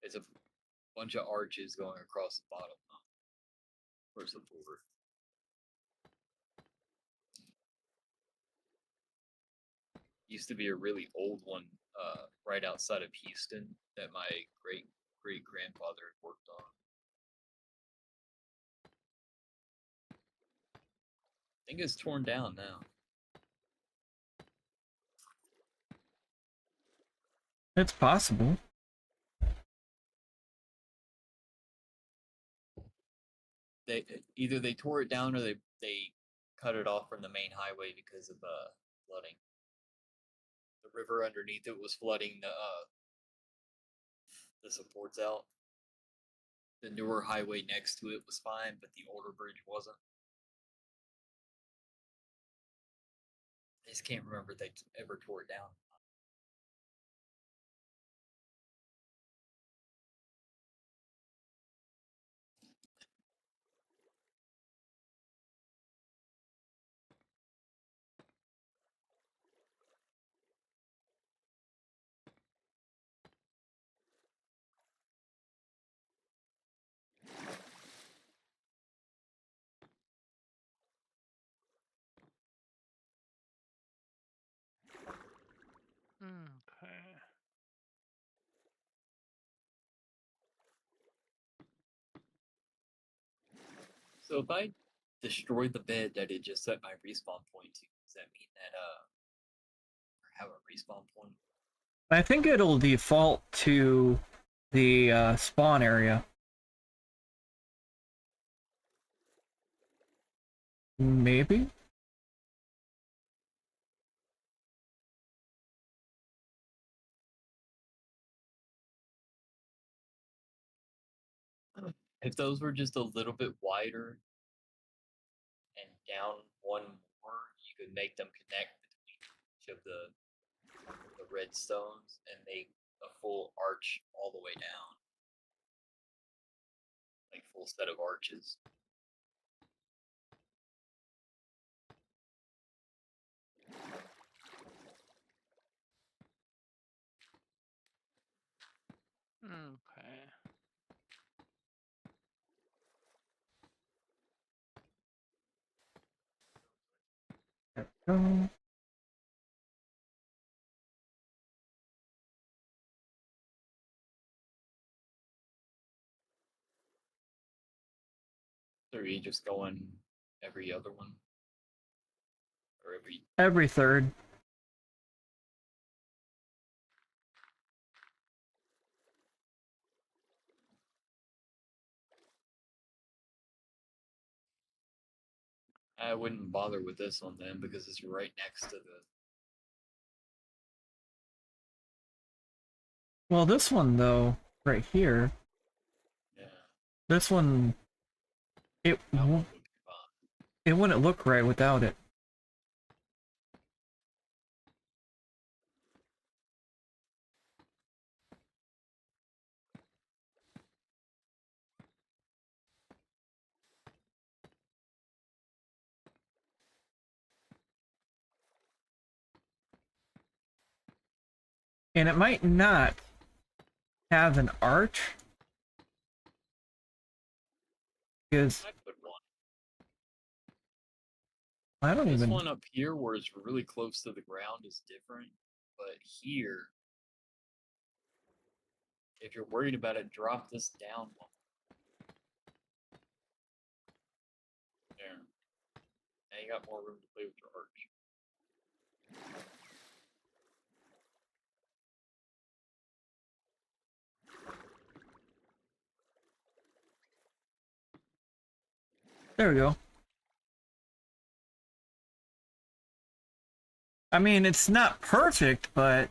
It's a bunch of arches going across the bottom for support. Used to be a really old one right outside of Houston that my great grandfather had worked on. I think it's torn down now. It's possible. They either they tore it down or they cut it off from the main highway because of flooding. The river underneath it was flooding the supports out. The newer highway next to it was fine, but the older bridge wasn't. I just can't remember if they ever tore it down. Okay. So if I destroy the bed that it just set my respawn point to, does that mean that I have a respawn point? I think it'll default to the spawn area. Maybe? If those were just a little bit wider and down one more, you could make them connect between each of the red stones and make a full arch all the way down. Like full set of arches. Okay. There we go. So are you just going every other one? Or every Every third. I wouldn't bother with this one then because it's right next to the Well, this one though, right here, yeah. this one, it That one w- would be fine. it wouldn't look right without it. And it might not have an arch because I put one. I don't This even. one up here where it's really close to the ground is different. But here, if you're worried about it, drop this down one. There. Now you got more room to play with your arch. There we go. I mean, it's not perfect, but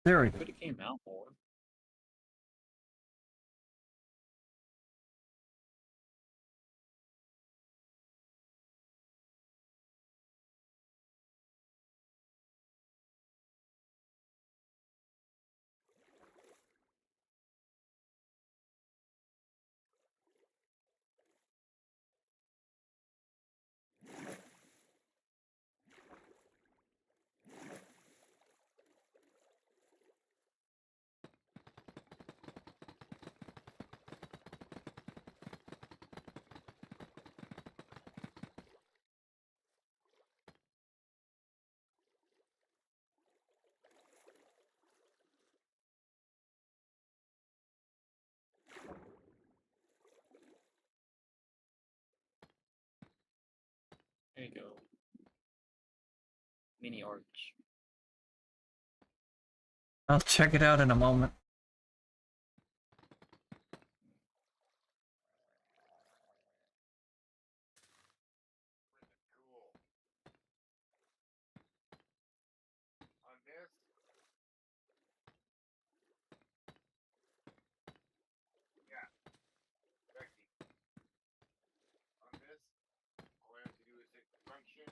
there we go. Could have came out more. There you go. Mini arch. I'll check it out in a moment. On this, yeah, Becky. On this, all I have to do is hit function.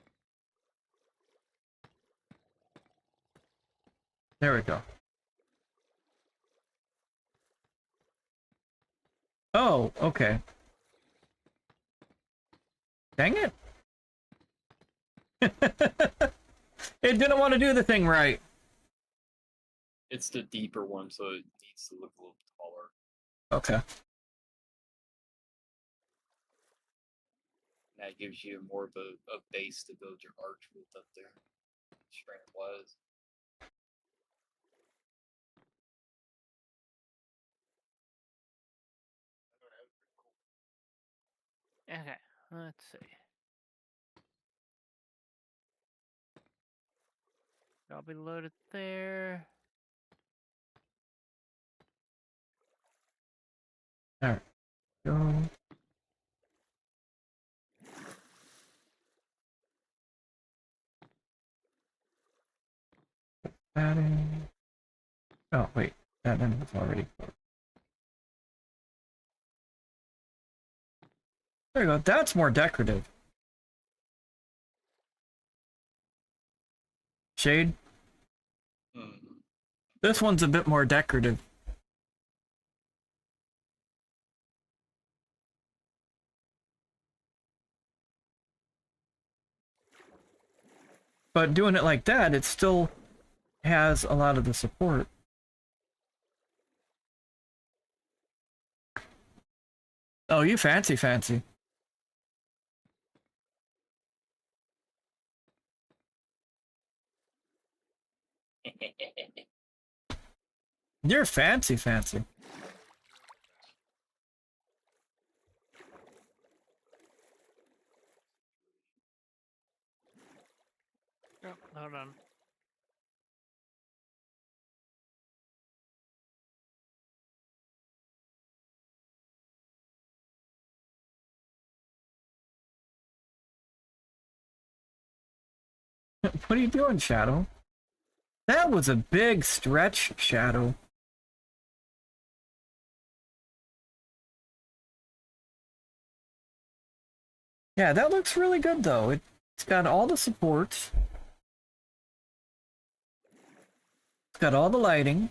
There we go. Oh, okay. Dang it. It didn't want to do the thing right. It's the deeper one, so it needs to look a little taller. Okay. That gives you more of a base to build your arch with up there, strength wise. Okay. Let's see. I'll be loaded there. All right. Go. That in. Oh, wait. That in was already closed. There you go. That's more decorative. Shade. Hmm. This one's a bit more decorative. But doing it like that, it still has a lot of the support. Oh, you fancy. You're fancy. Oh, hold on. What are you doing, Shadow? That was a big stretch, Shadow. Yeah, that looks really good, though. It's got all the supports. It's got all the lighting.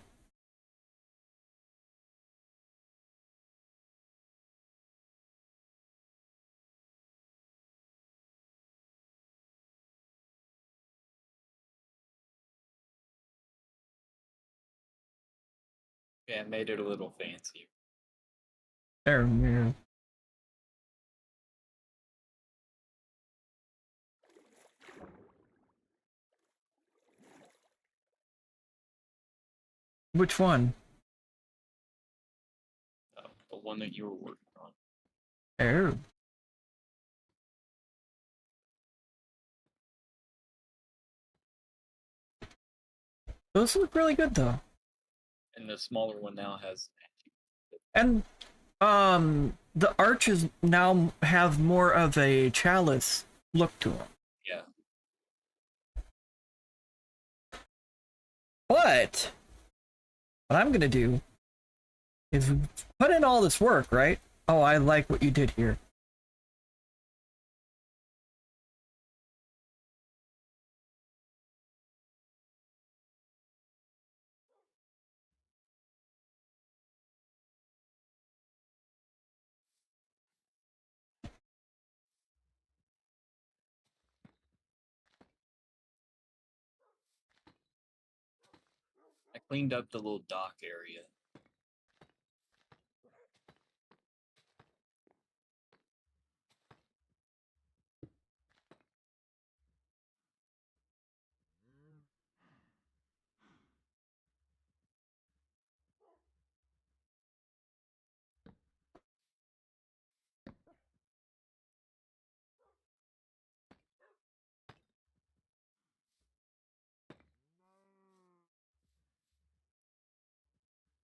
Yeah, it made it a little fancier. There, yeah. Which one? The one that you were working on. Oh. Those look really good, though. And the smaller one now has. And, the arches now have more of a chalice look to them. Yeah. But what I'm gonna do is put in all this work, right? Oh, I like what you did here. I cleaned up the little dock area.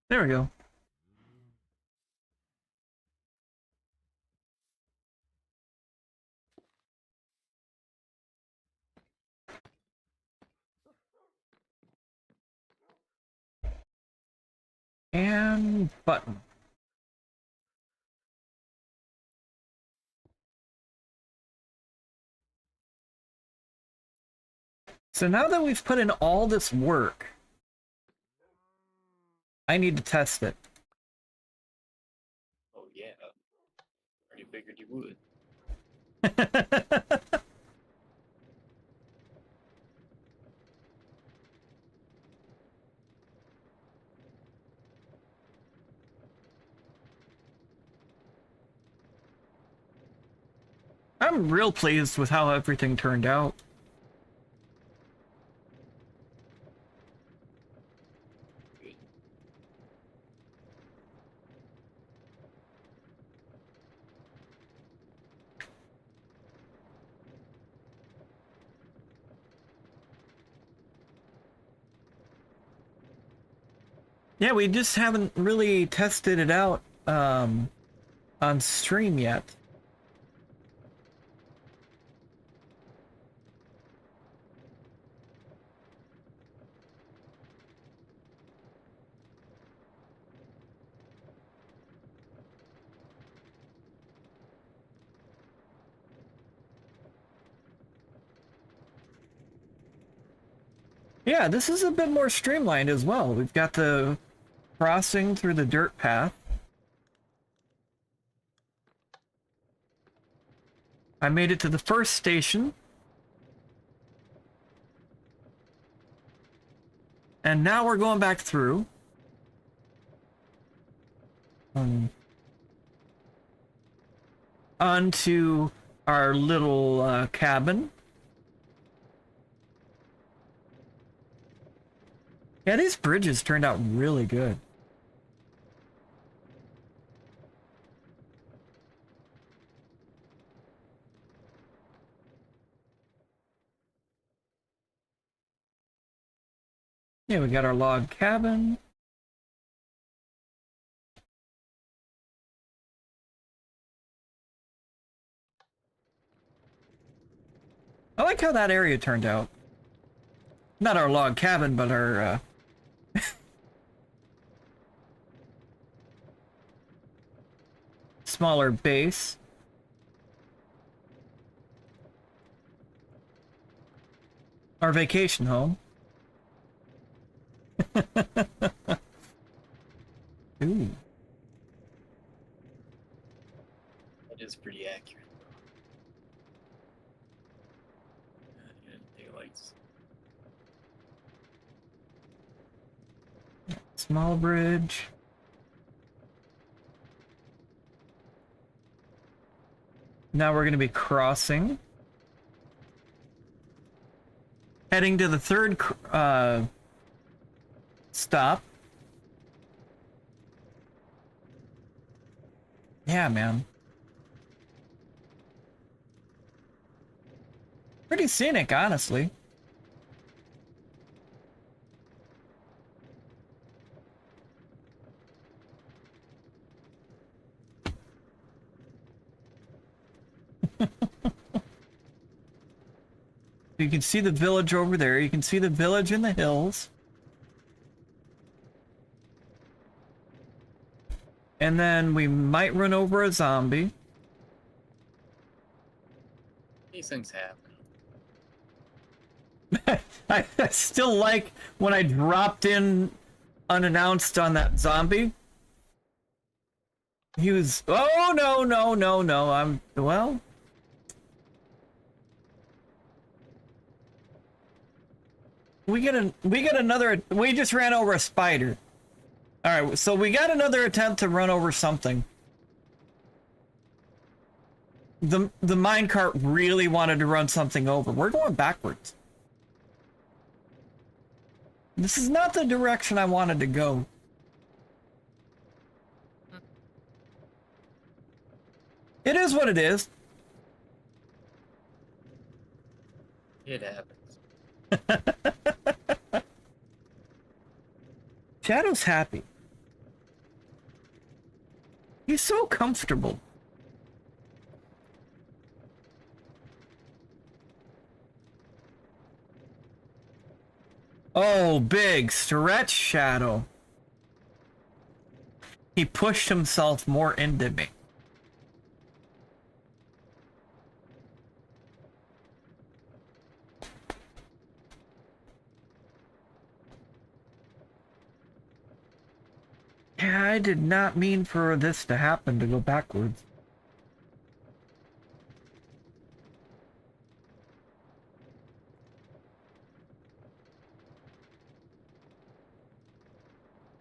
There we go. And button. So now that we've put in all this work, I need to test it. Oh yeah. Already figured you would. I'm real pleased with how everything turned out. Good. Yeah, we just haven't really tested it out on stream yet. Yeah, this is a bit more streamlined as well. We've got the crossing through the dirt path. I made it to the first station. And now we're going back through. Onto our little cabin. Yeah, these bridges turned out really good. Yeah, we got our log cabin. I like how that area turned out. Not our log cabin, but our smaller base. Our vacation home. Ooh. That is pretty accurate. Daylights. Small bridge. Now we're going to be crossing. Heading to the third stop. Yeah, man. Pretty scenic, honestly. You can see the village over there. You can see the village in the hills. And then we might run over a zombie. These things happen. I still like when I dropped in unannounced on that zombie. He was, oh no, no, no, no, I'm, well. We get another, we just ran over a spider. Alright, so we got another attempt to run over something. The minecart really wanted to run something over. We're going backwards. This is not the direction I wanted to go. It is what it is. It happens. Shadow's happy. He's so comfortable. Oh, big stretch, Shadow. He pushed himself more into me. Yeah, I did not mean for this to happen, to go backwards.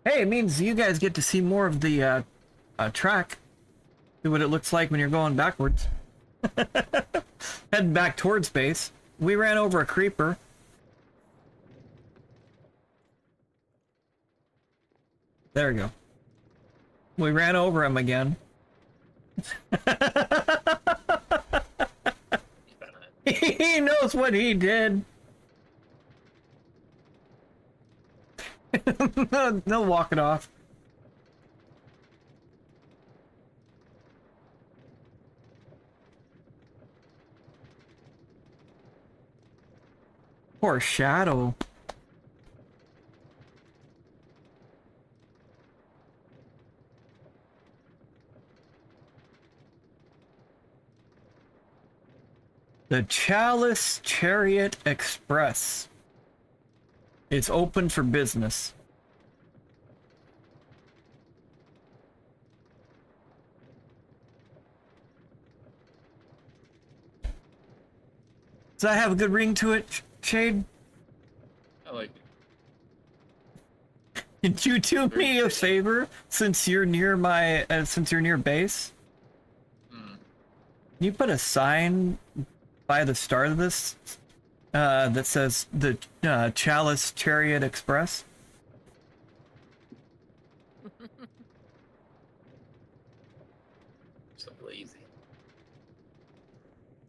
Hey, it means you guys get to see more of the track. See what it looks like when you're going backwards. Heading back towards base. We ran over a creeper. There we go. We ran over him again. He knows what he did. They'll walk it off. Poor Shadow. The Chalice Chariot Express. It's open for business. Does that have a good ring to it, Shade? I like it. Could you do me a favor since you're near my since you're near base? Hmm. Can you put a sign by the start of this that says the Chalice Chariot Express? So lazy.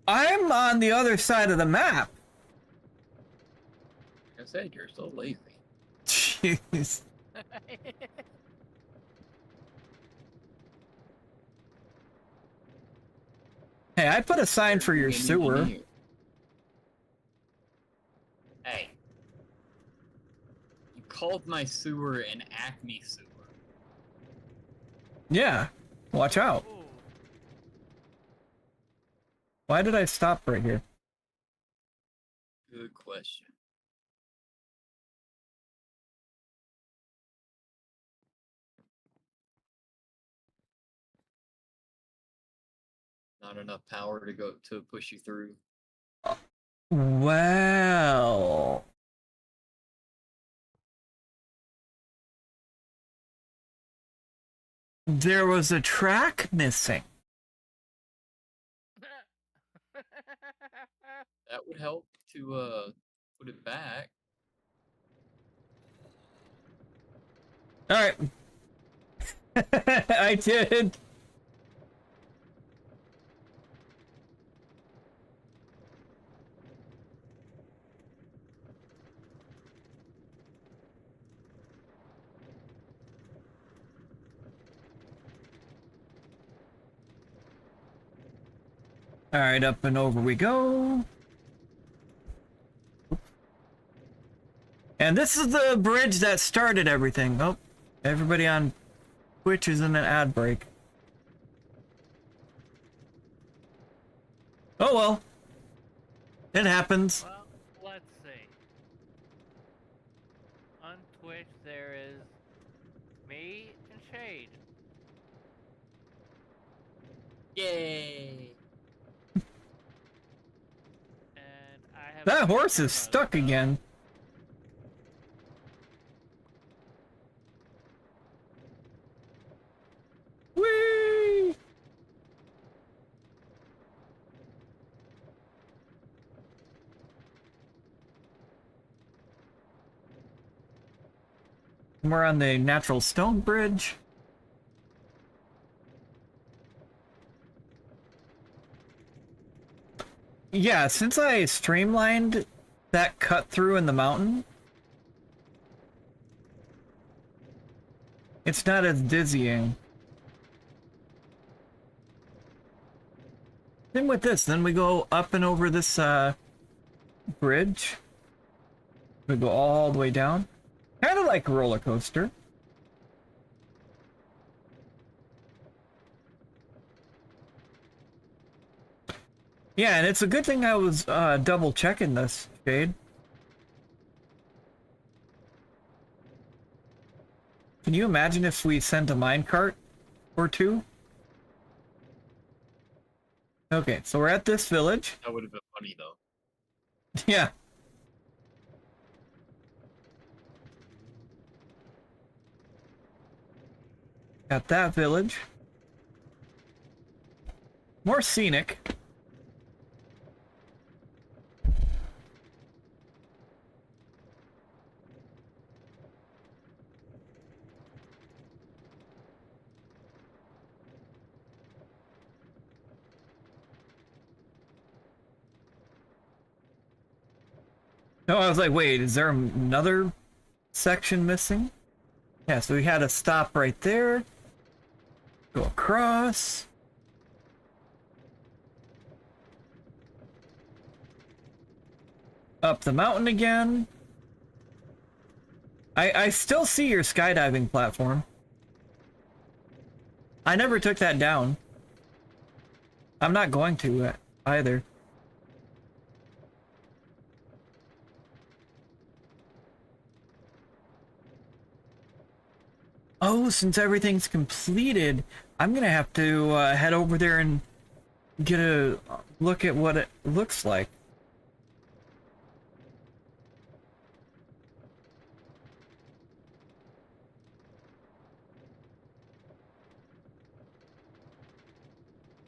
I'm on the other side of the map. Like I said, you're so lazy. Jeez. Hey, I put a sign for your sewer. Hey. You called my sewer an Acme sewer. Yeah. Watch out. Ooh. Why did I stop right here? Good question. Not enough power to go to push you through. Well. There was a track missing. That would help to put it back. All right. I did. All right, up and over we go. And this is the bridge that started everything. Oh, everybody on Twitch is in an ad break. Oh well. It happens. Well, let's see. On Twitch, there is me and Shade. Yay! And I have That a horse camera is stuck mode, so- again. Whee! We're on the natural stone bridge. Yeah, since I streamlined that cut through in the mountain, it's not as dizzying. Then with this, then we go up and over this bridge. We go all the way down. Kind of like a roller coaster. Yeah, and it's a good thing I was double checking this, Shade. Can you imagine if we sent a minecart or two? Okay, so we're at this village. That would have been funny though. Yeah. Got that village. More scenic. No, I was like, wait, is there another section missing? Yeah, so we had a stop right there. Go across. Up the mountain again. I still see your skydiving platform. I never took that down. I'm not going to either. Oh, since everything's completed, I'm gonna have to head over there and get a look at what it looks like.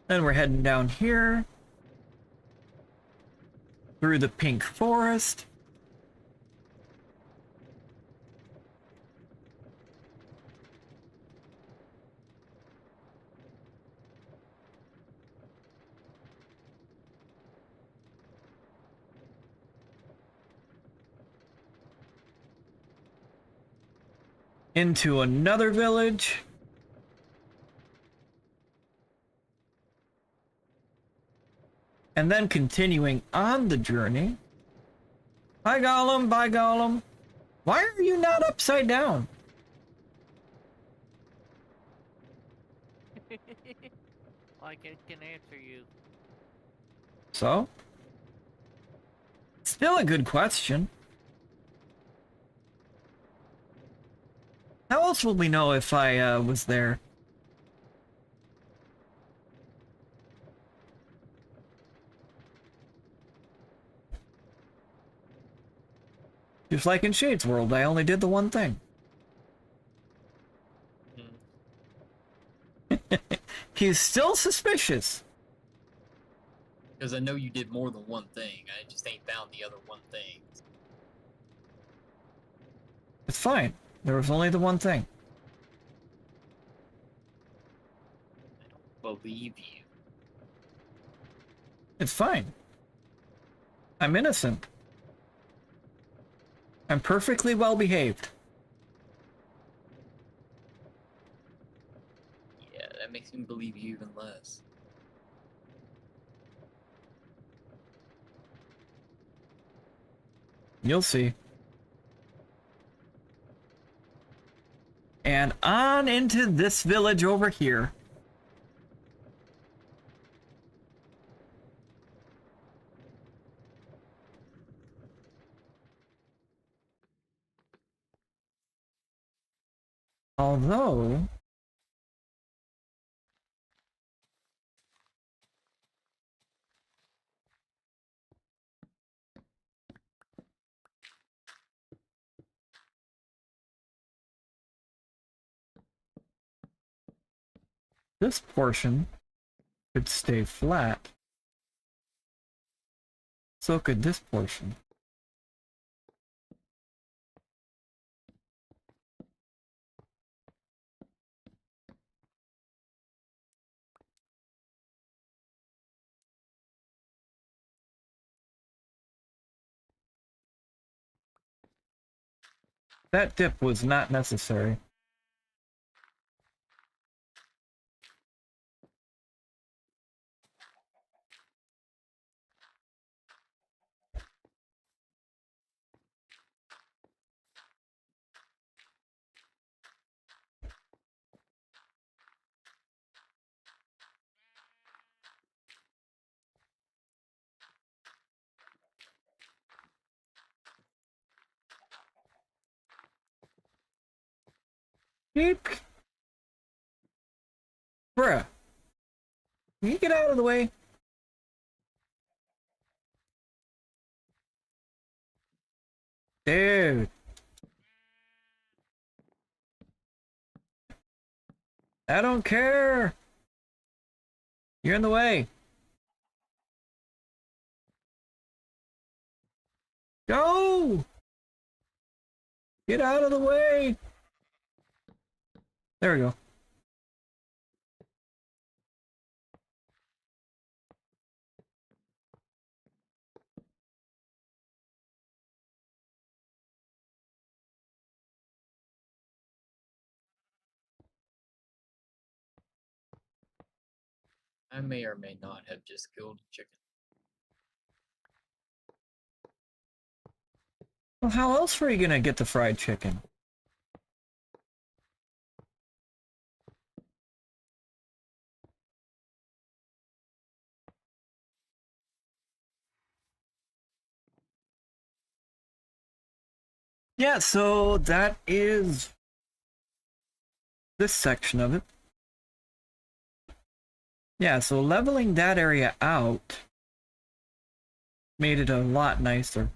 Then we're heading down here through the pink forest. Into another village. And then continuing on the journey. Bye, Gollum. Bye, Gollum. Why are you not upside down? Like it can answer you. So? Still a good question. How else will we know if I was there? Just like in Shade's world, I only did the one thing. He's still suspicious. Because I know you did more than one thing. I just ain't found the other one thing. It's fine. There was only the one thing. I don't believe you. It's fine. I'm innocent. I'm perfectly well behaved. Yeah, that makes me believe you even less. You'll see. And on into this village over here. Although... this portion could stay flat. So could this portion. That dip was not necessary. Beep. Bruh. Can you get out of the way? Dude. I don't care. You're in the way. Go! Get out of the way. There we go. I may or may not have just killed a chicken. Well, how else were you gonna get the fried chicken? Yeah, so that is this section of it. Yeah, so leveling that area out made it a lot nicer.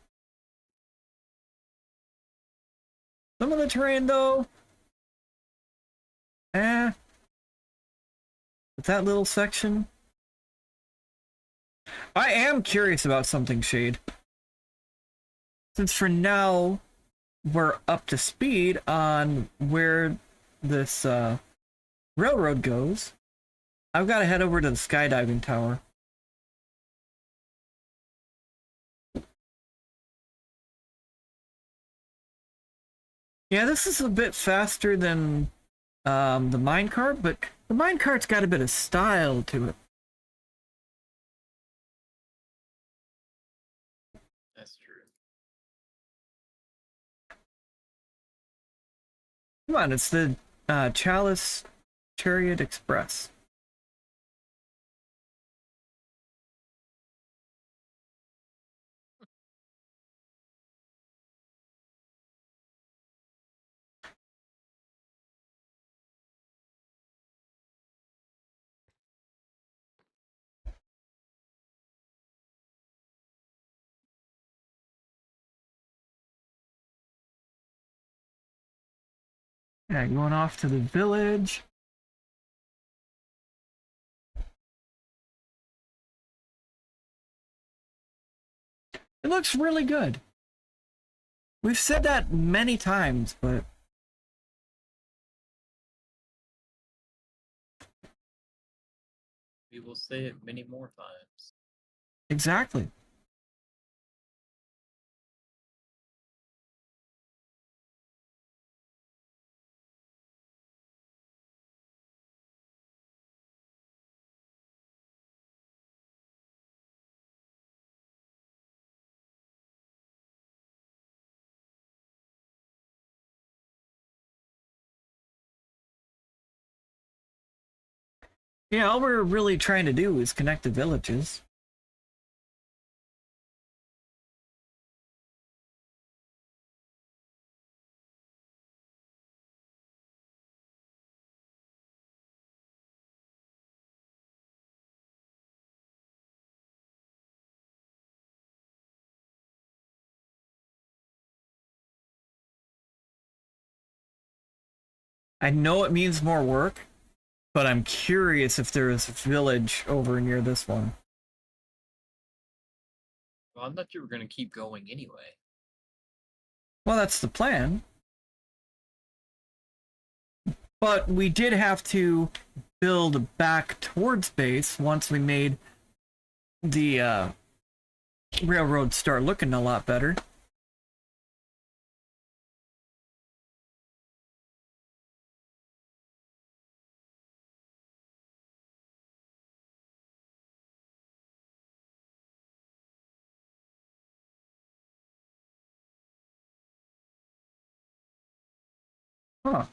Some of the terrain, though, but that little section. I am curious about something, Shade. Since for now, we're up to speed on where this railroad goes, I've got to head over to the skydiving tower. Yeah, this is a bit faster than the minecart, but the minecart's got a bit of style to it. That's true. Come on, it's the Chalice Chariot Express. Yeah, going off to the village. It looks really good. We've said that many times, but We will say it many more times. exactly. Yeah, all we're really trying to do is connect the villages. I know it means more work, but I'm curious if there is a village over near this one. Well, I thought you were going to keep going anyway. Well, that's the plan. But we did have to build back towards base once we made the railroad start looking a lot better. Huh.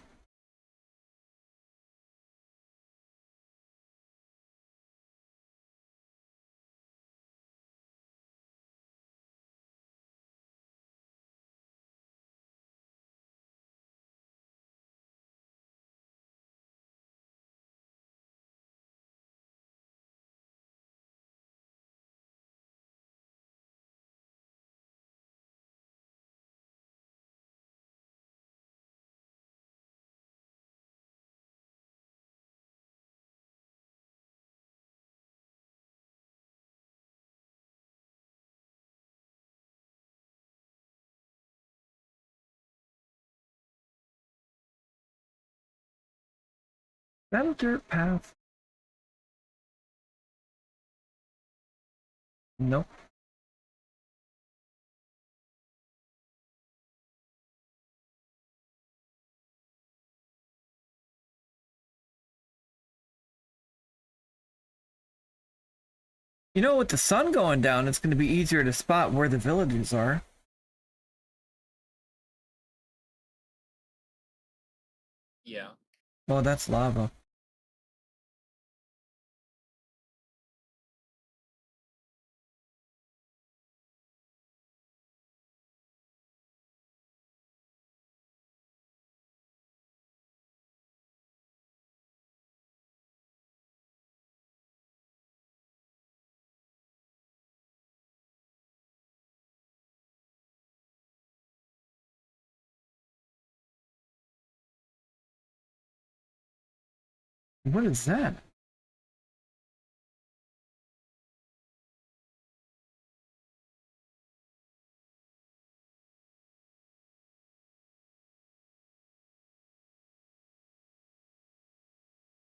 That a dirt path? Nope. You know, with the sun going down, it's going to be easier to spot where the villages are. Yeah. Oh, that's lava. What is that?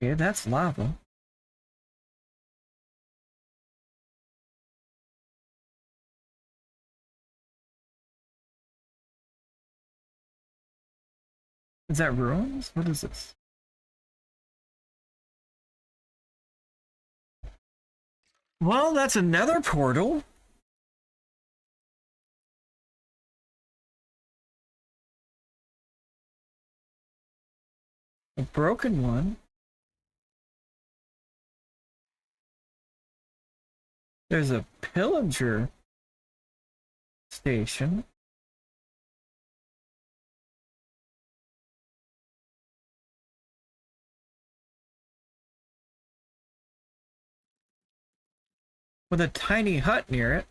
Yeah, that's lava. Is that ruins? What is this? Well, that's another portal. A broken one. There's a pillager station. With a tiny hut near it.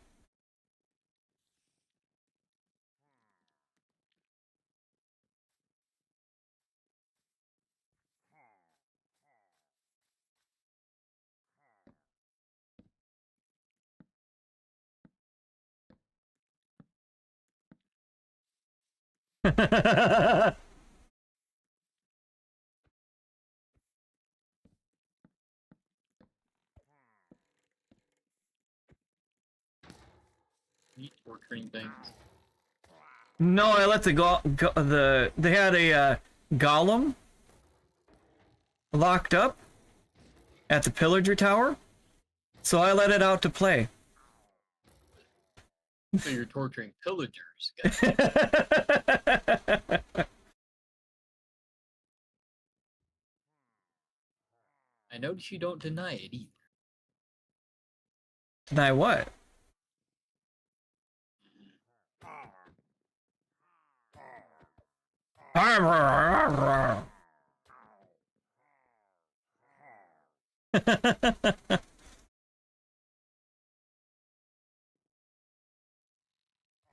Neat torturing things. No, I let they had a golem locked up at the pillager tower, so I let it out to play. So you're torturing pillagers. I notice you don't deny it either. Deny what?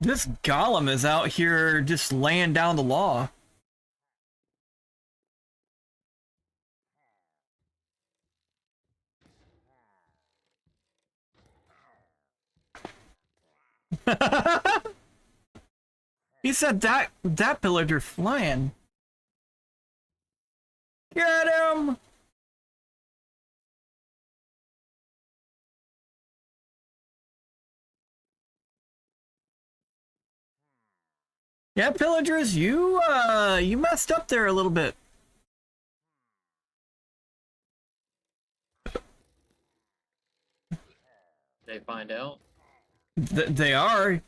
This golem is out here just laying down the law. He said that pillager flying. Get him! Yeah, pillagers, you messed up there a little bit. They find out. They are.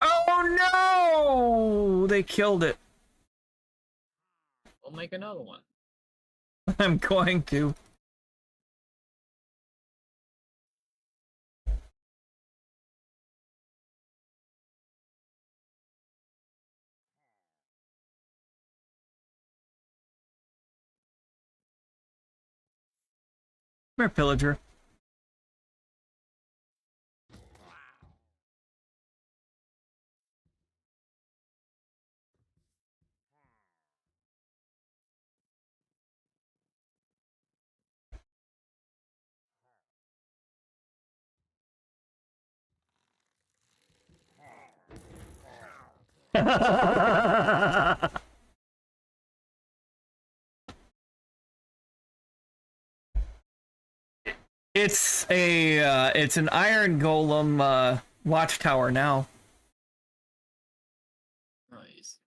Oh no! They killed it. We'll make another one. I'm going to. Come here, pillager. It's an iron golem watchtower now. Nice.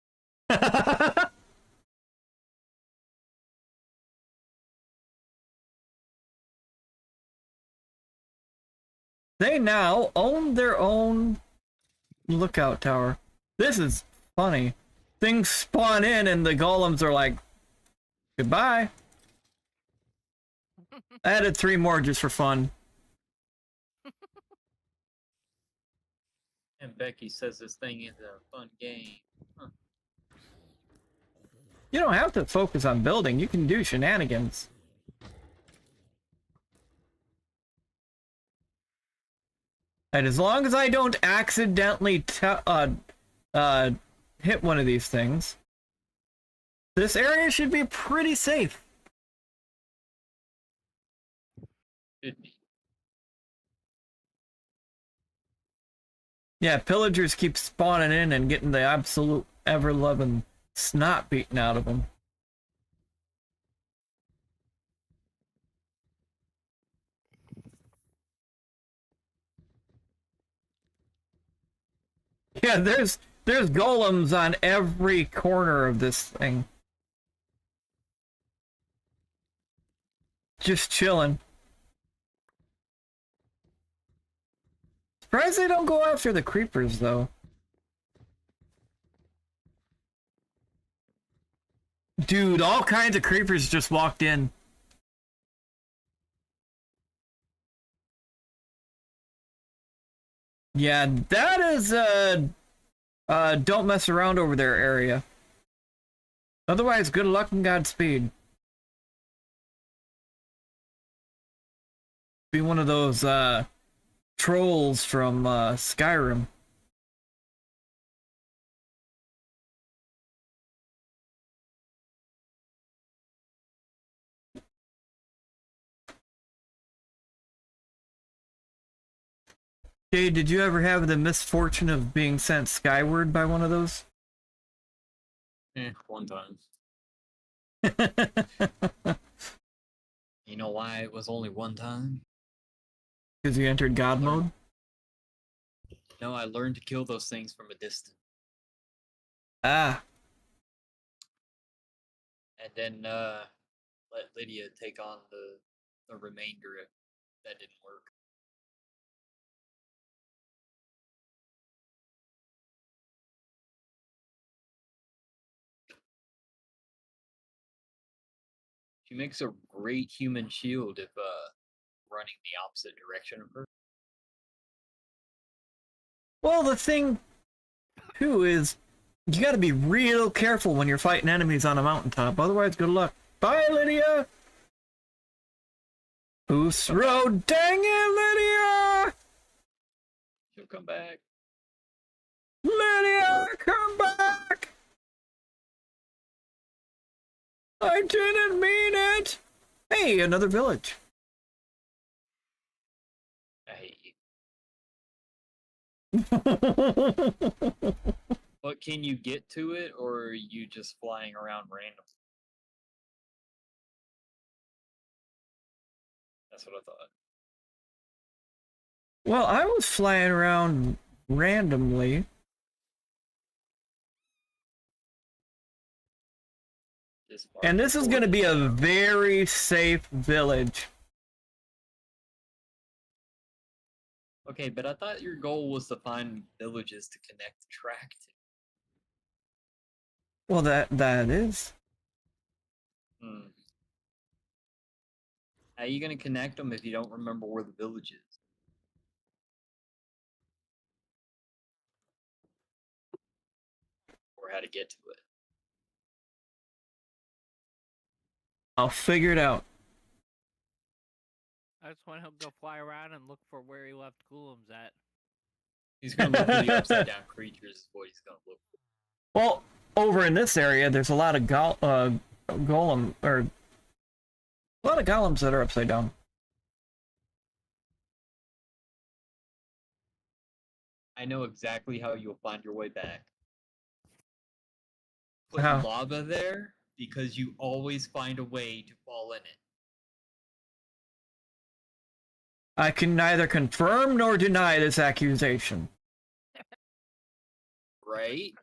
They now own their own lookout tower. This is funny. Things spawn in and the golems are like, goodbye. I added 3 more just for fun. And Becky says this thing is a fun game. Huh. You don't have to focus on building. You can do shenanigans. And as long as I don't accidentally hit one of these things, this area should be pretty safe. Should be. Yeah, pillagers keep spawning in and getting the absolute ever-loving snot beaten out of them. Yeah, there's golems on every corner of this thing. Just chilling. Surprised they don't go after the creepers, though. Dude, all kinds of creepers just walked in. Yeah, that is don't mess around over there area. Otherwise, good luck and Godspeed. Be one of those trolls from Skyrim. Jay, did you ever have the misfortune of being sent skyward by one of those? One time. You know why it was only one time? Because you entered God mode? No, I learned to kill those things from a distance. Ah. And then let Lydia take on the remainder if that didn't work. She makes a great human shield if running the opposite direction of her. Well, the thing, too, is you gotta be real careful when you're fighting enemies on a mountaintop. Otherwise, good luck. Bye, Lydia! Oos Road, dang it, Lydia! She'll come back. Lydia, come back! I didn't mean it! Hey, another village. I hate you. But can you get to it, or are you just flying around randomly? That's what I thought. Well, I was flying around randomly. And this is going to be a very safe village. Okay, but I thought your goal was to find villages to connect the track to. Well, that is. How are you going to connect them if you don't remember where the village is? Or how to get to it? I'll figure it out. That's when he'll go fly around and look for where he left golems at. He's going to look for the upside down creatures is what he's going to look for. Well, over in this area, there's a lot of golem, or a lot of golems that are upside down. I know exactly how you'll find your way back. Put How? lava there because you always find a way to fall in it. I can neither confirm nor deny this accusation. Right?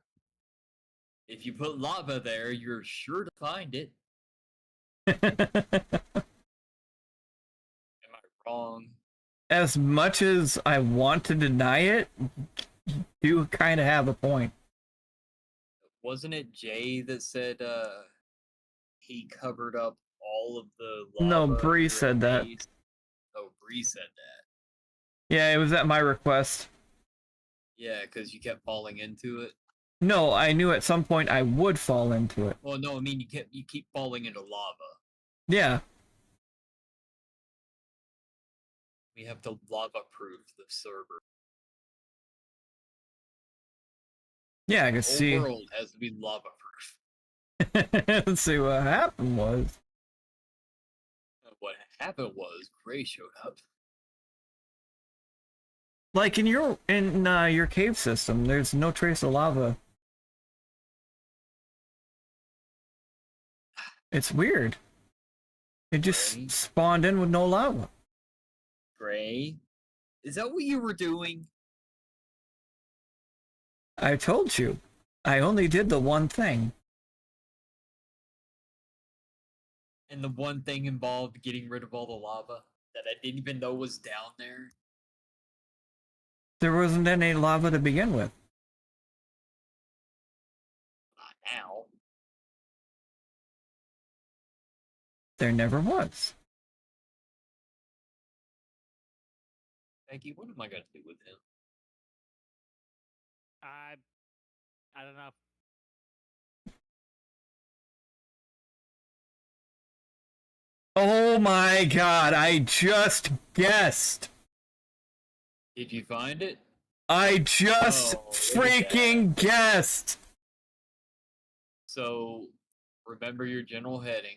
If you put lava there, you're sure to find it. Am I wrong? As much as I want to deny it, you kind of have a point. Wasn't it Jay that said he covered up all of the lava? No, in Berri your said that. base? Oh, Berri said that. Yeah, it was at my request. Yeah, because you kept falling into it. No, I knew at some point I would fall into it. Well, no, I mean you keep falling into lava. Yeah. We have to lava-proof the server. Yeah, I can The see. whole world has to be lava-proof. Let's see what happened was. What happened was Gray showed up. Like in your cave system, there's no trace of lava. It's weird. It just Right. spawned in with no lava. Gray, is that what you were doing? I told you. I only did the one thing. And the one thing involved getting rid of all the lava that I didn't even know was down there. There wasn't any lava to begin with. Not now. There never was. Becky, what am I gonna do with him? I don't know. Oh my god, I just guessed. Did you find it? I just Oh, look at freaking guessed. So remember your general heading.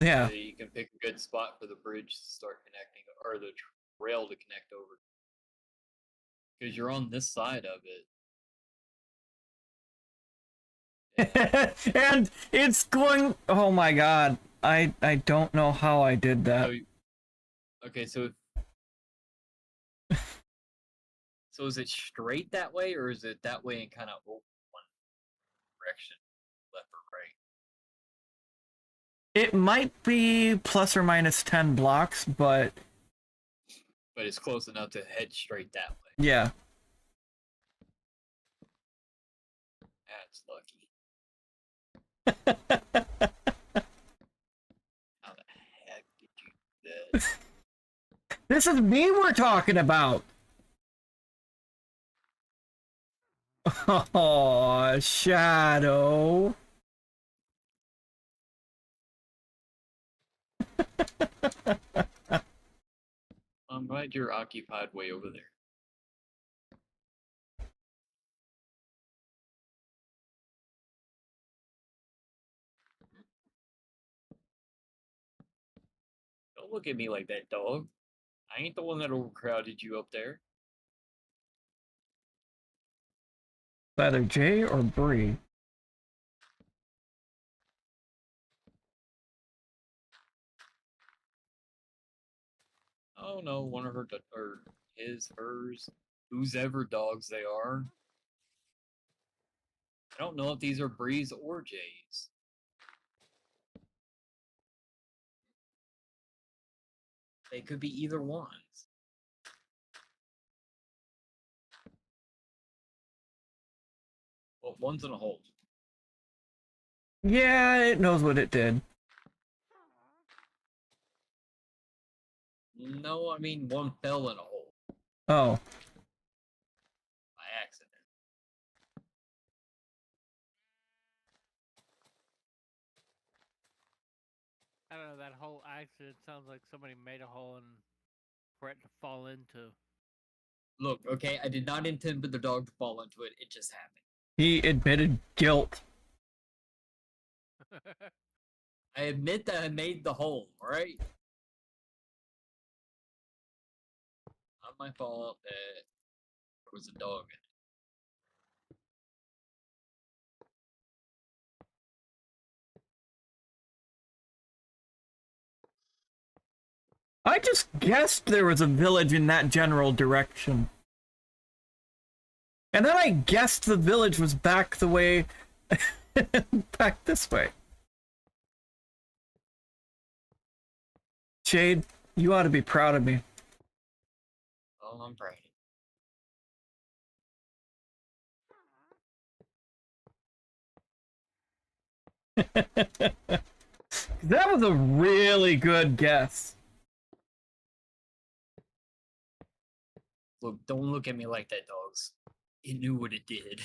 Yeah. So you can pick a good spot for the bridge to start connecting, or the rail to connect over. Because you're on this side of it. And it's going. Oh my god. I don't know how I did that. So, okay, so so is it straight that way, or is it that way and kind of one direction, left or right? It might be plus or minus 10 blocks, but But it's close enough to head straight that way. yeah. That's lucky. How the heck did you do that? This is me we're talking about. Oh, Shadow. I'm glad you're occupied way over there. Don't look at me like that, dog. I ain't the one that overcrowded you up there. It's either Jay or Bree. Oh no, one of her, or his, hers, whose ever dogs they are. I don't know if these are Brees or Jays. They could be either ones. Well, one's in a hole. Yeah, it knows what it did. No, I mean one fell in a hole Oh. by accident. I don't know. That whole accident sounds like somebody made a hole and for it to fall into. Look, okay, I did not intend for the dog to fall into it. It just happened. He admitted guilt. I admit that I made the hole, alright? Not my fault that there was a dog in it. I just guessed there was a village in that general direction. And then I guessed the village was back the way... back this way. Shade, you ought to be proud of me. Oh, I'm proud. That was a really good guess. Look, don't look at me like that, dogs. It knew what it did.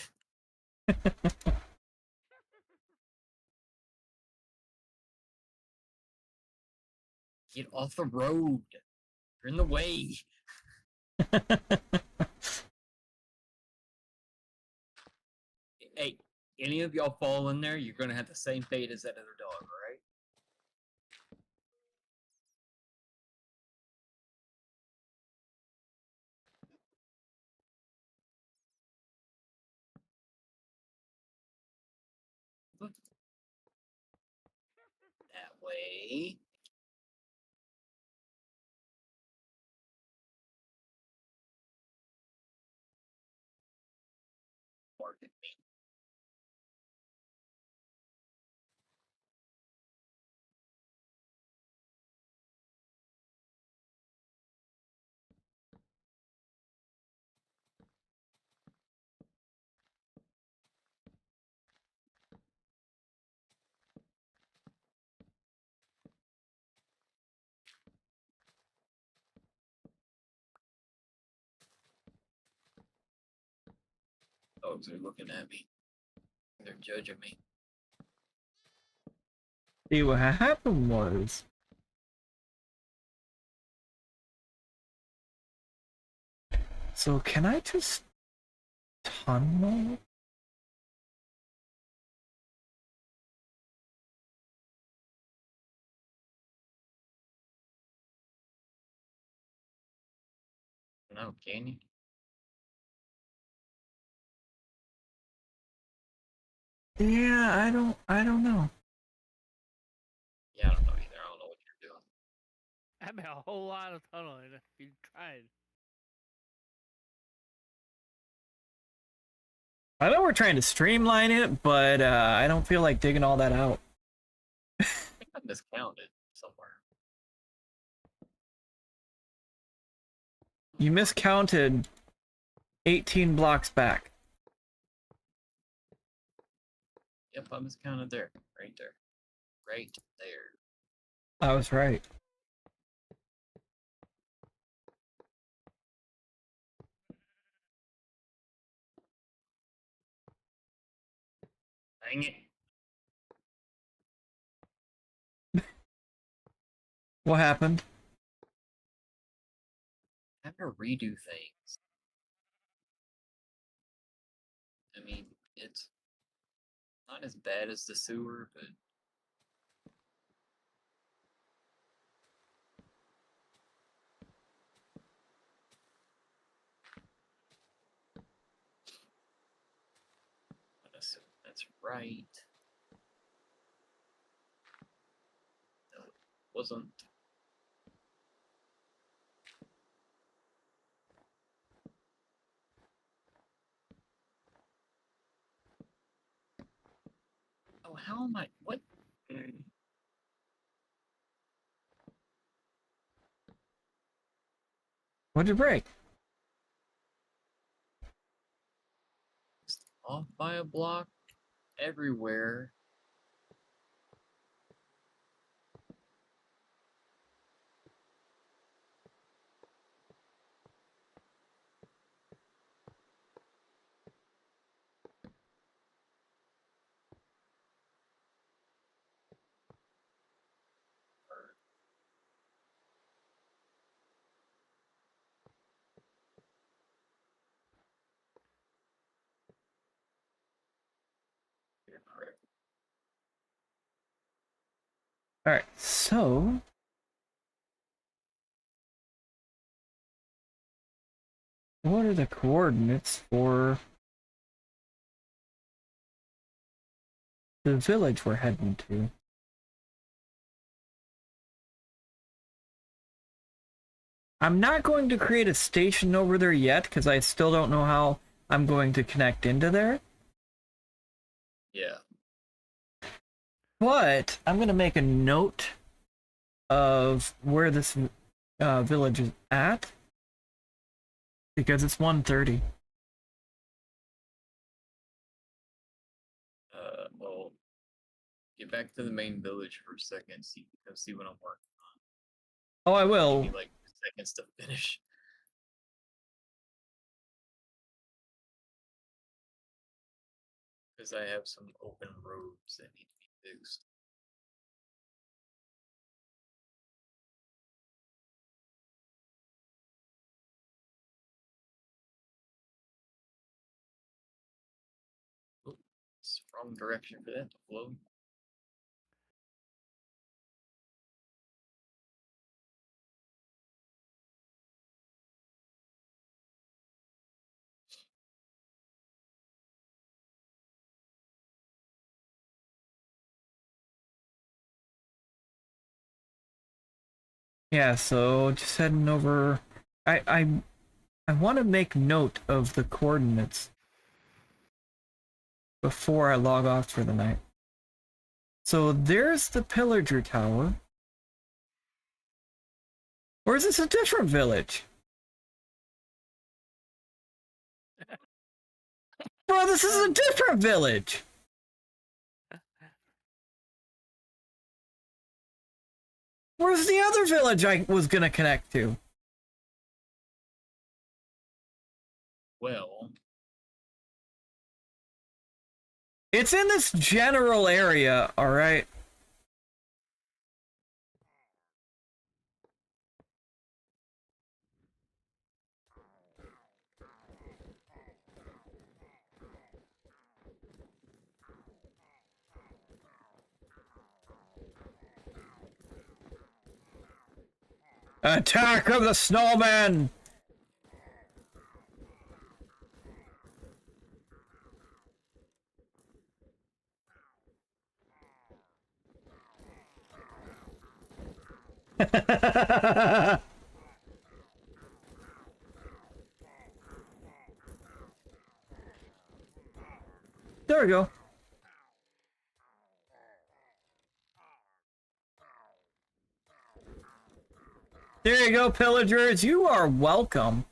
Get off the road. You're in the way. Hey, any of y'all fall in there, you're gonna have the same fate as that other dog, alright? That way. Market me. Dogs are looking at me. They're judging me. See, what happened was, so can I just tunnel? No, can you? Yeah, I don't know. Yeah, I don't know either. I don't know what you're doing. That'd be a whole lot of tunneling if you tried. I know we're trying to streamline it, but I don't feel like digging all that out. I think I miscounted somewhere. You miscounted 18 blocks back. Yep, I miscounted there. Right there. Right there. I was right. Dang it. What happened? I have to redo things. I mean, it's not as bad as the sewer, but that's right. No, it wasn't. Oh, how am I? What? What'd you break? Just off by a block everywhere. You're correct. Alright, so what are the coordinates for the village we're heading to? I'm not going to create a station over there yet because I still don't know how I'm going to connect into there. Yeah. But I'm going to make a note of where this village is at because it's 1:30. Well, get back to the main village for a second. See what I'm working. Oh, I will. Give me like seconds to finish. Because I have some open roads that need to be fixed. It's wrong direction for that to flow. Yeah, so just heading over. I want to make note of the coordinates before I log off for the night. So there's the Pillager Tower. Or is this a different village? Bro, this is a different village! Where's the other village I was gonna connect to? Well, It's in this general area, alright? Attack of the snowman! There we go. There you go, pillagers. You are welcome.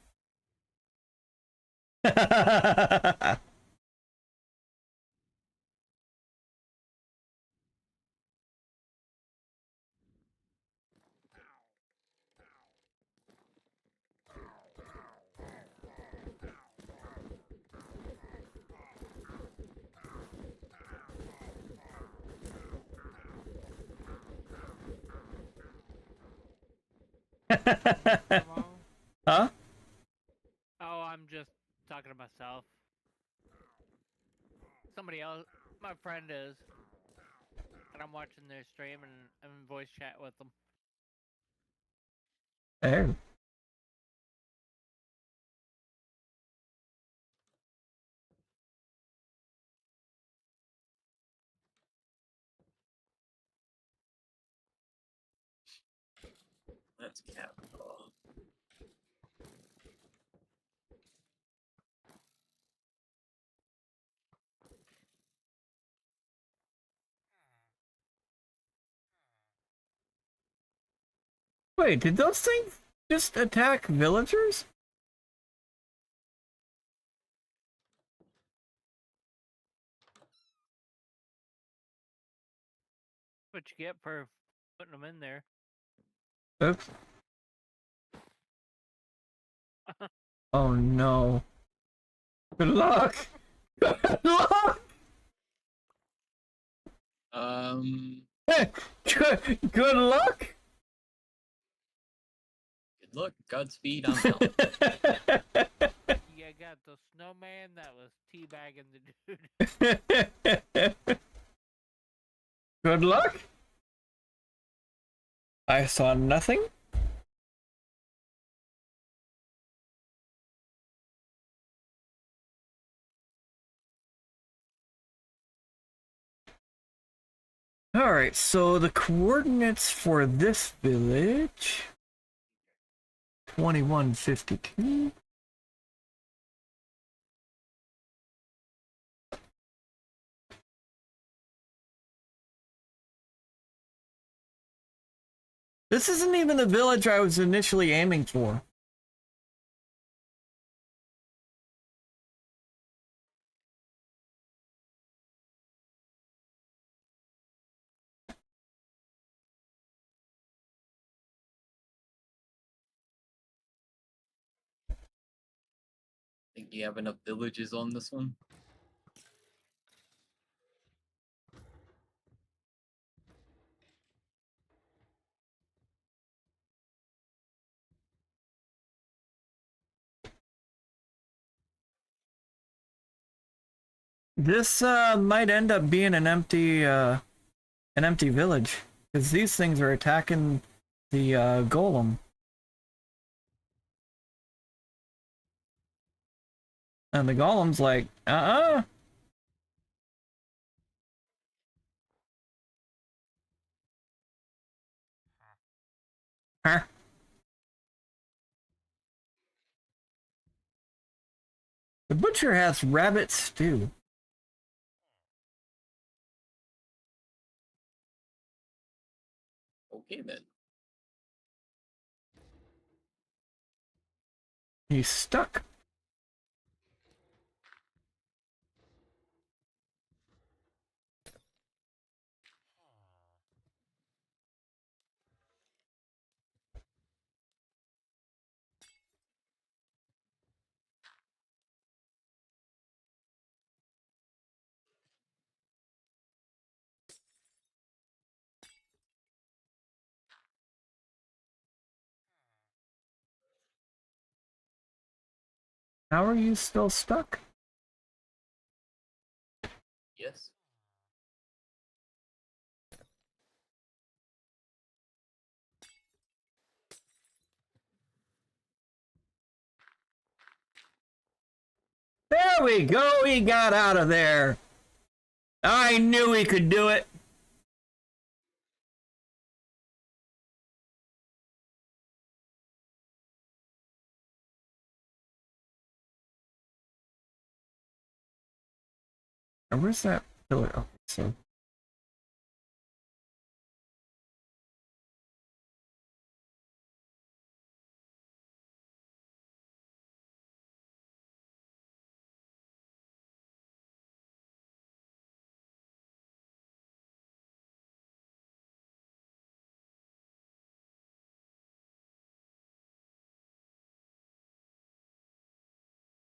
Hello? Huh? Oh, I'm just talking to myself. Somebody else, my friend is, and I'm watching their stream and I'm in voice chat with them. There. that's capital. Wait, did those things just attack villagers? What you get for putting them in there? Oops. Oh no. Good luck! Good luck! Good luck! Good luck, Godspeed, I'm out. You got the snowman that was teabagging the dude. Good luck? I saw nothing. Alright, so the coordinates for this village 2152. This isn't even the village I was initially aiming for. Think you have enough villages on this one? This might end up being an empty village, because these things are attacking the golem. And the golem's like, Huh? The butcher has rabbit stew. Okay then. He's stuck. How are you still stuck? Yes. There we go. He got out of there. I knew he could do it. Oh, where's that pillar? Okay, so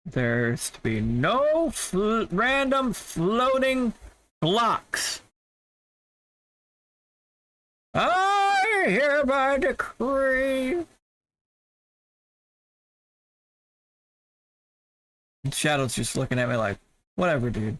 there's to be no random floating blocks. I hereby decree. Shadow's just looking at me like, whatever, dude.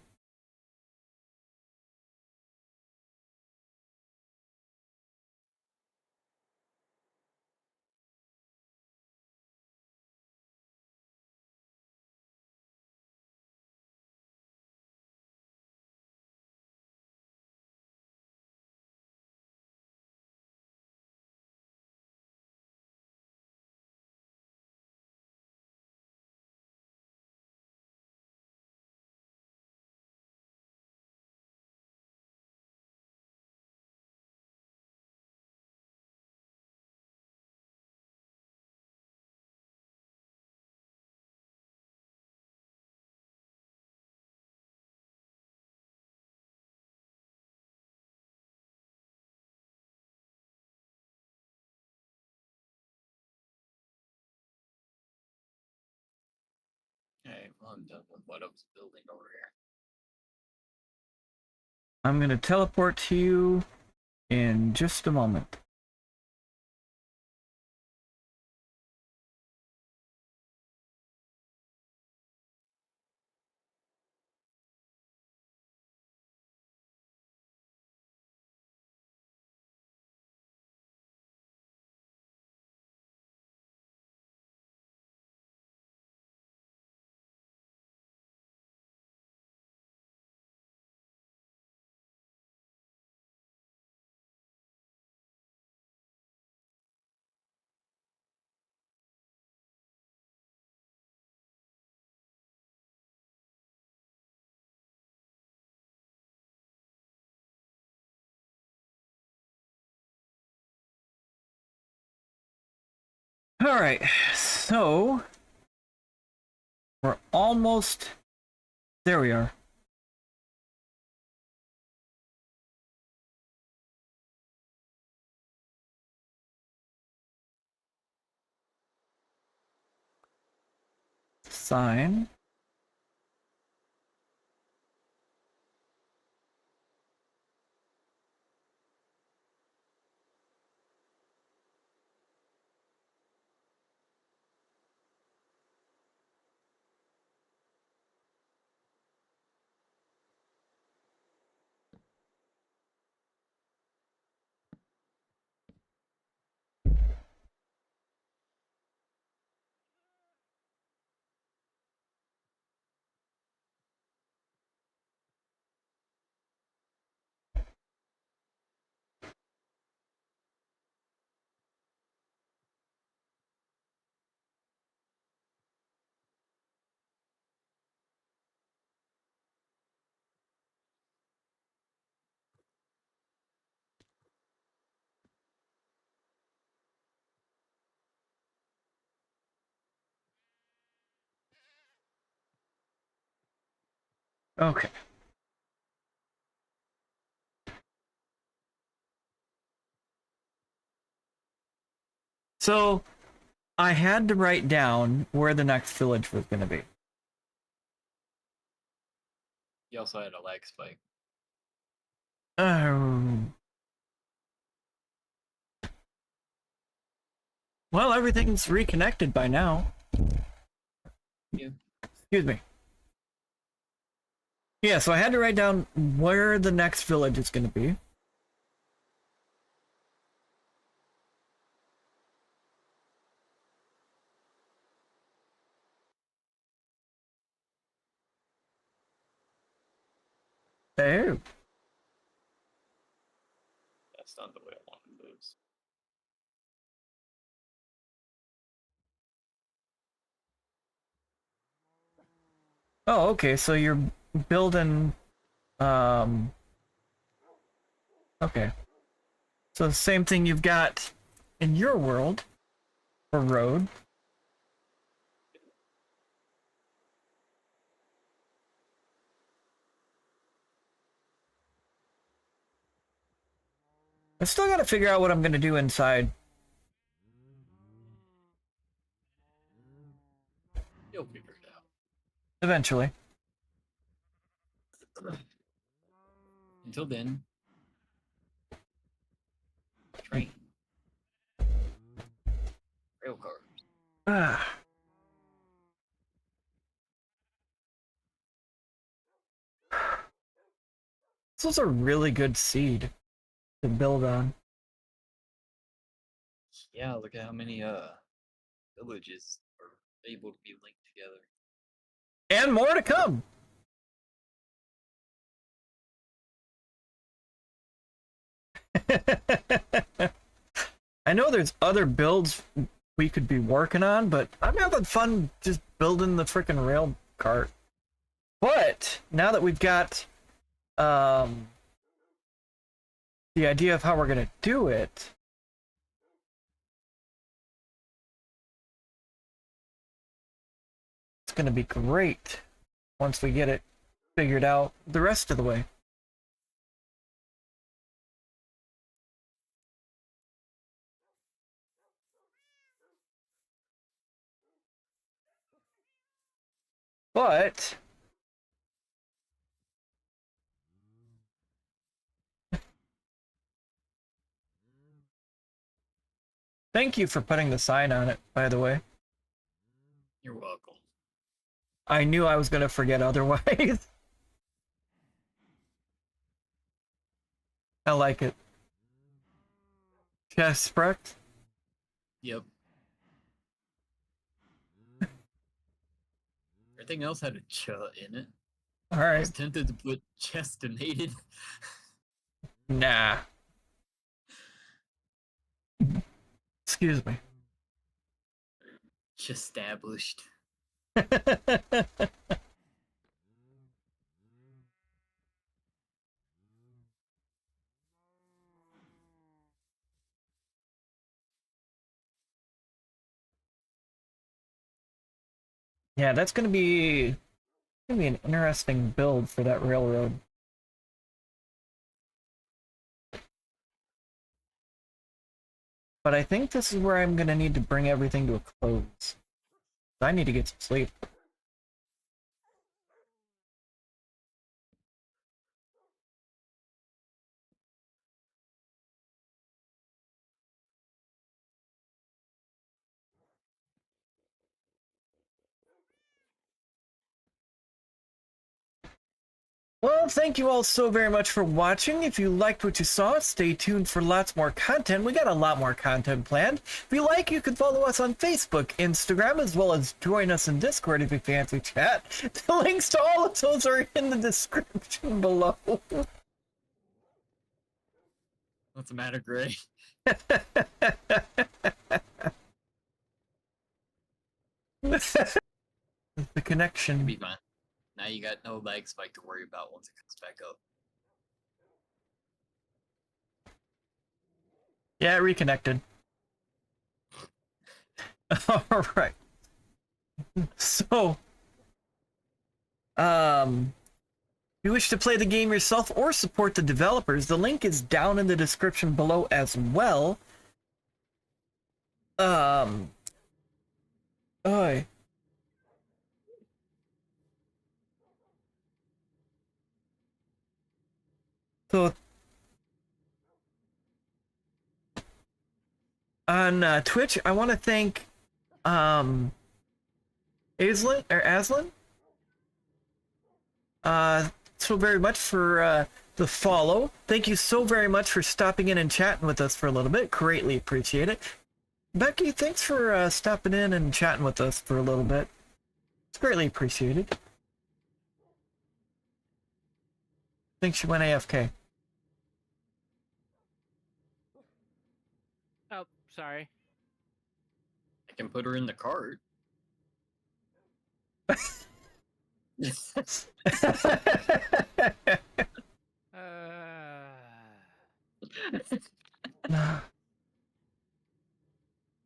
Okay, well, I'm done with what I was building over here. I'm gonna teleport to you in just a moment. All right, so we're almost there. We are. Sign. Okay. So I had to write down where the next village was going to be. You also had a lag spike. Um, well, everything's reconnected by now. Yeah. Excuse me. Yeah, so I had to write down where the next village is going to be. Oh. That's not the way I wanted those. Oh, okay, so you're building, okay. So the same thing you've got in your world for road. I still gotta figure out what I'm gonna do inside. You'll figure it out. Eventually. Until then, train. Rail cars. Ah. This was a really good seed to build on. Yeah, look at how many villages are able to be linked together. And more to come. I know there's other builds we could be working on, but I'm having fun just building the freaking rail cart. But now that we've got the idea of how we're gonna do it, it's gonna be great once we get it figured out the rest of the way. But thank you for putting the sign on it, by the way. You're welcome. I knew I was gonna forget otherwise. I like it. Chest Sprecht. Yep. Everything else had a ch in it. I Alright. was tempted to put chestinated. Nah. Excuse me. Established. Yeah, that's gonna be an interesting build for that railroad. But I think this is where I'm gonna need to bring everything to a close. I need to get some sleep. Well, thank you all so very much for watching. If you liked what you saw, stay tuned for lots more content. We got a lot more content planned. If you like, you can follow us on Facebook, Instagram, as well as join us in Discord if you fancy chat. The links to all of those are in the description below. What's the matter, Gray? The connection. Be fine. Now you got no lag spike to worry about once it comes back up. Yeah, it reconnected. All right. So, you wish to play the game yourself or support the developers, the link is down in the description below as well. Oy. So on Twitch, I want to thank Aslan or Aslan. So very much for the follow. Thank you so very much for stopping in and chatting with us for a little bit. Greatly appreciate it. Becky, thanks for stopping in and chatting with us for a little bit. It's greatly appreciated. I think she went AFK. Oh, sorry. I can put her in the cart.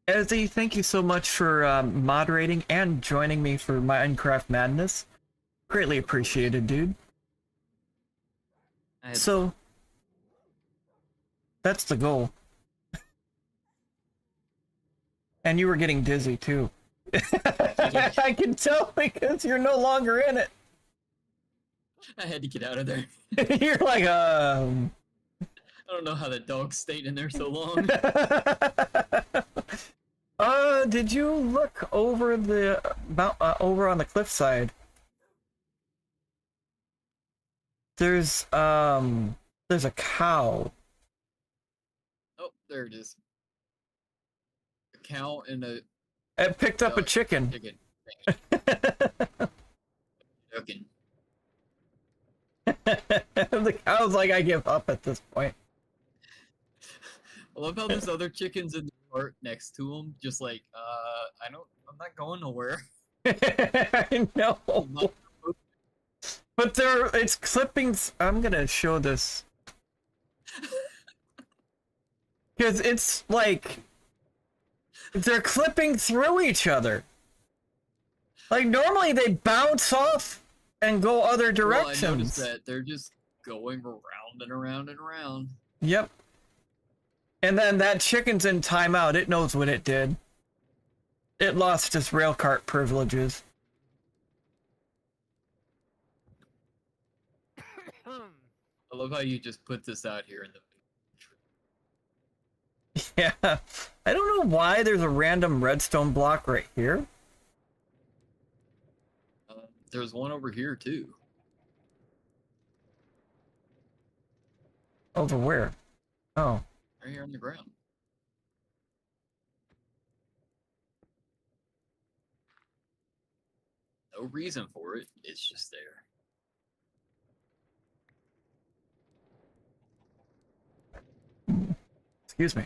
Ezzy, thank you so much for moderating and joining me for Minecraft Madness. Greatly appreciated, dude. So, that's the goal. And you were getting dizzy, too. I can tell because you're no longer in it. I had to get out of there. You're like, I don't know how that dog stayed in there so long. Did you look over the over on the cliffside? There's a cow. Oh, there it is. A cow and a It picked up a chicken. chicken. Chicken. The cow's like, I give up at this point. I love how there's other chickens in the cart next to him, just like, I'm not going nowhere. I know. But it's clippings. I'm gonna show this. Because it's like, they're clipping through each other. Like, normally they bounce off and go other directions. Well, I noticed that they're just going around and around and around. Yep. And then that chicken's in timeout. It knows what it did. It lost its rail cart privileges. I love how you just put this out here in the Yeah. I don't know why there's a random redstone block right here. There's one over here too. Over where? Oh. Right here on the ground. No reason for it. It's just there. Excuse me.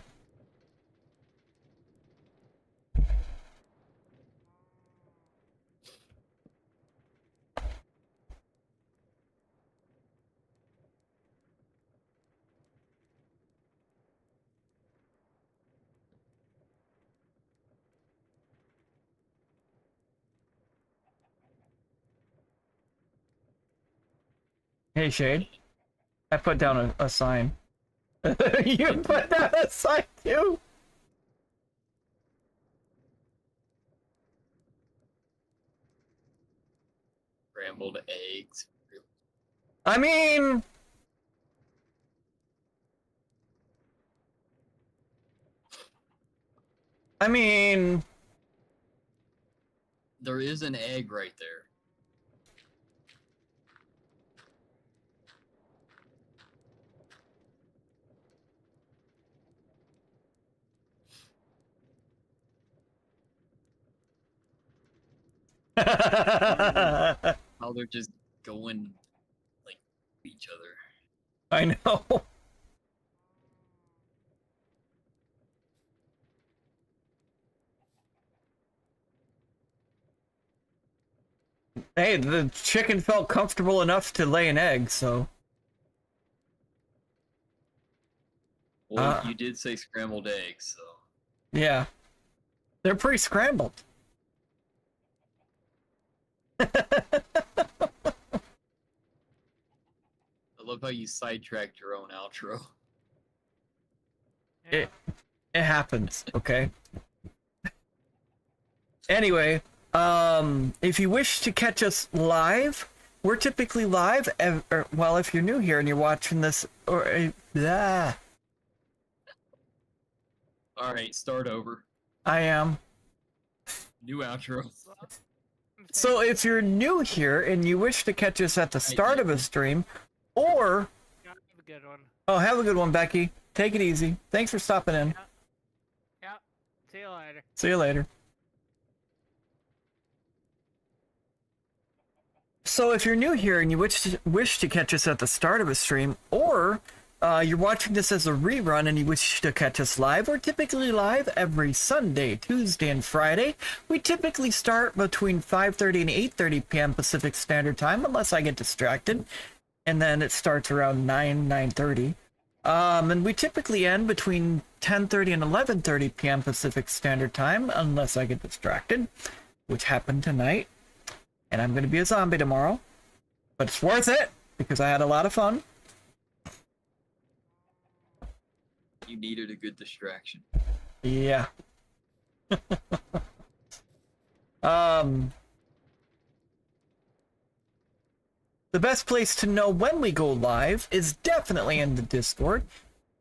Hey, Shade. I put down a sign. You put down a sign too? Scrambled eggs. I mean... There is an egg right there. How they're just going like each other. I know. Hey, the chicken felt comfortable enough to lay an egg, so... Well, you did say scrambled eggs, so... Yeah. They're pre-scrambled. love how you sidetracked your own outro. Yeah. It happens, okay? Anyway, if you wish to catch us live, we're typically live, well, if you're new here and you're watching this, blah, Alright, start over. I am. New outro. Well, I'm So saying, if you're new here and you wish to catch us at the start of a stream, or, yeah, have a good one. oh, have a good one, Becky. Take it easy. Thanks for stopping in. Yeah. See you later. See you later. So if you're new here and you wish to catch us at the start of a stream, or you're watching this as a rerun and you wish to catch us live, we're typically live every Sunday, Tuesday, and Friday. We typically start between 5:30 and 8:30 p.m. Pacific Standard Time, unless I get distracted, and then it starts around 9:30. And we typically end between 10:30 and 11:30 p.m. Pacific Standard Time, unless I get distracted, which happened tonight. And I'm going to be a zombie tomorrow. But it's worth it, because I had a lot of fun. You needed a good distraction. Yeah. The best place to know when we go live is definitely in the Discord.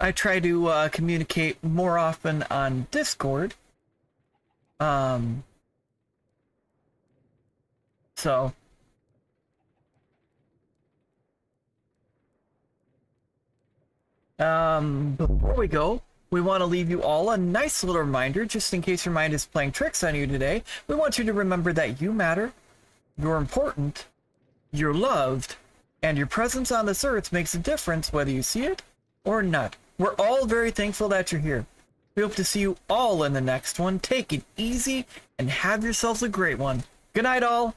I try to communicate more often on Discord. So before we go, we want to leave you all a nice little reminder, just in case your mind is playing tricks on you today. We want you to remember that you matter, you're important, you're loved, and your presence on this earth makes a difference whether you see it or not. We're all very thankful that you're here. We hope to see you all in the next one. Take it easy and have yourselves a great one. Good night, all.